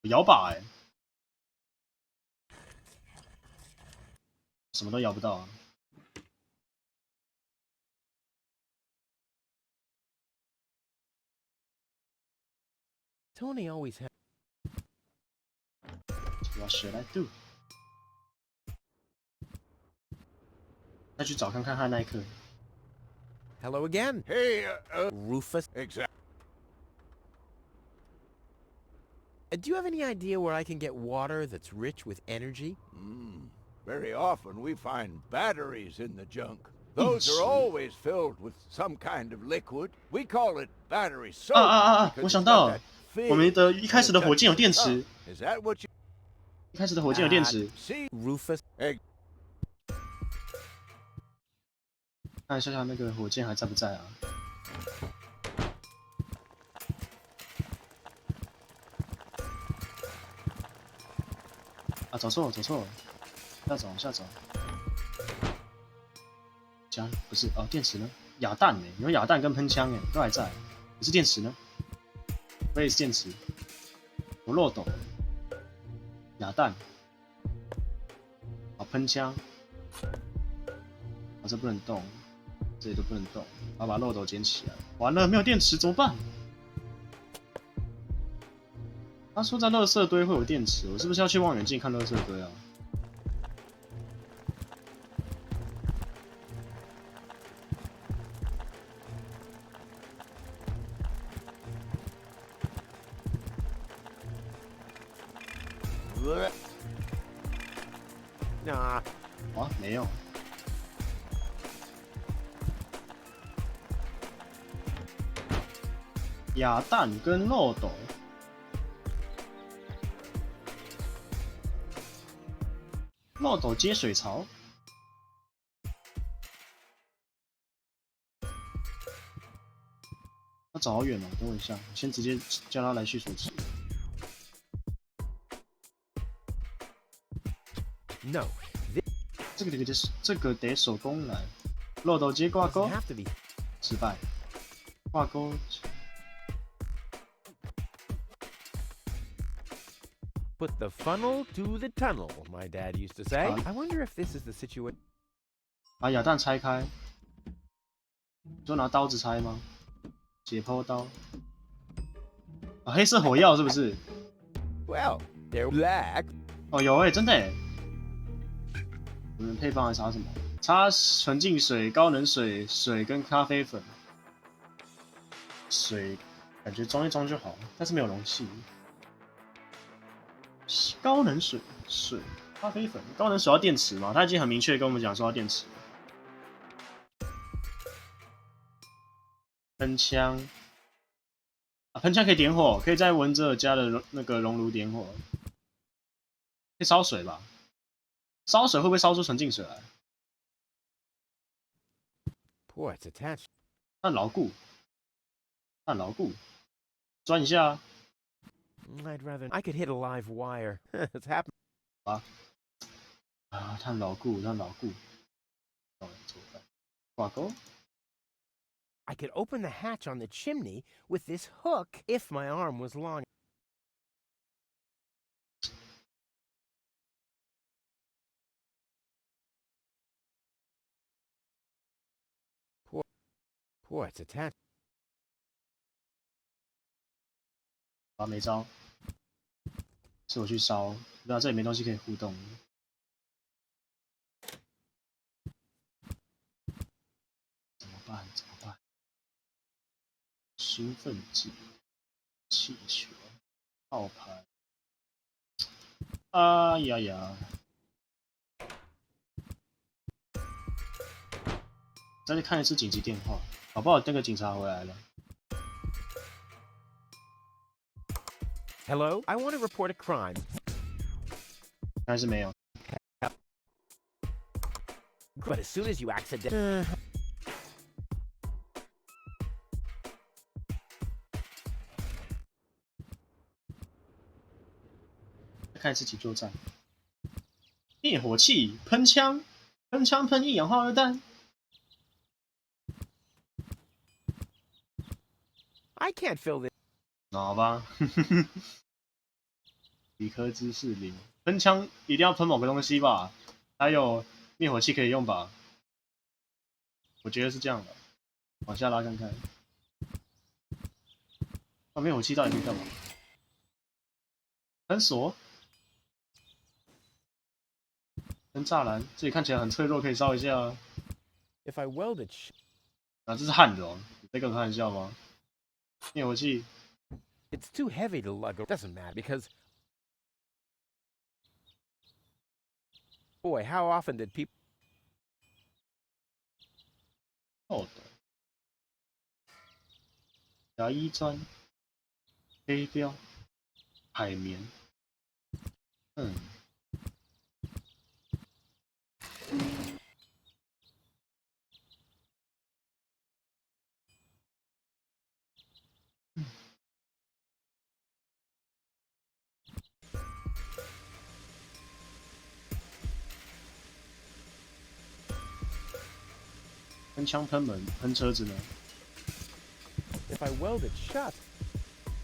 摇把哎、什么都摇不到啊。 Tony always had. What should I do？ 再去找看看他那一刻。 Hello again. Hey, Rufus. exactly. Do you have any idea where I can get water that's rich with energy? Very often we find batteries in the junk. Those are always filled with some kind of liquid. We call it battery soap. 我想到了，我们的一开始的火箭有电池。 Is that what you? 一开始的火箭有电池。 See, Rufus. 看一下那个火箭还在不在啊？啊，走错了，走错了，下走，下走。枪不是哦，电池呢？哑弹呢？有哑弹跟喷枪哎，都还在。可是电池呢？我也是电池。有漏斗，哑弹，啊，喷枪，啊，这不能动，这里都不能动。我要把漏斗捡起来。完了，没有电池怎么办？他说在垃圾堆会有电池，我是不是要去望远镜看垃圾堆啊？Nah. 啊，没有。哑弹跟漏斗。漏斗接水槽。他走好远哦，等我一下，我先直接叫他来蓄水池。No. 这个得手工来。漏斗接挂钩，失败。挂钩。Put the funnel to the tunnel, my dad used to say. I wonder if this is the situation. 把哑弹拆开，就拿刀子拆吗？解剖刀。啊，黑色火药是不是？ Well, they're black. 哦，有真的哎。我们配方还擦什么？擦纯净水、高冷水、水跟咖啡粉。水感觉装一装就好，但是没有容器。高冷水、水、咖啡粉，高冷水要电池吗？他已经很明确跟我们讲说要电池了。喷枪啊，喷枪可以点火，可以在文泽尔家的那个熔炉点火，可以烧水吧？烧水会不会烧出纯净水来？ Boy, it's attached. 但牢固，但牢固，钻一下。I'd rather. I could hit a live wire. It's happened. 啊，碳牢固，碳牢固。挂钩。I could open the hatch on the chimney with this hook if my arm was long. Boy, it's attached. 啊，没招，是我去烧，对啊，这里没东西可以互动。怎么办？怎么办？兴奋剂、气球、炮牌。啊呀呀！再去看一次紧急电话，搞不好那个警察回来了。 Hello? I want to report a crime. 还是没有。But as soon as you accident. 看一次急救站。灭火器、喷枪、喷枪喷一氧化二氮。I can't fill this. 好吧，理科知识零。喷枪一定要喷某个东西吧？还有灭火器可以用吧？我觉得是这样的。往下拉看看。那灭火器到底可以干嘛？喷锁。 跟栅栏，这里看起来很脆弱，可以烧一下啊。If I weld it. 啊，这是焊的哦，你在跟我开玩笑吗？灭火器。It's too heavy to lug. Doesn't matter because. Boy, how often did people? 好的。牙医砖、飞镖、海绵。嗯。喷枪、喷门、喷车子呢？ If I weld it shut.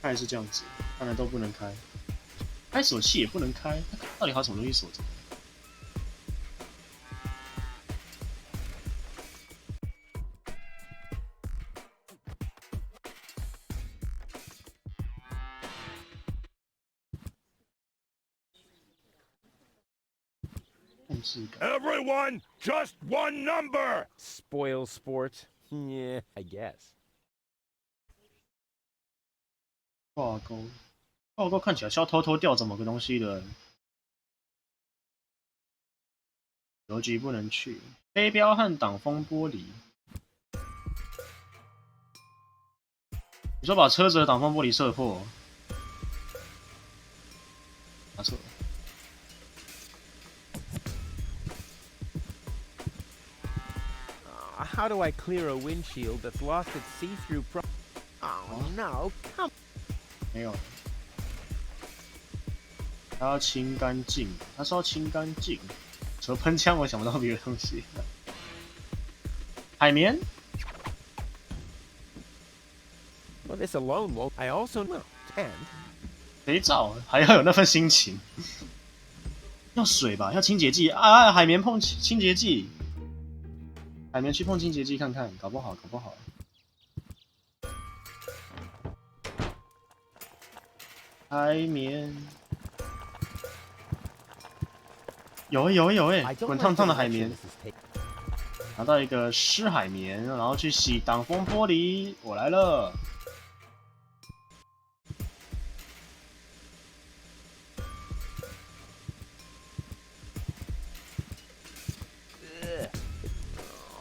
看来是这样子，看来都不能开。开锁器也不能开，到底还有什么东西锁着？控制感。 Everyone, just one number! Spoil sport. Yeah, I guess. 挂钩，挂钩看起来是要偷偷吊着某个东西的。邮局不能去，飞镖和挡风玻璃。你说把车子的挡风玻璃射破？拿错了。 How do I clear a windshield that's lost its see-through Oh no, come. 没有。他要清干净，他说要清干净。除了喷枪，我想不到别的东西。海绵。 Well, this alone won't. I also know. And 肥皂还要有那份心情。要水吧，要清洁剂啊！海绵碰清洁剂，海绵去碰清洁剂看看，搞不好，搞不好。海绵。 有滚烫烫的海绵，拿到一个湿海绵，然后去洗挡风玻璃。我来了，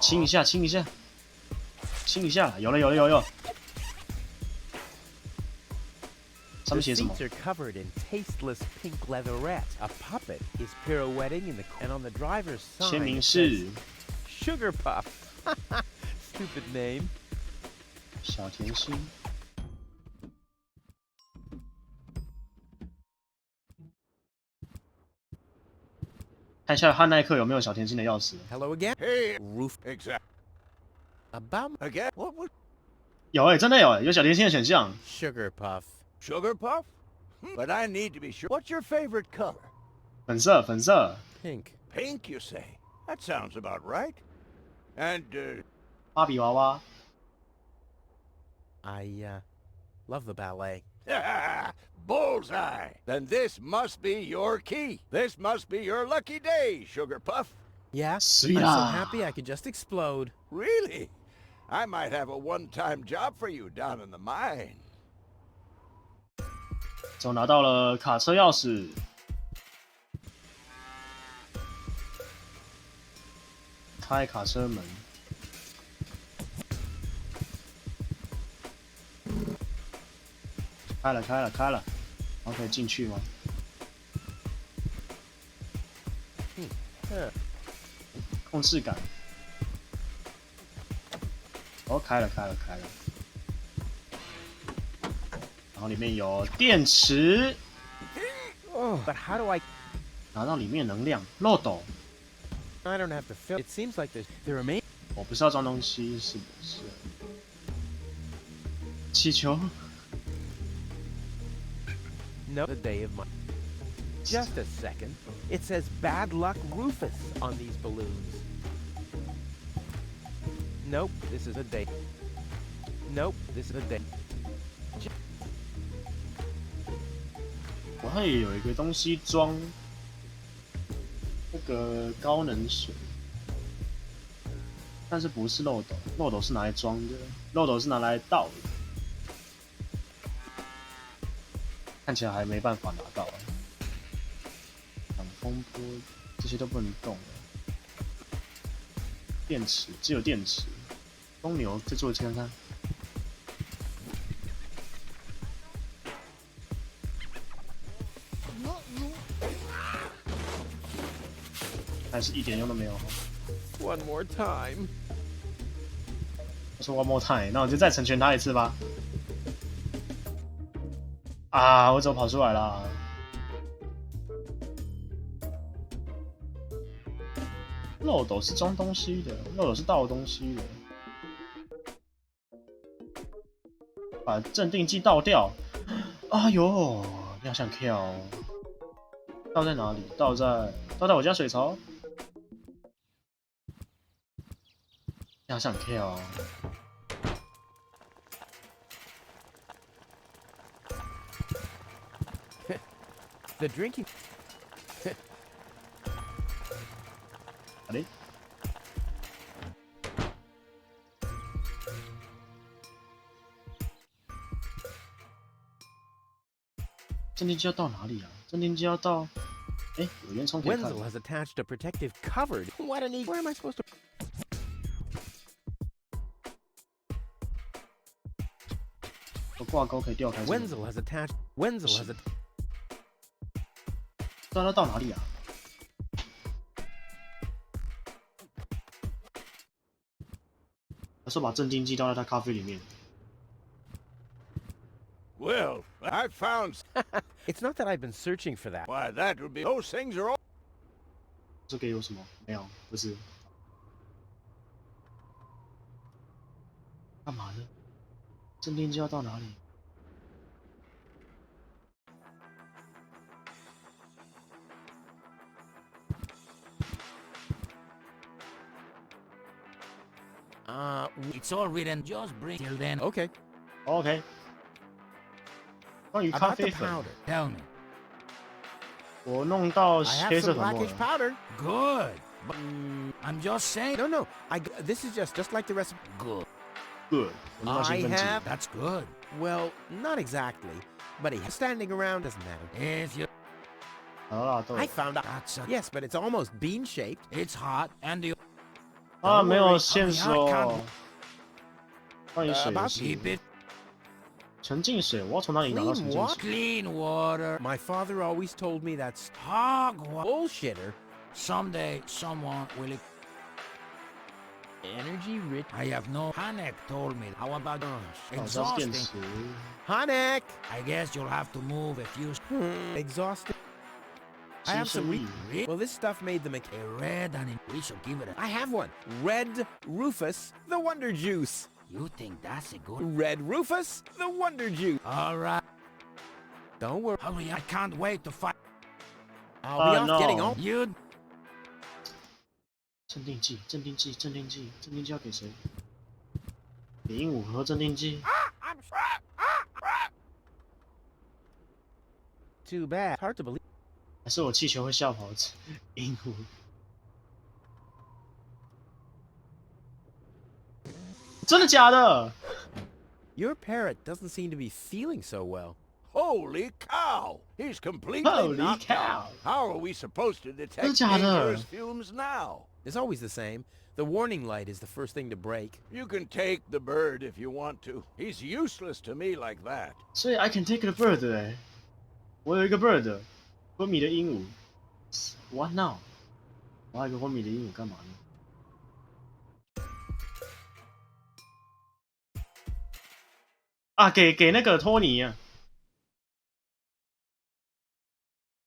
清一下，清一下，清一下，有了。上面写什么？ The seats are covered in tasteless pink leatherette. A puppet is pirouetting in the and on the driver's side. 签名是 Sugar Puff. Stupid name. 小甜心。看一下汉耐克有没有小甜心的钥匙。 Hello again. Hey, Roof. exact. About Again? What? 有真的有小甜心的选项。 Sugar Puff. Sugar puff? But I need to be sure. What's your favorite color? 粉色。 Pink. Pink, you say? That sounds about right. And, 芭比娃娃。 I love the ballet. bullseye! Then this must be your key. This must be your lucky day, Sugar Puff. Yeah, Sweet. I'm so happy I could just explode. Really? I might have a one-time job for you down in the mine. 就拿到了卡车钥匙。开卡车门。开了。然后可以进去吗？控制感。哦，开了。然后里面有电池。 Oh, but how do I? 拿到里面能量，漏斗。 I don't have to fill. It seems like there remain. 我不是要装东西，是不是？气球。 No, the day of my. Just a second. It says bad luck Rufus on these balloons. Nope, this is a day. Nope, this is a day. 我还有一个东西装那个高能水，但是不是漏斗，漏斗是拿来装的，漏斗是拿来倒的。 看起来还没办法拿到，挡风波这些都不能动了。电池只有电池，公牛再做一次看看。还是一点用都没有。 One more time. 我说 one more time， 那我就再成全他一次吧。 啊！我怎么跑出来啦？漏斗是装东西的，漏斗是倒东西的。把镇定剂倒掉。哎呦，你好想跳哦！倒在哪里？倒在我家水槽。你好想跳哦！ The drinking. 好嘞。镇定剂要到哪里啊？镇定剂要到，哎，有烟囱可以看。 Wenzel has attached a protective cover. What an Where am I supposed to? 有挂钩可以吊开。Wenzel has attached. Wenzel has a. 不知道它到哪里啊？他说把镇定剂倒在他咖啡里面。 Well, I found... It's not that I've been searching for that. Why, that would be... Those things are all... 这个有什么？没有，不是。干嘛呢？镇定剂要到哪里？It's all written. Just bring till then. Okay. OK。关于咖 About 啡 the 粉， powder. Tell me. 我弄到 I have 黑色 some 粉末 blackish 了。 powder. Good. But I'm just saying. No, no. This is just like the recipe. Good. Good。我弄到 I 兴奋剂。 have. That's good. Well, not exactly. But standing around doesn't matter. If you. 好啦，都 I found out. That's a, Yes, but it's almost bean shaped. It's hot and the. 啊，没有 worry. 线 Oh, yeah, I 索。关于水的事。 Keep it 纯净水，我要从哪里拿到 Clean 纯净 what? 水？ clean water. My father always told me that's Hogwash. bullshitter. Someday someone will. Energy rich. I have no. Hanek told me. How about 哦，这是电 exhausting? 池。 Hanek. I guess you'll have to move a few. Exhausted. I 吸 have some 收力。 Well, this stuff made the mechanic. A red and we should give it a. I have one. Red Rufus, the Wonder Juice. You think that's a good? Red Rufus, the Wonder Juice. All right. Don't worry. Hurry! I can't wait to fight. I'll be off no. getting all. You. 镇定剂，镇定剂，镇定剂，镇定剂要给谁？给鹦鹉喝镇定剂。 Too bad. Hard to believe. 还是我气球会吓跑鹦鹉？真的假的？ Your parrot doesn't seem to be feeling so well. Holy cow! He's completely Holy knocked cow. out. How are we supposed to detect 真的假的？ dangerous fumes now? It's always the same. The warning light is the first thing to break. You can take the bird if you want to. He's useless to me like that. 所以 I can take the bird 哎，我有一个 bird，昏迷的鹦鹉。What now？ 我还有一个昏迷的鹦鹉干嘛呢？ 啊，给那个托尼啊！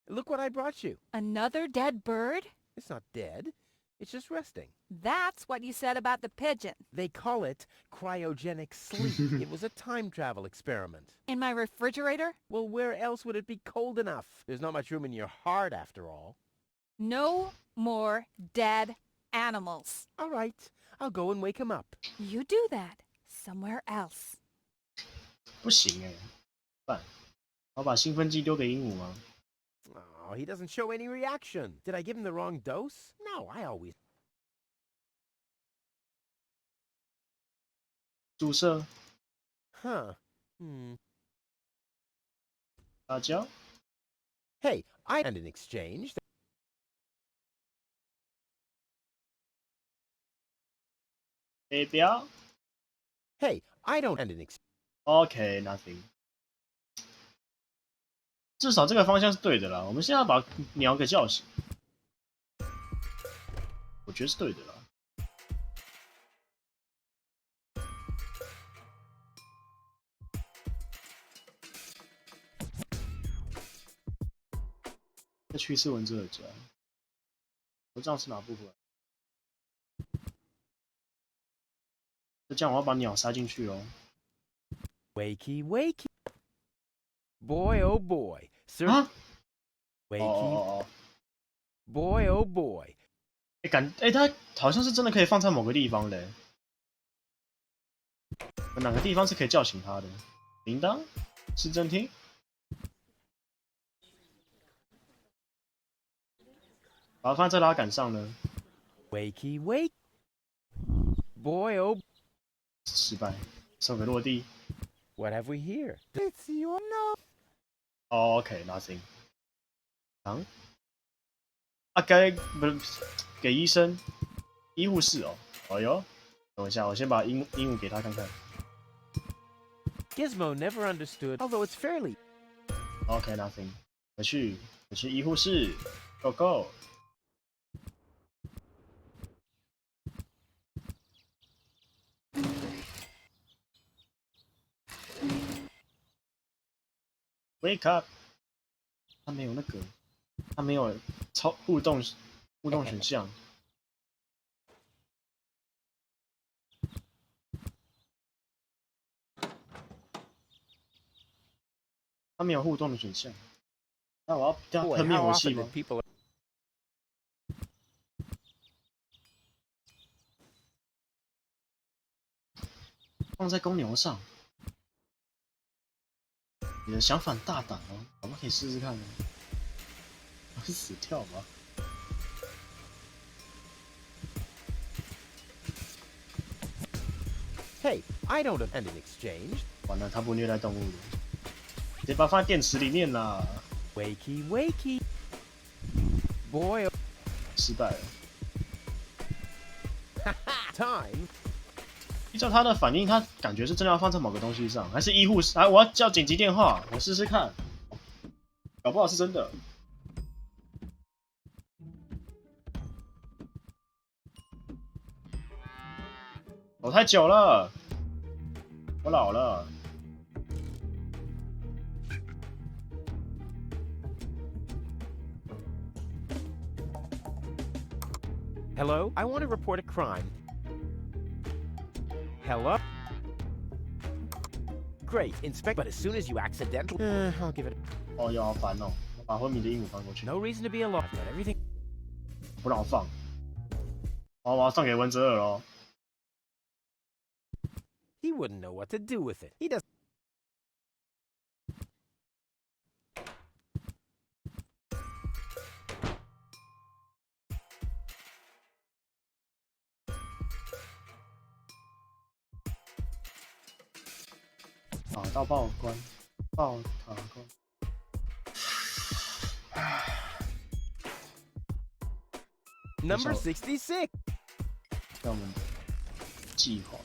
Look what I brought you. Another dead bird? It's not dead. It's just resting. That's what you said about the pigeon. They call it cryogenic sleep. It was a time travel experiment. In my refrigerator? Well, where else would it be cold enough? There's not much room in your heart, after all. No more dead animals. All right. I'll go and wake him up. You do that somewhere else. 不行哎，办，我把兴奋剂丢给鹦鹉吗？ Oh, he doesn't show any reaction. Did I give him the wrong dose? No, I always... 注射 Huh. 辣椒， Hey, I and in exchange... 飞镖 Hey, I don't and in exchange...，OK nothing。至少这个方向是对的啦。我们现在要把鸟给叫醒，我觉得是对的啦。再去一次蚊子的家，我这样是拿不回来。那这样我要把鸟塞进去哦。Wakey, wakey. Boy, oh boy. Sir. 啊？ Wakey. 哦， Boy, oh boy. 它好像是真的可以放在某个地方的。有哪个地方是可以叫醒它的？铃铛？市政厅？把它放在拉杆上呢？ Wakey, wake. Boy, oh. 失败，送个落地。 What have we here? It's your no. OK，nothing。啊？该不是给医生、医护室哦。哎呦，等一下，我先把鹦鹉给他看看。 Gizmo never understood, although it's fairly. OK，nothing。回去医护室 ，Go Go。 Wake up！ 他没有那个，他没有互动选项。他没有互动的选项。那我要喷灭火器吗？放在公牛上。 你的想法很大胆哦，我们可以试试看哦。我会死跳吗？ Hey, I don't end in exchange. 完了，他不虐待动物了，直接把它放在电池里面啦。Wakey, wakey. Boy, oh. 失败了。Time. 依照他的反应，他感觉是真的要放在某个东西上，还是医护室？哎，我要叫紧急电话，我试试看，搞不好是真的。走太久了，我老了。 Hello? I want to report a crime. Hello? Great, inspect. But as soon as you accidentally, I'll give it. 哦哟，好烦哦！我把昏迷的鹦鹉放过去。 No reason to be alarmed. I've got everything. 不让我放。哦，我要送给文泽尔喽。 He wouldn't know what to do with it. He does. 打到报关，报塔关。Number 66. 让我们计划。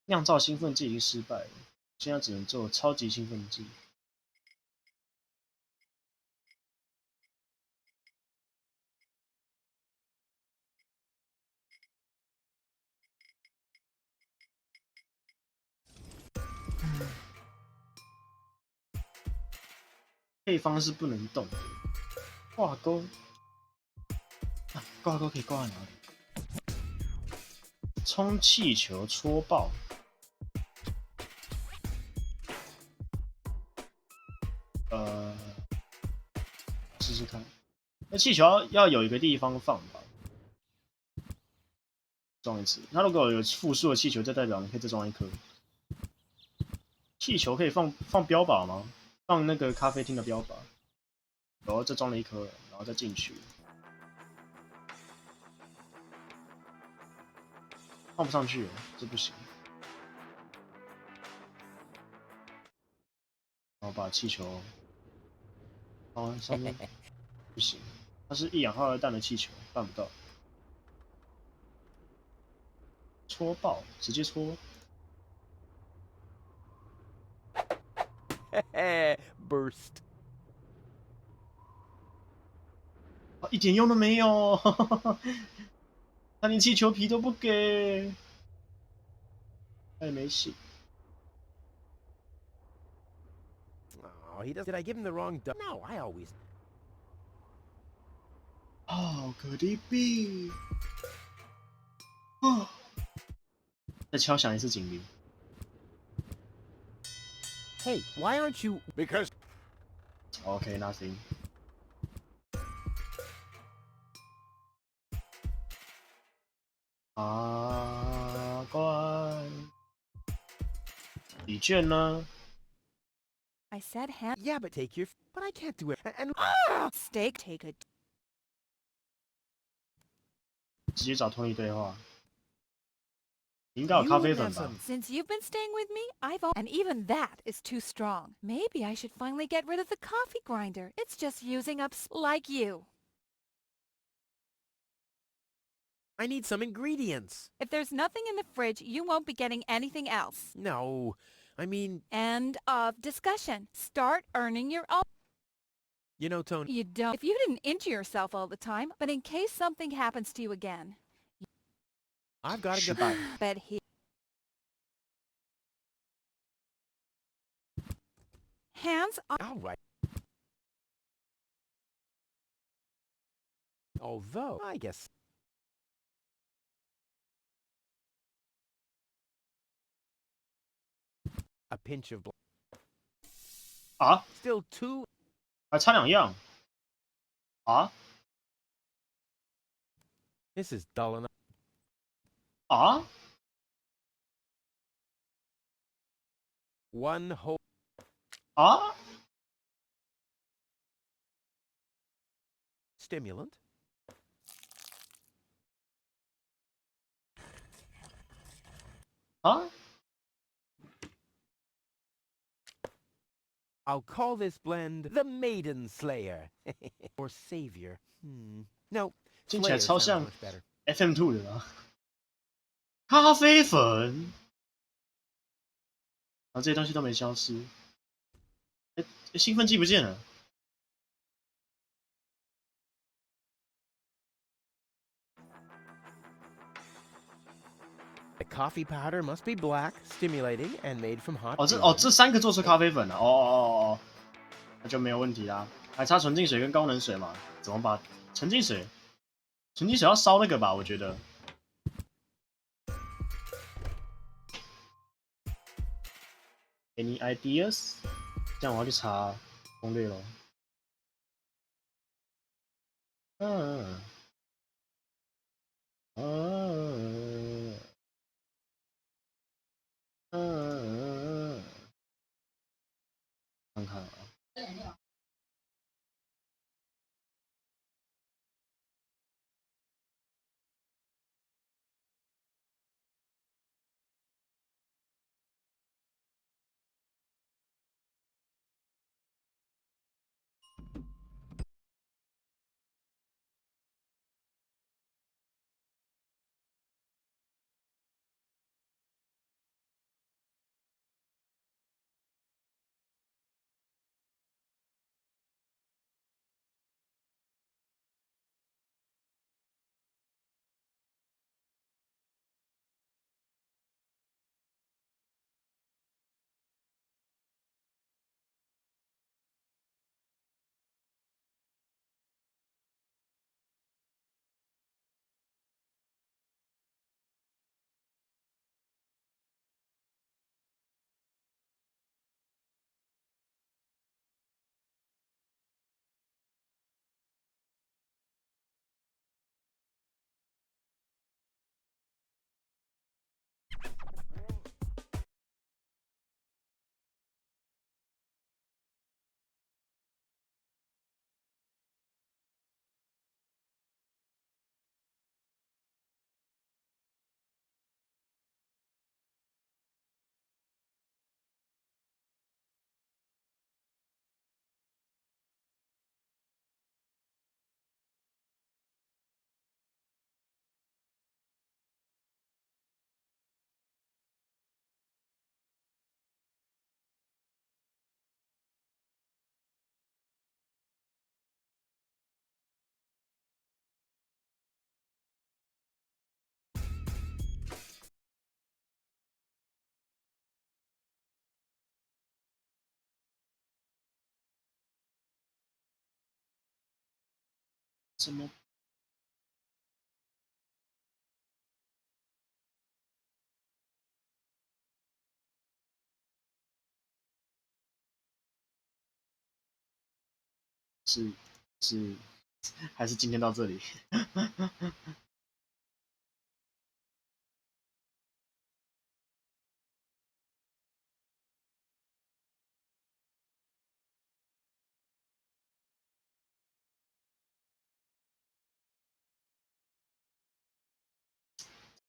酿造兴奋剂已经失败了，现在只能做超级兴奋剂。配方是不能动的，挂钩。啊，挂钩可以挂在哪里？充气球戳爆。试试看。那气球要有一个地方放吧。装一次。那如果有复数的气球，就代表你可以再装一颗。气球可以放标靶吗？放那个咖啡厅的标靶。然后再装了一颗，然后再进去。放不上去，这不行。然后把气球放在上面，不行，它是一氧化二氮的气球，办不到。戳爆，直接戳。Burst. 啊，一点用都没有，他连气球皮都不给，他也没戏。 Oh, he does. Did I give him the wrong? No, I always. How could it be? 再敲响一次警铃。Hey, why aren't you... Because OK, nothing. 法官，笔卷呢？ I said hand. Yeah, but take your... But I can't do it. And... Steak, take a... 直接找 Tony 对话。你应该有咖啡粉吧？ Since you've been staying with me, and even that is too strong. Maybe I should finally get rid of the coffee grinder. It's just using up like you. I need some ingredients. If there's nothing in the fridge, you won't be getting anything else. No, I mean... End of discussion. Start earning your own. You know, Tony... You don't. If you didn't injure yourself all the time, but in case something happens to you again. I've got to go. But he... Hands on... All right. Although, I guess... A pinch of... 啊？ Still too... 还差2样？啊？ This is dull enough. 啊？ One whole... 啊？ Stimulant. Huh? I'll call this blend the Maiden Slayer. Or Savior. No, 听起来 Slayer 超 sounds 像 much better. FM2 的啦。咖啡粉，然后这些东西都没消失。兴奋剂不见了。 The coffee powder must be black, stimulating, and made from hot. 这3个做出咖啡粉了。哦，那就没有问题啦。还差纯净水跟高能水嘛？怎么把纯净水要烧那个吧？我觉得。Any ideas？ 这样我要去查攻略咯。看看啊。怎么是还是今天到这里。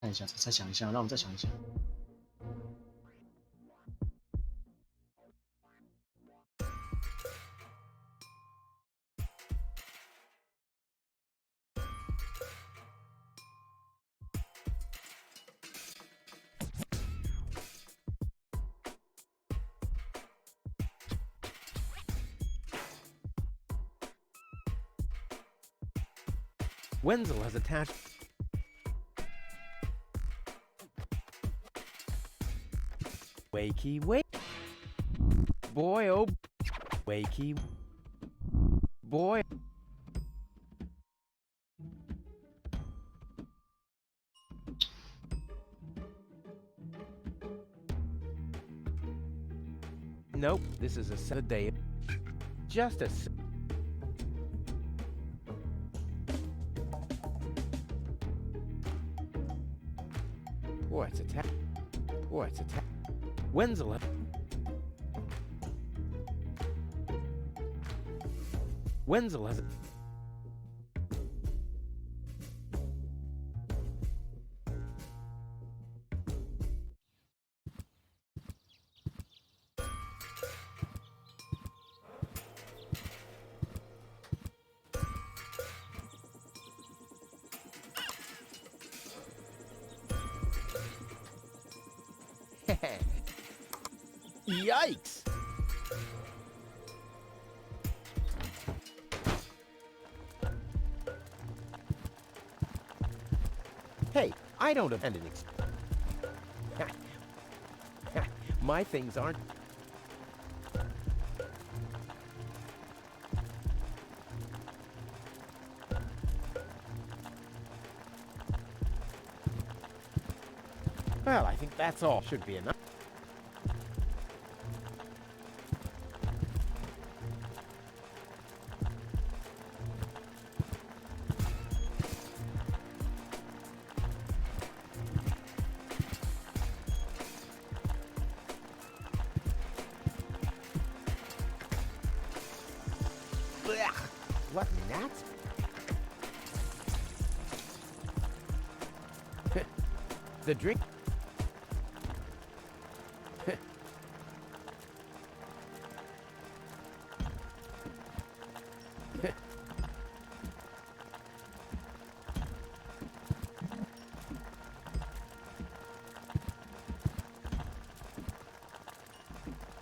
看一下，再想一下，让我们再想一想。Wenzel has attached. Wakey, wake. Boy, oh. Wakey. Boy. Nope, this is a sad day. Just a. Boy, it's attack. Boy, it's attack. Wenzel. Wenzel has. Yikes! Hey, I don't have anything. My things aren't. Well, I think that's all. Should be enough. What nuts? The drink.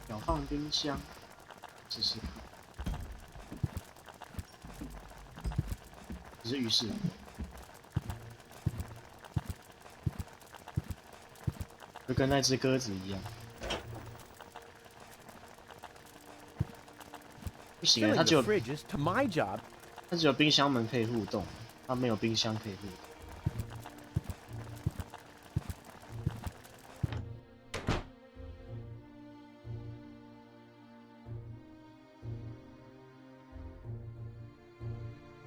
要放冰箱，试试看。只是浴室。就跟那只鸽子一样。不行啊，它只有它只有冰箱门可以互动，它没有冰箱可以互动。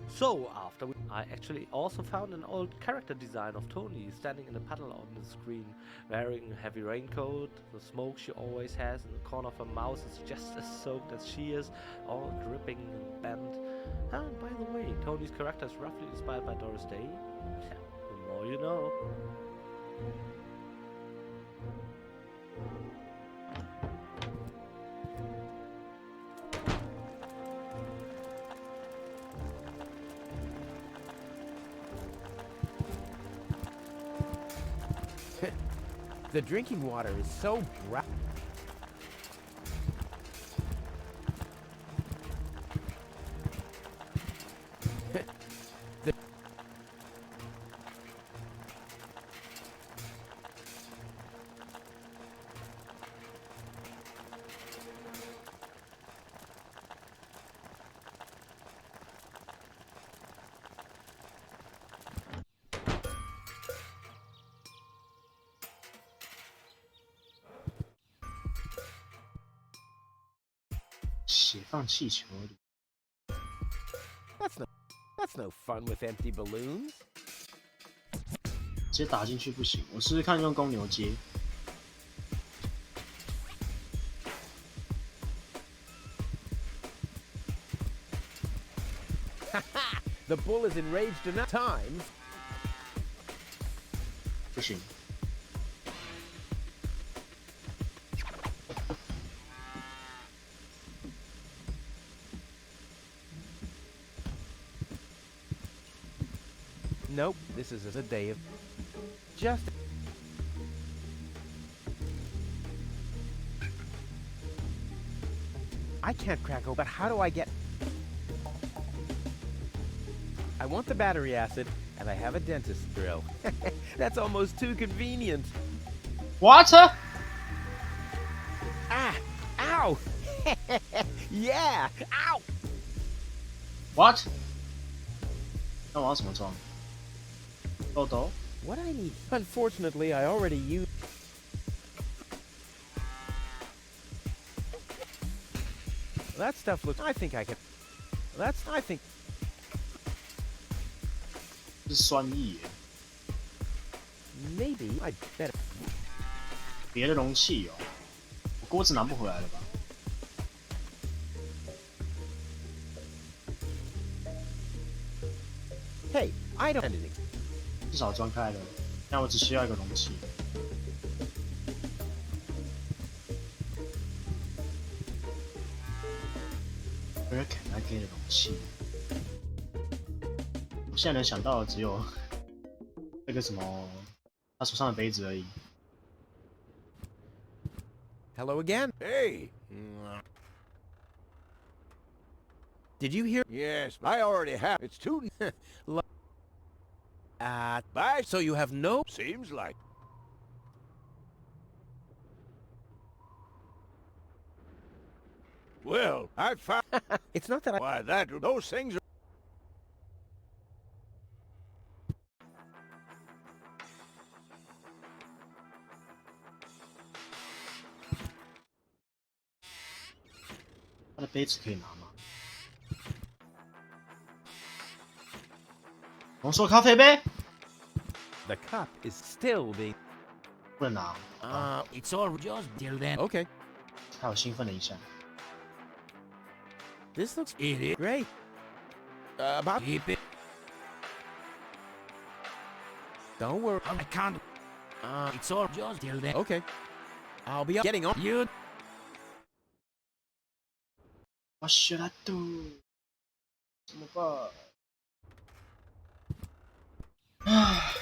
So I actually also found an old character design of Tony standing in a puddle on the screen, wearing a heavy raincoat. The smoke she always has in the corner of her mouth is just as soaked as she is, all dripping and bent. And by the way, Tony's character is roughly inspired by Doris Day. The more you know. The drinking water is so dry.血放气球里。That's no fun with empty balloons. 直接打进去不行，我试试看用公牛接。The bull is enraged enough times. 不行。Nope, this is a day of just. I can't crack open. How do I get? I want the battery acid, and I have a dentist drill. That's almost too convenient. What? Ah! Ow! Yeah! Ow! What? 那我要怎么装？豆豆？ What I need? Unfortunately, I already used. That stuff looks. I think I can. I think. 是酸液耶。 Maybe I better. 别的容器哦，我锅子拿不回来了吧？ Hey, I don't. 至少装开了，但我只需要一个容器。Where can I get 容器？我现在能想到的只有那个什么，他手上的杯子而已。 Hello again. Hey. Did you hear? Yes, I already have. It's too. Bye. So you have no. Seems like. Well, I found. It's not that I. Why, those things are. .他的杯子可以拿吗？浓缩咖啡杯 The cup is still being. 不能拿。It's all just till then. Okay. 还有兴奋了一下。 This looks It is great. About. keep it. Don't worry. I can't. It's all just till then. Okay. I'll be getting on. You. What should I do？ 怎么办？唉。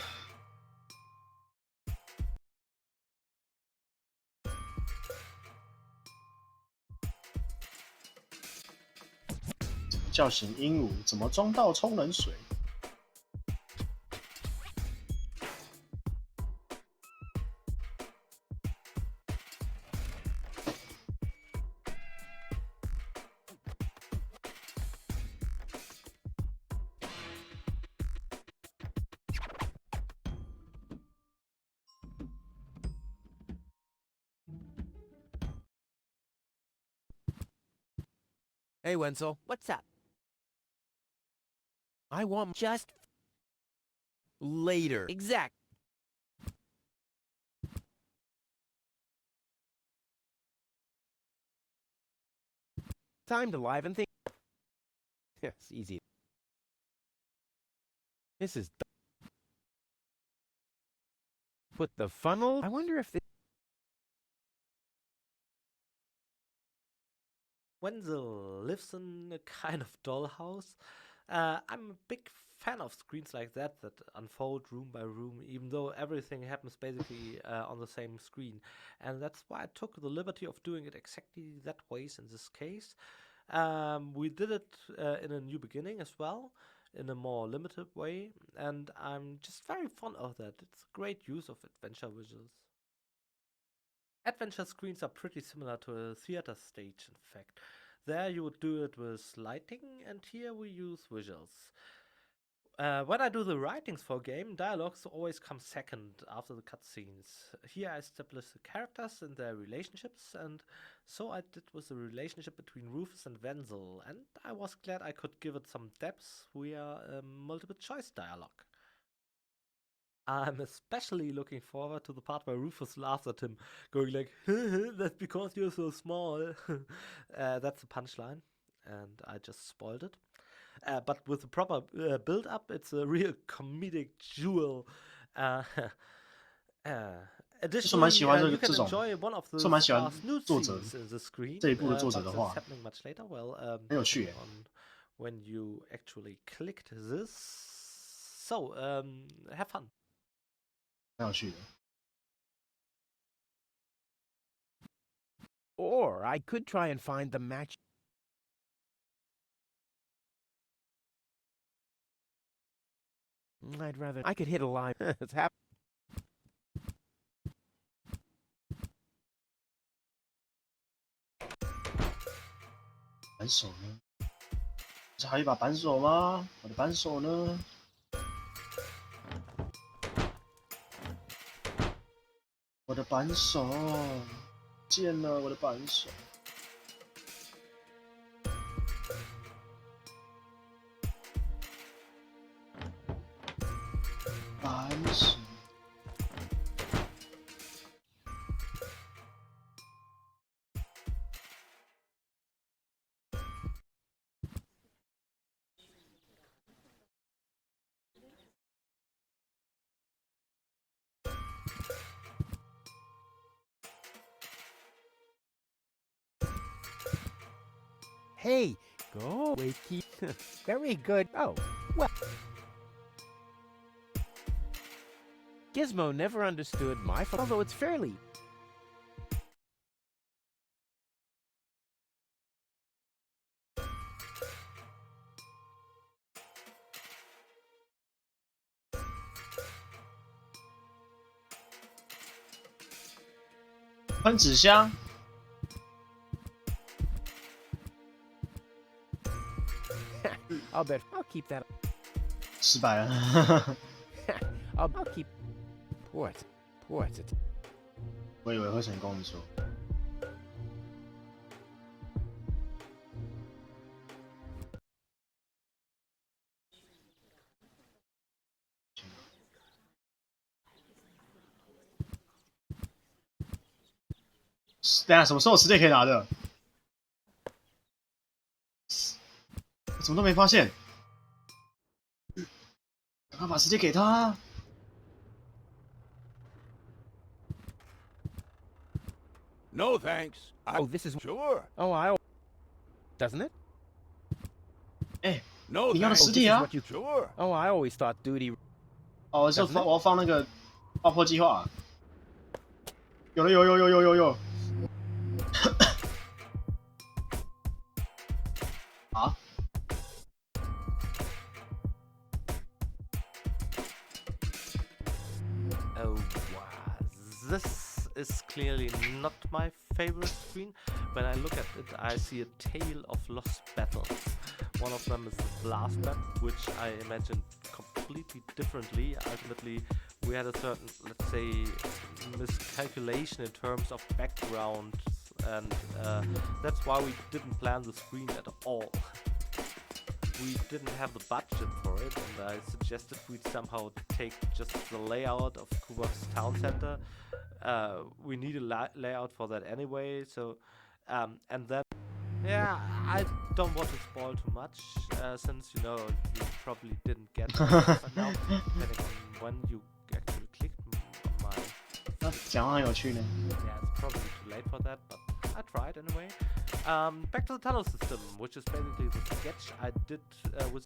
怎么叫醒鹦鹉？怎么装到冲冷水？ Hey, Wenzel. What's up? I want Just later. exact. Time to liven things. Yes, easy. This is. Put the funnel. I wonder if. Wenzel lives in a kind of dollhouse. I'm a big fan of screens like that unfold room by room, even though everything happens basically on the same screen. And that's why I took the liberty of doing it exactly that way in this case. We did it in a new beginning as well, in a more limited way, and I'm just very fond of that. It's a great use of adventure visuals. Adventure screens are pretty similar to a theater stage, in fact. There you would do it with lighting, and here we use visuals. When I do the writings for a game, dialogues always come second after the cutscenes. Here I establish the characters and their relationships, and so I did with the relationship between Rufus and Wenzel, and I was glad I could give it some depth via multiple choice dialogue. I'm especially looking forward to the part where Rufus laughs at him, going like, "That's because you're so small." That's the punchline, and I just spoiled it. But with the proper build-up, it's a real comedic jewel. 是蛮喜欢 Additionally, 这 you can 种， enjoy one of the 是蛮喜欢 nude 作者 scenes in the screen. 这一部的作 but 者的 that's 话， happening much later. Well, 很有趣耶。 on when you actually clicked this. So, have fun. 蛮有趣的。 Or I could try and find the match. I'd rather I could hit a line. It's hap 扳手呢？这还有一把扳手吗？我的扳手呢？我的扳手不见了，我的扳手。扳手。 Hey, go, Wakey. Very good. Oh, well. Gizmo never understood my fault, although it's fairly.《喷纸箱》 I'll bet I'll keep that. 失败了。I'll keep. Port it. 我以为会成功，你说。等下什么时候时间可以拿的？我怎么都没发现？赶快把时间给他。 No thanks. Oh, this is Sure. Oh, I. Doesn't it? 哎， No 你要的 thanks. 实体啊！ Sure. Oh, I always thought duty. 哦，我要放那个爆破计划。有了，有。啊？ Oh, wow. This is clearly not my favorite screen. When I look at it, I see a tale of lost battles. One of them is the blast map, which I imagined completely differently. Ultimately, we had a certain, let's say, miscalculation in terms of background, and that's why we didn't plan the screen at all. We didn't have the budget for it, and I suggested we'd somehow take just the layout of Kubok's town center. We need a layout for that anyway, so and then yeah, I don't want to spoil too much, since you know you probably didn't get it now, depending on when you actually clicked on my. 讲话很有趣呢。 Yeah, it's probably too late for that, but I tried anyway. Back to the tunnel system, which is basically the sketch I did with.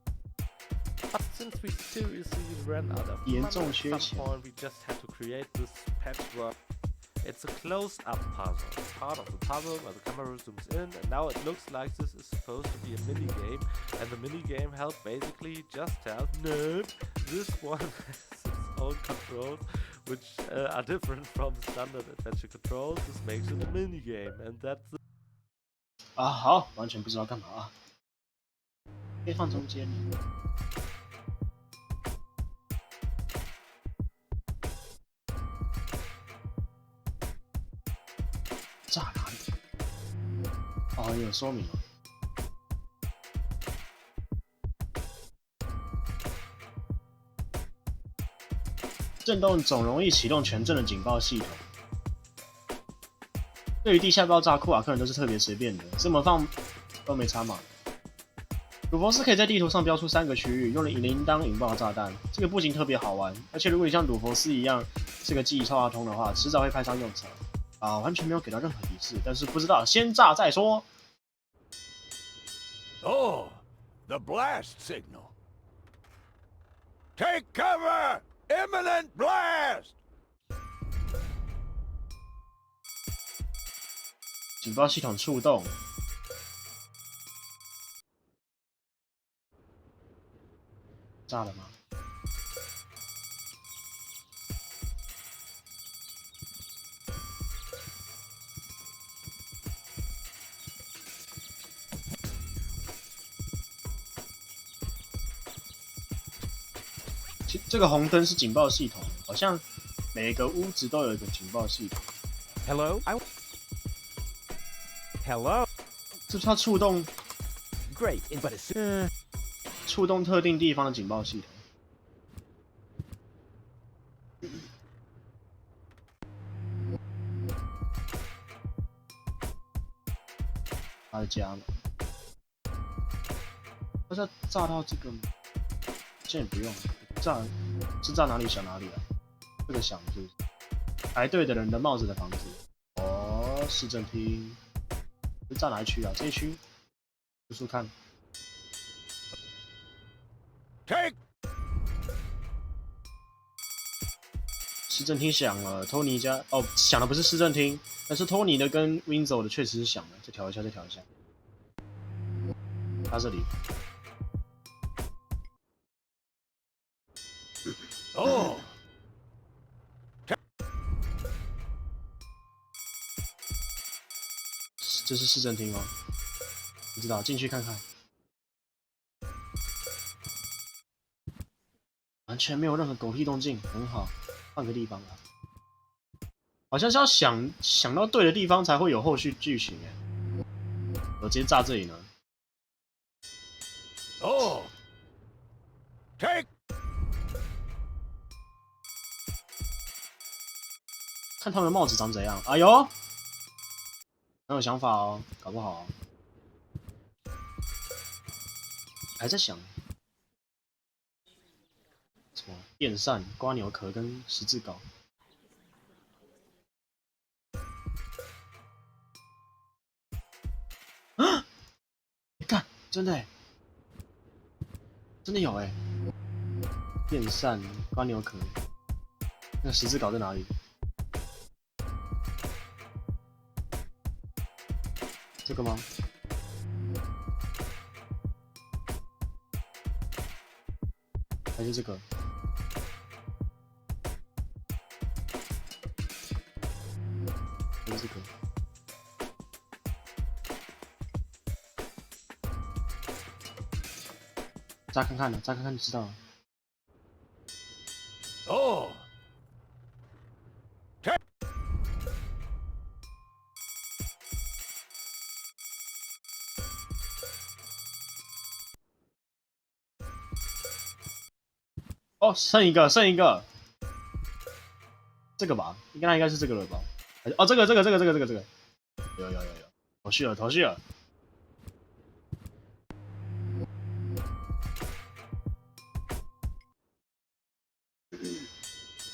But since we seriously ran out of money, at some point we just had to create this patchwork. It's a close-up puzzle. It's part of the puzzle where the camera zooms in, and now it looks like this is supposed to be a mini-game, and the mini-game helped basically just tell, no, this one has its own controls, which are different from standard adventure controls. This makes it a mini-game, and that's the 啊，好，完全不知道干嘛啊。可以放中间。哦，有说明哦。震动总容易启动全镇的警报系统。对于地下爆炸，库瓦克人都是特别随便的，怎么放都没差嘛。鲁佛斯可以在地图上标出3个区域，用铃铛引爆炸弹。这个不仅特别好玩，而且如果你像鲁佛斯一样是个记忆超话通的话，迟早会派上用场。啊，完全没有给到任何提示，但是不知道，先炸再说。Oh, the blast signal. Take cover! Imminent blast! 警报系统触动。炸了吗？这个红灯是警报系统，好像每个屋子都有一个警报系统。Hello? Hello? 是不是要触动 Great, but it's... 触动特定地方的警报系统？他的家了。不是要炸到这个吗？现在也不用，炸是炸哪里想哪里啊？这个想是排队的人的帽子的房子。哦，市政厅。是炸哪一区啊？这一区，数数看。Take 市政厅响了，托尼家哦响的不是市政厅，但是托尼的跟 Winzo 的确实是响了。再调一下，再调一下。他这里。哦。这是市政厅吗？不知道，进去看看。完全没有任何狗屁动静，很好。换个地方啊。好像是要想到对的地方才会有后续剧情哎。我直接炸这里呢。哦。Take。看他们的帽子长怎样。哎呦！很有想法哦，搞不好、还在想什么电扇、瓜牛壳跟十字镐。啊！你看，真的，真的有哎！电扇、瓜牛壳，那十字镐在哪里？这个吗？还是这个？还是这个？扎看看呢，扎看看就知道了。哦。哦，剩一个，剩一个，这个吧，应该是这个了吧？哦，这个，有，头绪了，头绪了。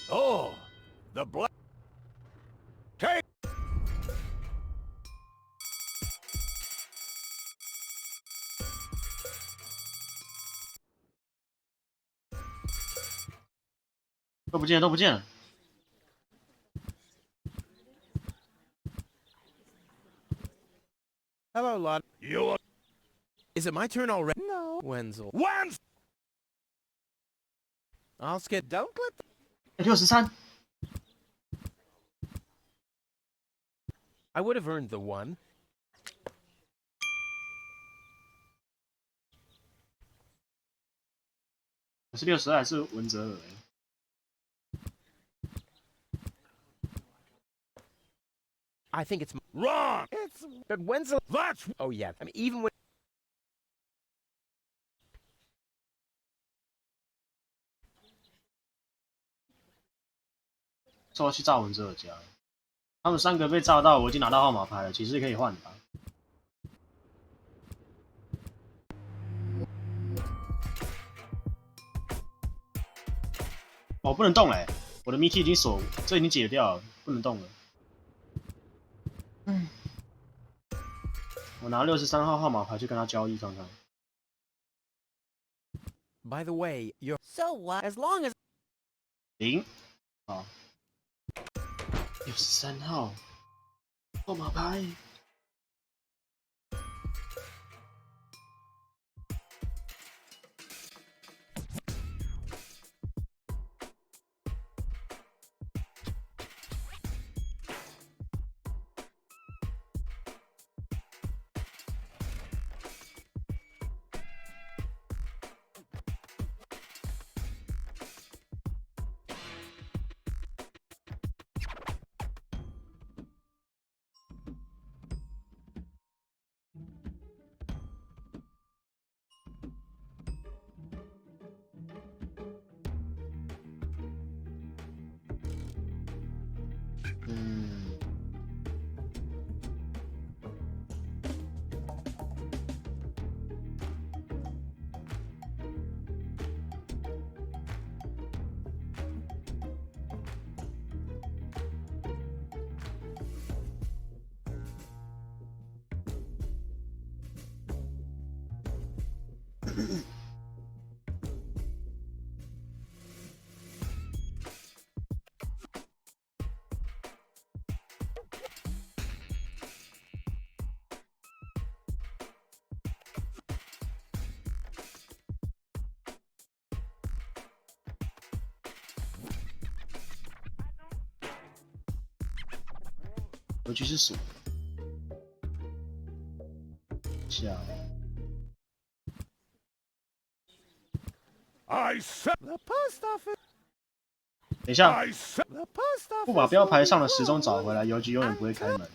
Oh, the black. Take. 都不见了，都不见了。Hello, Lud. You. Is it my turn already? No. Wenzel. Wenzel. I'll skip. Don't let... 63。I would have earned the one. 我是62还是文泽尔？ I think it's Wrong! it's. But when's the? That's... Oh yeah. I mean, even when. 说要去炸文泽尔家，他们3个被炸到，我已经拿到号码牌了，其实可以换的。哦，不能动嘞！我的谜题已经锁，这已经解掉了，不能动了。我拿63号号码牌去跟他交易看看。By the way, you're. So what? As long as 0，好，63号号码牌。回去是锁。下。I said The post office. 等一下， I said The post office. 不把标牌上的时钟找回来，邮局永远不会开门。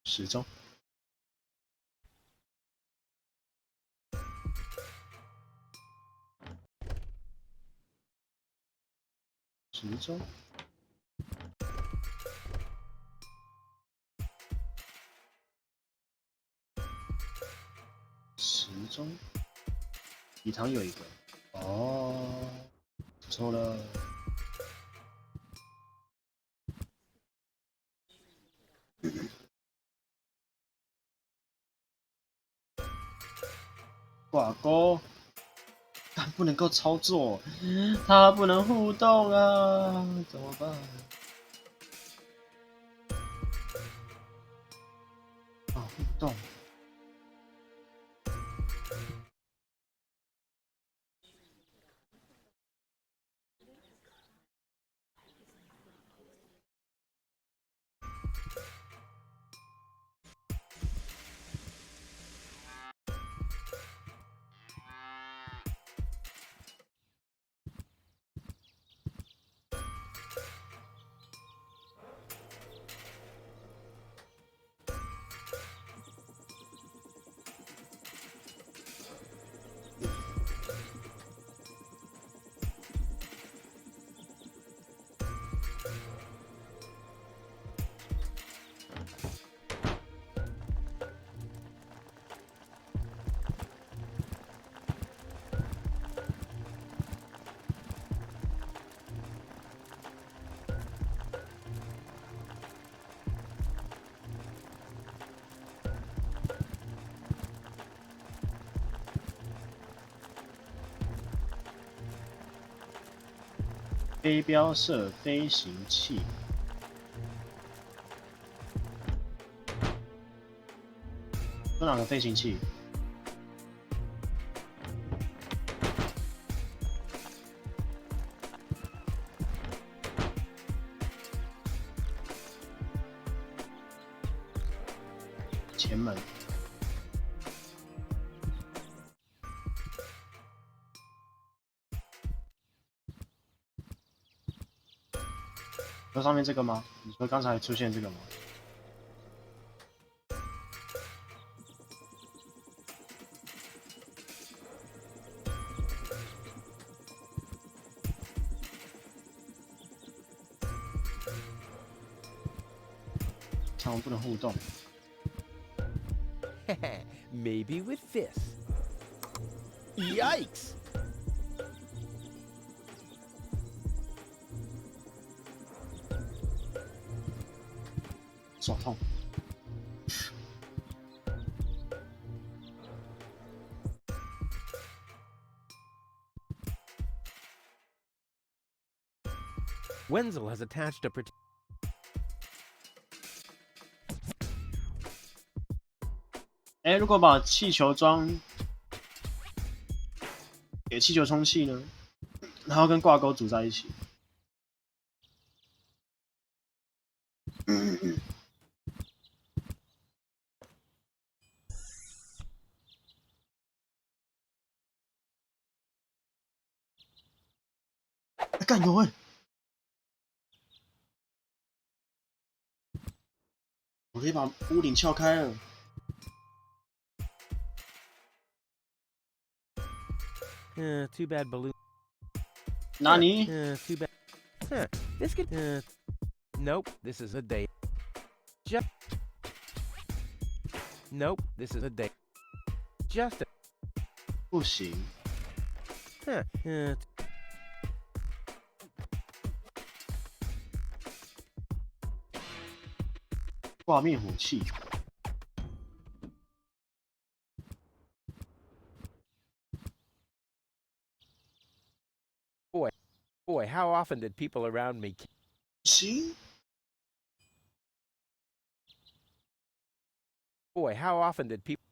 时钟。时钟。时钟。礼堂有一个。哦，错了。挂钩，但不能够操作，它不能互动啊，怎么办？啊，互动。飞镖射飞行器。说哪个飞行器？前门。说上面这个吗？你说刚才出现这个吗？这样不能互动。Maybe with this. Yikes! 手痛。Wenzel has attached a protect. 哎，如果把气球装给气球充气呢？然后跟挂钩组在一起。干有哎！我可以把屋顶撬开了。Too bad balloon. 哪里？ Too bad. Huh, this could. Nope, this is a day. Just. Nope, this is a day. Just a. 不行。挂灭火器。Boy, how often did people around me... See? Boy, how often did people...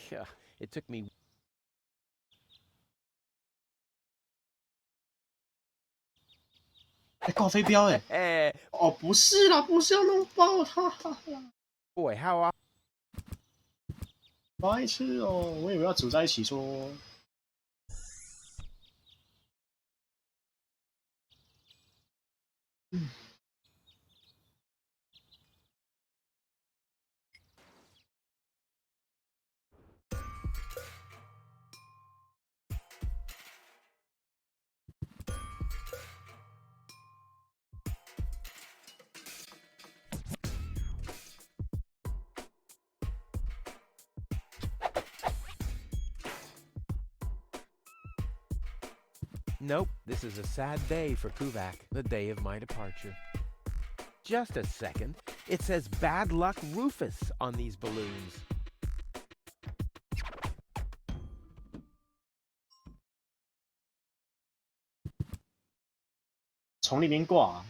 Yeah, it took me... 哎，挂飞镖哎！哦，不是啦，不是要弄爆它啦。Boy, how often... 白痴哦，我以为要组在一起说。Nope, this is a sad day for Kuvak, the day of my departure. Just a second. It says Bad Luck Rufus on these balloons. 从里面挂、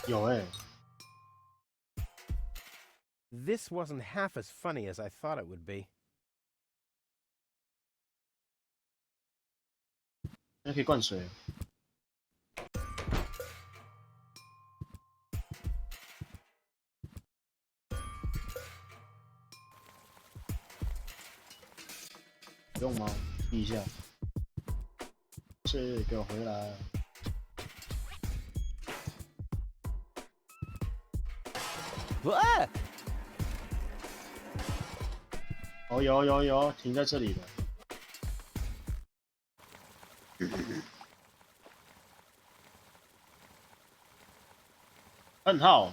有哎、This wasn't half as funny as I thought it would be. 那可以灌水。不用吗？踢一下。是，给我回来。哦，有，停在这里了。暗号。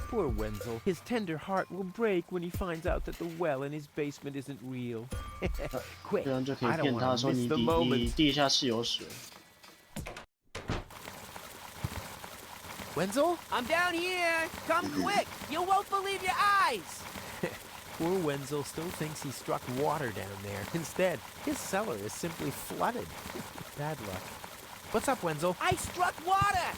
Poor Wenzel. His tender heart will break when he finds out that the well in his basement isn't real. Quick, 这样就可以 I don't 骗他 want 说 to 你 miss the 你 moment. 地下室有水。 Wenzel? I'm down here! Come quick! You won't believe your eyes! Poor Wenzel still thinks he struck water down there. Instead, his cellar is simply flooded. Bad luck. What's up, Wenzel? I struck water!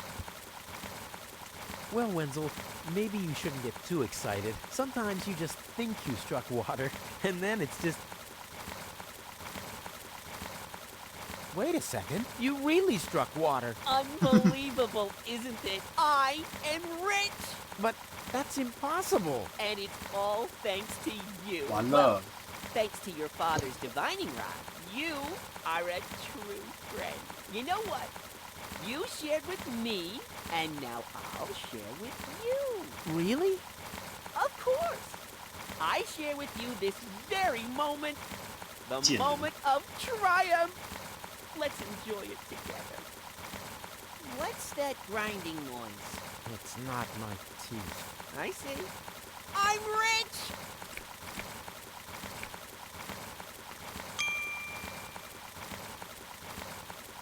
Well, Wenzel, maybe you shouldn't get too excited. Sometimes you just think you struck water, and then it's just... Wait a second. You really struck water. Unbelievable, isn't it? I am rich! But that's impossible. And it's all thanks to you. 完了。 Thanks to your father's divining rod. You are a true friend. You know what? You shared with me, and now I'll share with you. Really? Of course. I share with you this very moment. The Jin. moment of triumph. Let's enjoy it together. What's that grinding noise? It's not my teeth. I see. I'm rich!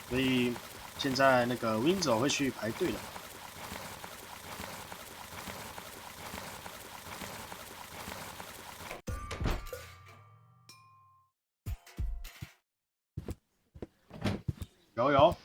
所以现在那个 Winzo 会去排队了。有。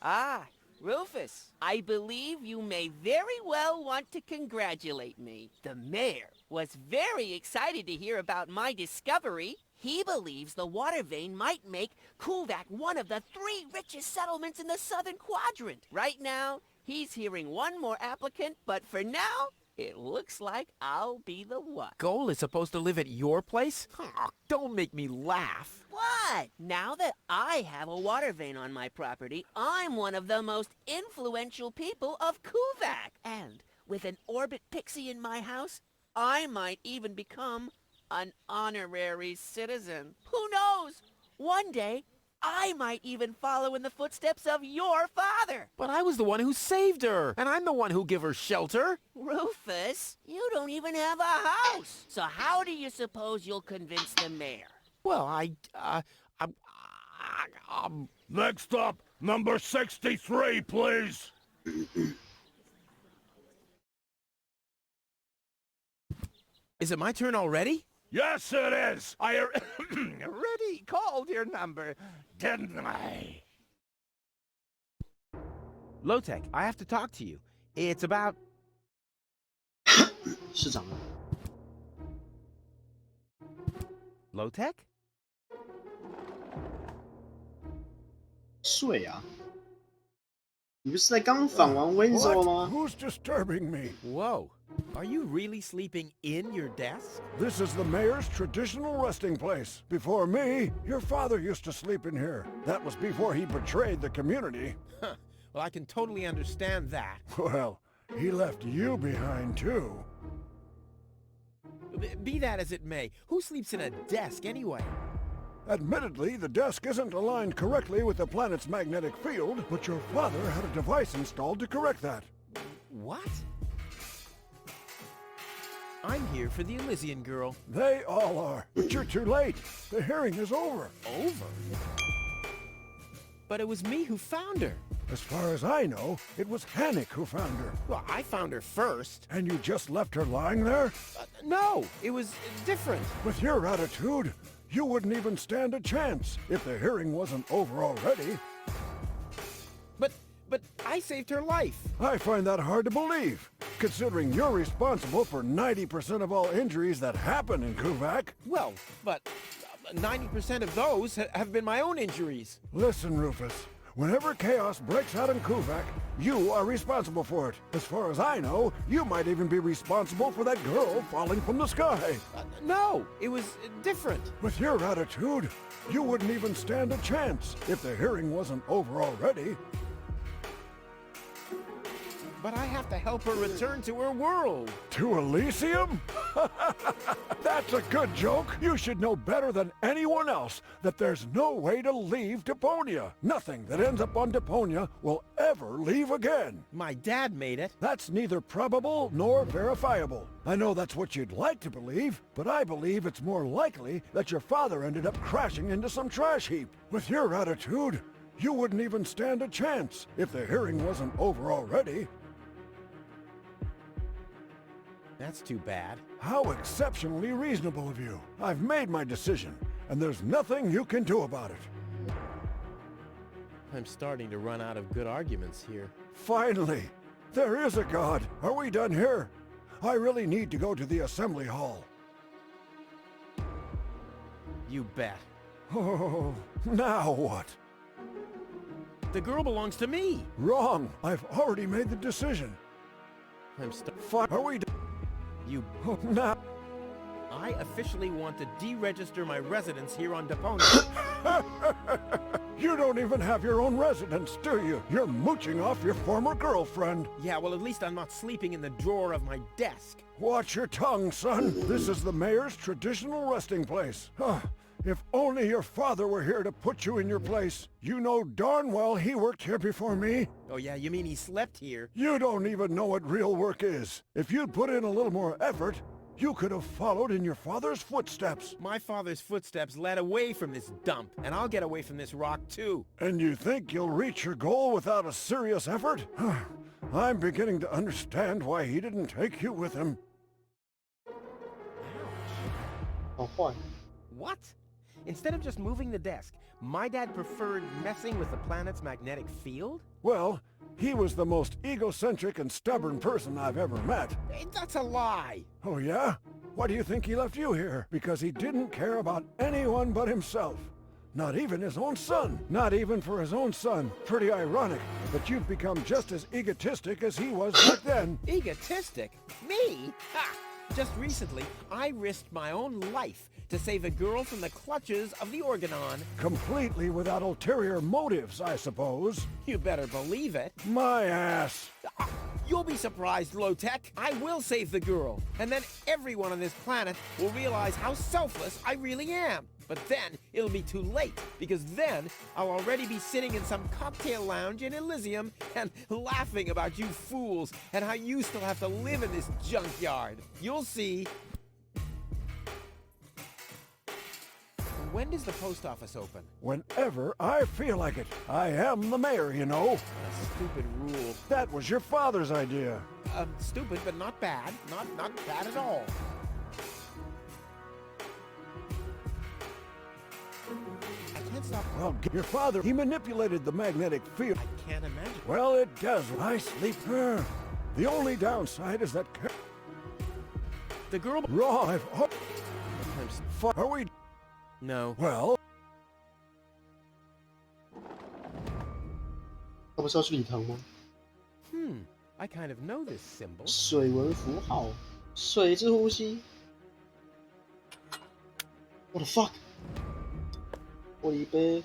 Ah, Rufus, I believe you may very well want to congratulate me. The mayor was very excited to hear about my discovery. He believes the water vein might make Kulvak one of the 3 richest settlements in the southern quadrant. Right now, he's hearing one more applicant, but for now, it looks like I'll be the one. Goal is supposed to live at your place? Oh, don't make me laugh. What? Now that I have a water vein on my property, I'm one of the most influential people of Kulvak. And with an orbit pixie in my house, I might even become an honorary citizen. Who knows? One day, I might even follow in the footsteps of your father. But I was the one who saved her, and I'm the one who give her shelter. Rufus, you don't even have a house. So how do you suppose you'll convince the mayor? Well, Next up, number 63, please. Is it my turn already? Yes, it is. I already called your number, didn't I? Low-Tech, I have to talk to you. It's about... 市长。 Low-Tech? 睡啊？你不是在刚访完 Winzo 吗？ Who's disturbing me? Whoa. Are you really sleeping in your desk? This is the mayor's traditional resting place. Before me, your father used to sleep in here. That was before he betrayed the community. Huh. Well, I can totally understand that. Well, he left you behind, too. Be that as it may, who sleeps in a desk anyway? Admittedly, the desk isn't aligned correctly with the planet's magnetic field, but your father had a device installed to correct that. What? I'm here for the Elysian girl. They all are, but you're too late. The hearing is over. Over? But it was me who found her. As far as I know, it was Hannick who found her. Well, I found her first. And you just left her lying there? No, it was different. With your attitude, you wouldn't even stand a chance if the hearing wasn't over already. But I saved her life. I find that hard to believe, considering you're responsible for 90% of all injuries that happen in Kulvak. Well, but 90% of those have been my own injuries. Listen, Rufus. Whenever chaos breaks out in Kulvak, you are responsible for it. As far as I know, you might even be responsible for that girl falling from the sky. No, it was different. With your attitude, you wouldn't even stand a chance if the hearing wasn't over already. But I have to help her return to her world. To Elysium? That's a good joke. You should know better than anyone else that there's no way to leave Deponia. Nothing that ends up on Deponia will ever leave again. My dad made it. That's neither probable nor verifiable. I know that's what you'd like to believe, but I believe it's more likely that your father ended up crashing into some trash heap. With your attitude, you wouldn't even stand a chance if the hearing wasn't over already. That's too bad. How exceptionally reasonable of you. I've made my decision, and there's nothing you can do about it. I'm starting to run out of good arguments here. Finally! There is a god! Are we done here? I really need to go to the assembly hall. You bet. Oh, now what? The girl belongs to me! Wrong! I've already made the decision. Are we done? You... Oh, now... I officially want to deregister my residence here on Deponia. You don't even have your own residence, do you? You're mooching off your former girlfriend. Yeah, well, at least I'm not sleeping in the drawer of my desk. Watch your tongue, son. This is the mayor's traditional resting place. If only your father were here to put you in your place. You know darn well he worked here before me. Oh yeah, you mean he slept here? You don't even know what real work is. If you'd put in a little more effort, you could have followed in your father's footsteps. My father's footsteps led away from this dump, and I'll get away from this rock too. And you think you'll reach your goal without a serious effort? I'm beginning to understand why he didn't take you with him. Oh, why? What? Instead of just moving the desk, my dad preferred messing with the planet's magnetic field? Well, he was the most egocentric and stubborn person I've ever met. Hey, that's a lie! Oh yeah? Why do you think he left you here? Because he didn't care about anyone but himself. Not even his own son. Not even for his own son. Pretty ironic, but you've become just as egotistic as he was back then. Egotistic? Me? Ha! Just recently, I risked my own life to save a girl from the clutches of the Organon. Completely without ulterior motives, I suppose. You better believe it. My ass. You'll be surprised, Low-Tech. I will save the girl, and then everyone on this planet will realize how selfless I really am. But then it'll be too late, because then I'll already be sitting in some cocktail lounge in Elysium and laughing about you fools and how you still have to live in this junkyard. You'll see. When does the post office open? Whenever I feel like it. I am the mayor, you know. A stupid rule. That was your father's idea. Stupid, but not bad. Not bad at all. I can't stop. Well, your father, he manipulated the magnetic field. I can't imagine. Well, it does. I sleep here. The only downside is that... The girl... Raw, are we... No. Well... 他不是要去礼堂吗？ I kind of know this symbol. 水文符号，水之呼吸。What the fuck？ 玻璃杯，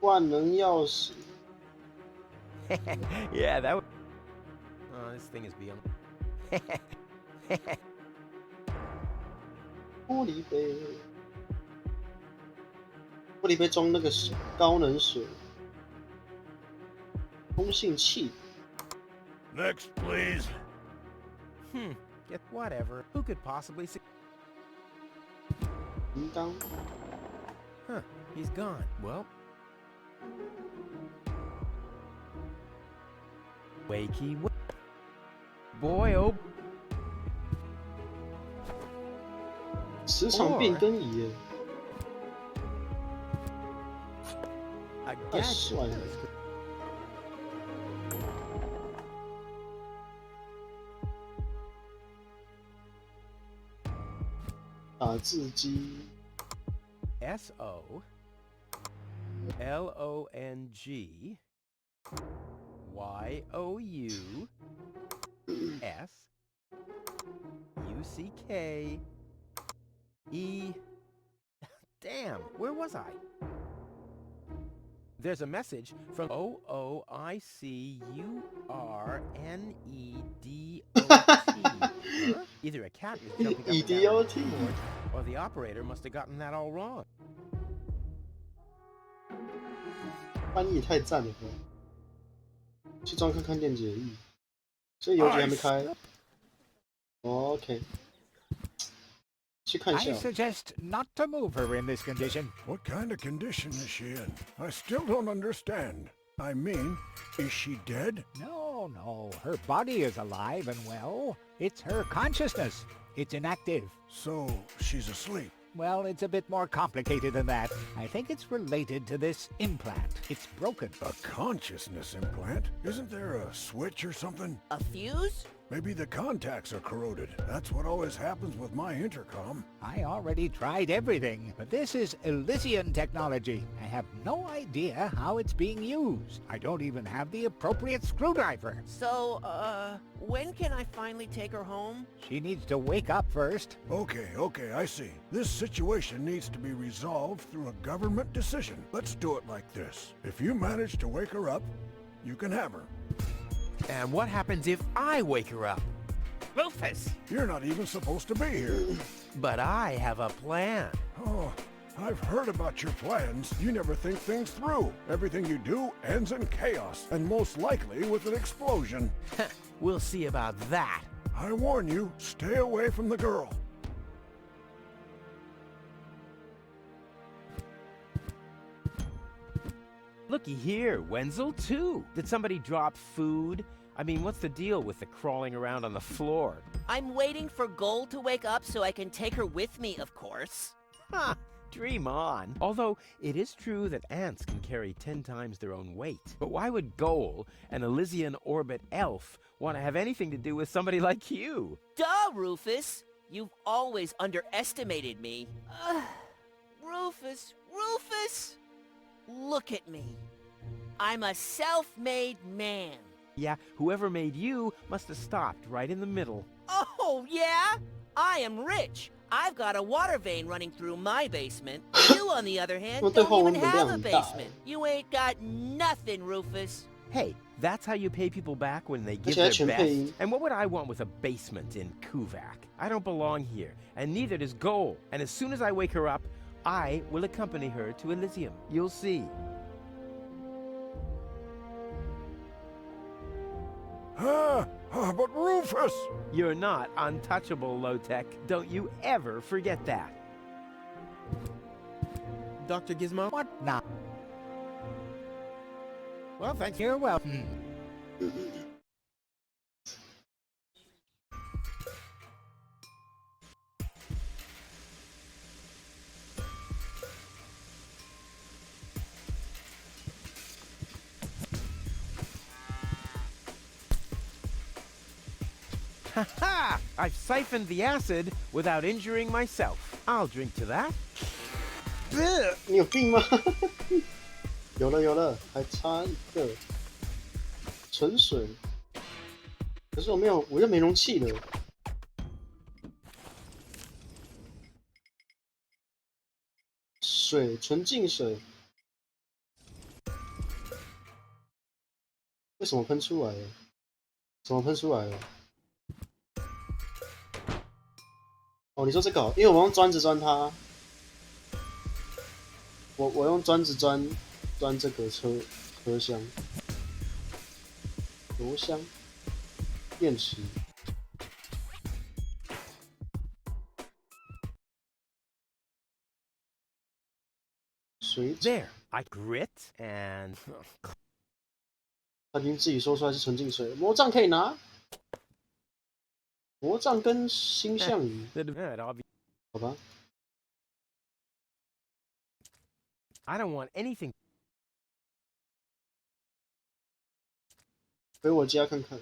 万能钥匙。Yeah, that would... this thing is beyond... 玻璃杯，玻璃杯装那个水，高能水，通信器。 Next, please. Get whatever. Who could possibly see... 铃铛。 Huh, he's gone. Well... Wakey... Boy, oh... 时常变更仪耶， 太帅了。 打字机 SOLONG YOUSUCK E. Damn, where was I? There's a message from OOICURNEDOT. Either a cat is jumping up and down on the keyboard, or the operator must have gotten that all wrong. 翻译也太赞了吧！去装看看电解液，所以邮局还没开。OK。 I suggest not to move her in this condition. What kind of condition is she in? I still don't understand. I mean, is she dead? No, no. Her body is alive and well. It's her consciousness. It's inactive. So, she's asleep. Well, it's a bit more complicated than that. I think it's related to this implant. It's broken. A consciousness implant? Isn't there a switch or something? A fuse? Maybe the contacts are corroded. That's what always happens with my intercom. I already tried everything, but this is Elysian technology. I have no idea how it's being used. I don't even have the appropriate screwdriver. So, when can I finally take her home? She needs to wake up first. Okay, I see. This situation needs to be resolved through a government decision. Let's do it like this. If you manage to wake her up, you can have her. And what happens if I wake her up? Rufus! You're not even supposed to be here. But I have a plan. Oh, I've heard about your plans. You never think things through. Everything you do ends in chaos, and most likely with an explosion. We'll see about that. I warn you, stay away from the girl. Looky here, Wenzel too. Did somebody drop food? I mean, what's the deal with the crawling around on the floor? I'm waiting for Gold to wake up so I can take her with me, of course. Ha! Dream on. Although, it is true that ants can carry 10 times their own weight. But why would Goal, an Elysian orbit elf, want to have anything to do with somebody like you? Duh, Rufus! You've always underestimated me. Rufus! Look at me. I'm a self-made man. Yeah, whoever made you must have stopped right in the middle. Oh, yeah? I am rich. I've got a water vein running through my basement. You, on the other hand, don't even have a basement. You ain't got nothing, Rufus. Hey, that's how you pay people back when they give their best? And what would I want with a basement in Kuvak? I don't belong here, and neither does Goal. And as soon as I wake her up, I will accompany her to Elysium. You'll see. But Rufus! You're not untouchable, Low-Tech. Don't you ever forget that. Dr. Gizmo? What now? Well, thanks. You're welcome. Ha-ha! I've siphoned the acid without injuring myself. I'll drink to that. 你有病吗？有了，还差一个纯水，可是我又没容器了。水，纯净水，为什么喷出来了？怎么喷出来了？哦，你说这个、因为我用钻子钻它，我用钻子钻这个车厢、油箱、电池。水 There, I grit and 他已经自己说出来是纯净水，魔杖可以拿。魔杖跟星象鱼，好吧。I don't want anything. 回我家看看。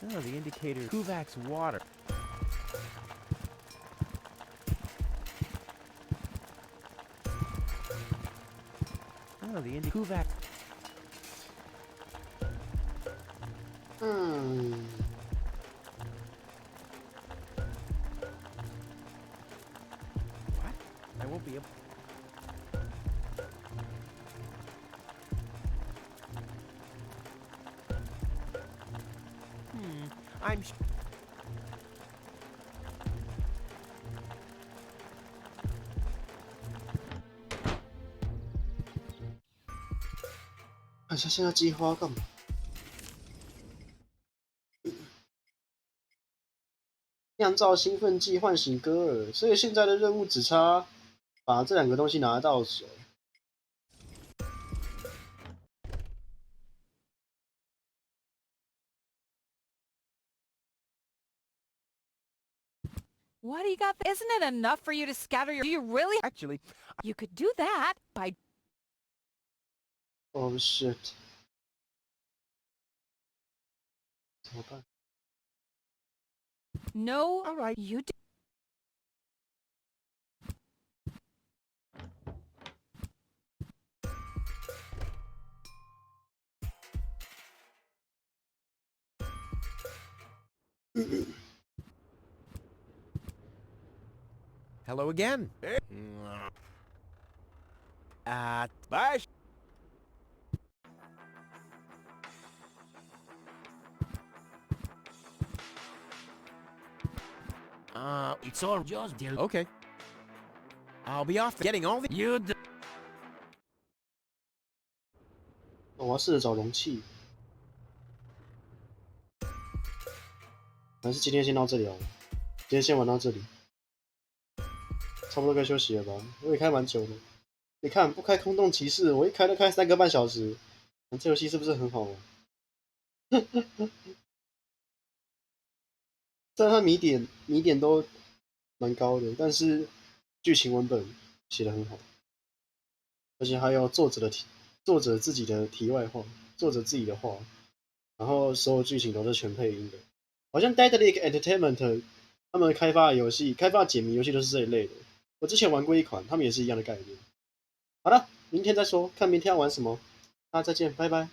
Oh, the indicator. Kuvak's water. Oh, the Kuvak. What? I won't be able. I'm. 看一下现在计划要干嘛？酿造兴奋剂唤醒歌尔，所以现在的任务只差把这两个东西拿到手。What do you got? Isn't it enough for you to scatter your... Do you really... Actually, You could do that by... Oh shit！ 怎么办？ No, all right. you do... Hello again. Bye. It's all just deal. Okay. I'll be off getting all the... You d 我要试着找容器。还是今天先到这里好了，今天先玩到这里，差不多该休息了吧？我也开蛮久的。你看，不开空洞骑士，我一开都开3个半小时，这游戏是不是很好玩？虽然它谜点都蛮高的，但是剧情文本写得很好，而且还有作者自己的题外话，作者自己的话，然后所有剧情都是全配音的。好像 Deadly Entertainment 他们开发的游戏、开发解谜游戏都是这一类的。我之前玩过一款，他们也是一样的概念。好了，明天再说，看明天要玩什么。那再见，拜拜。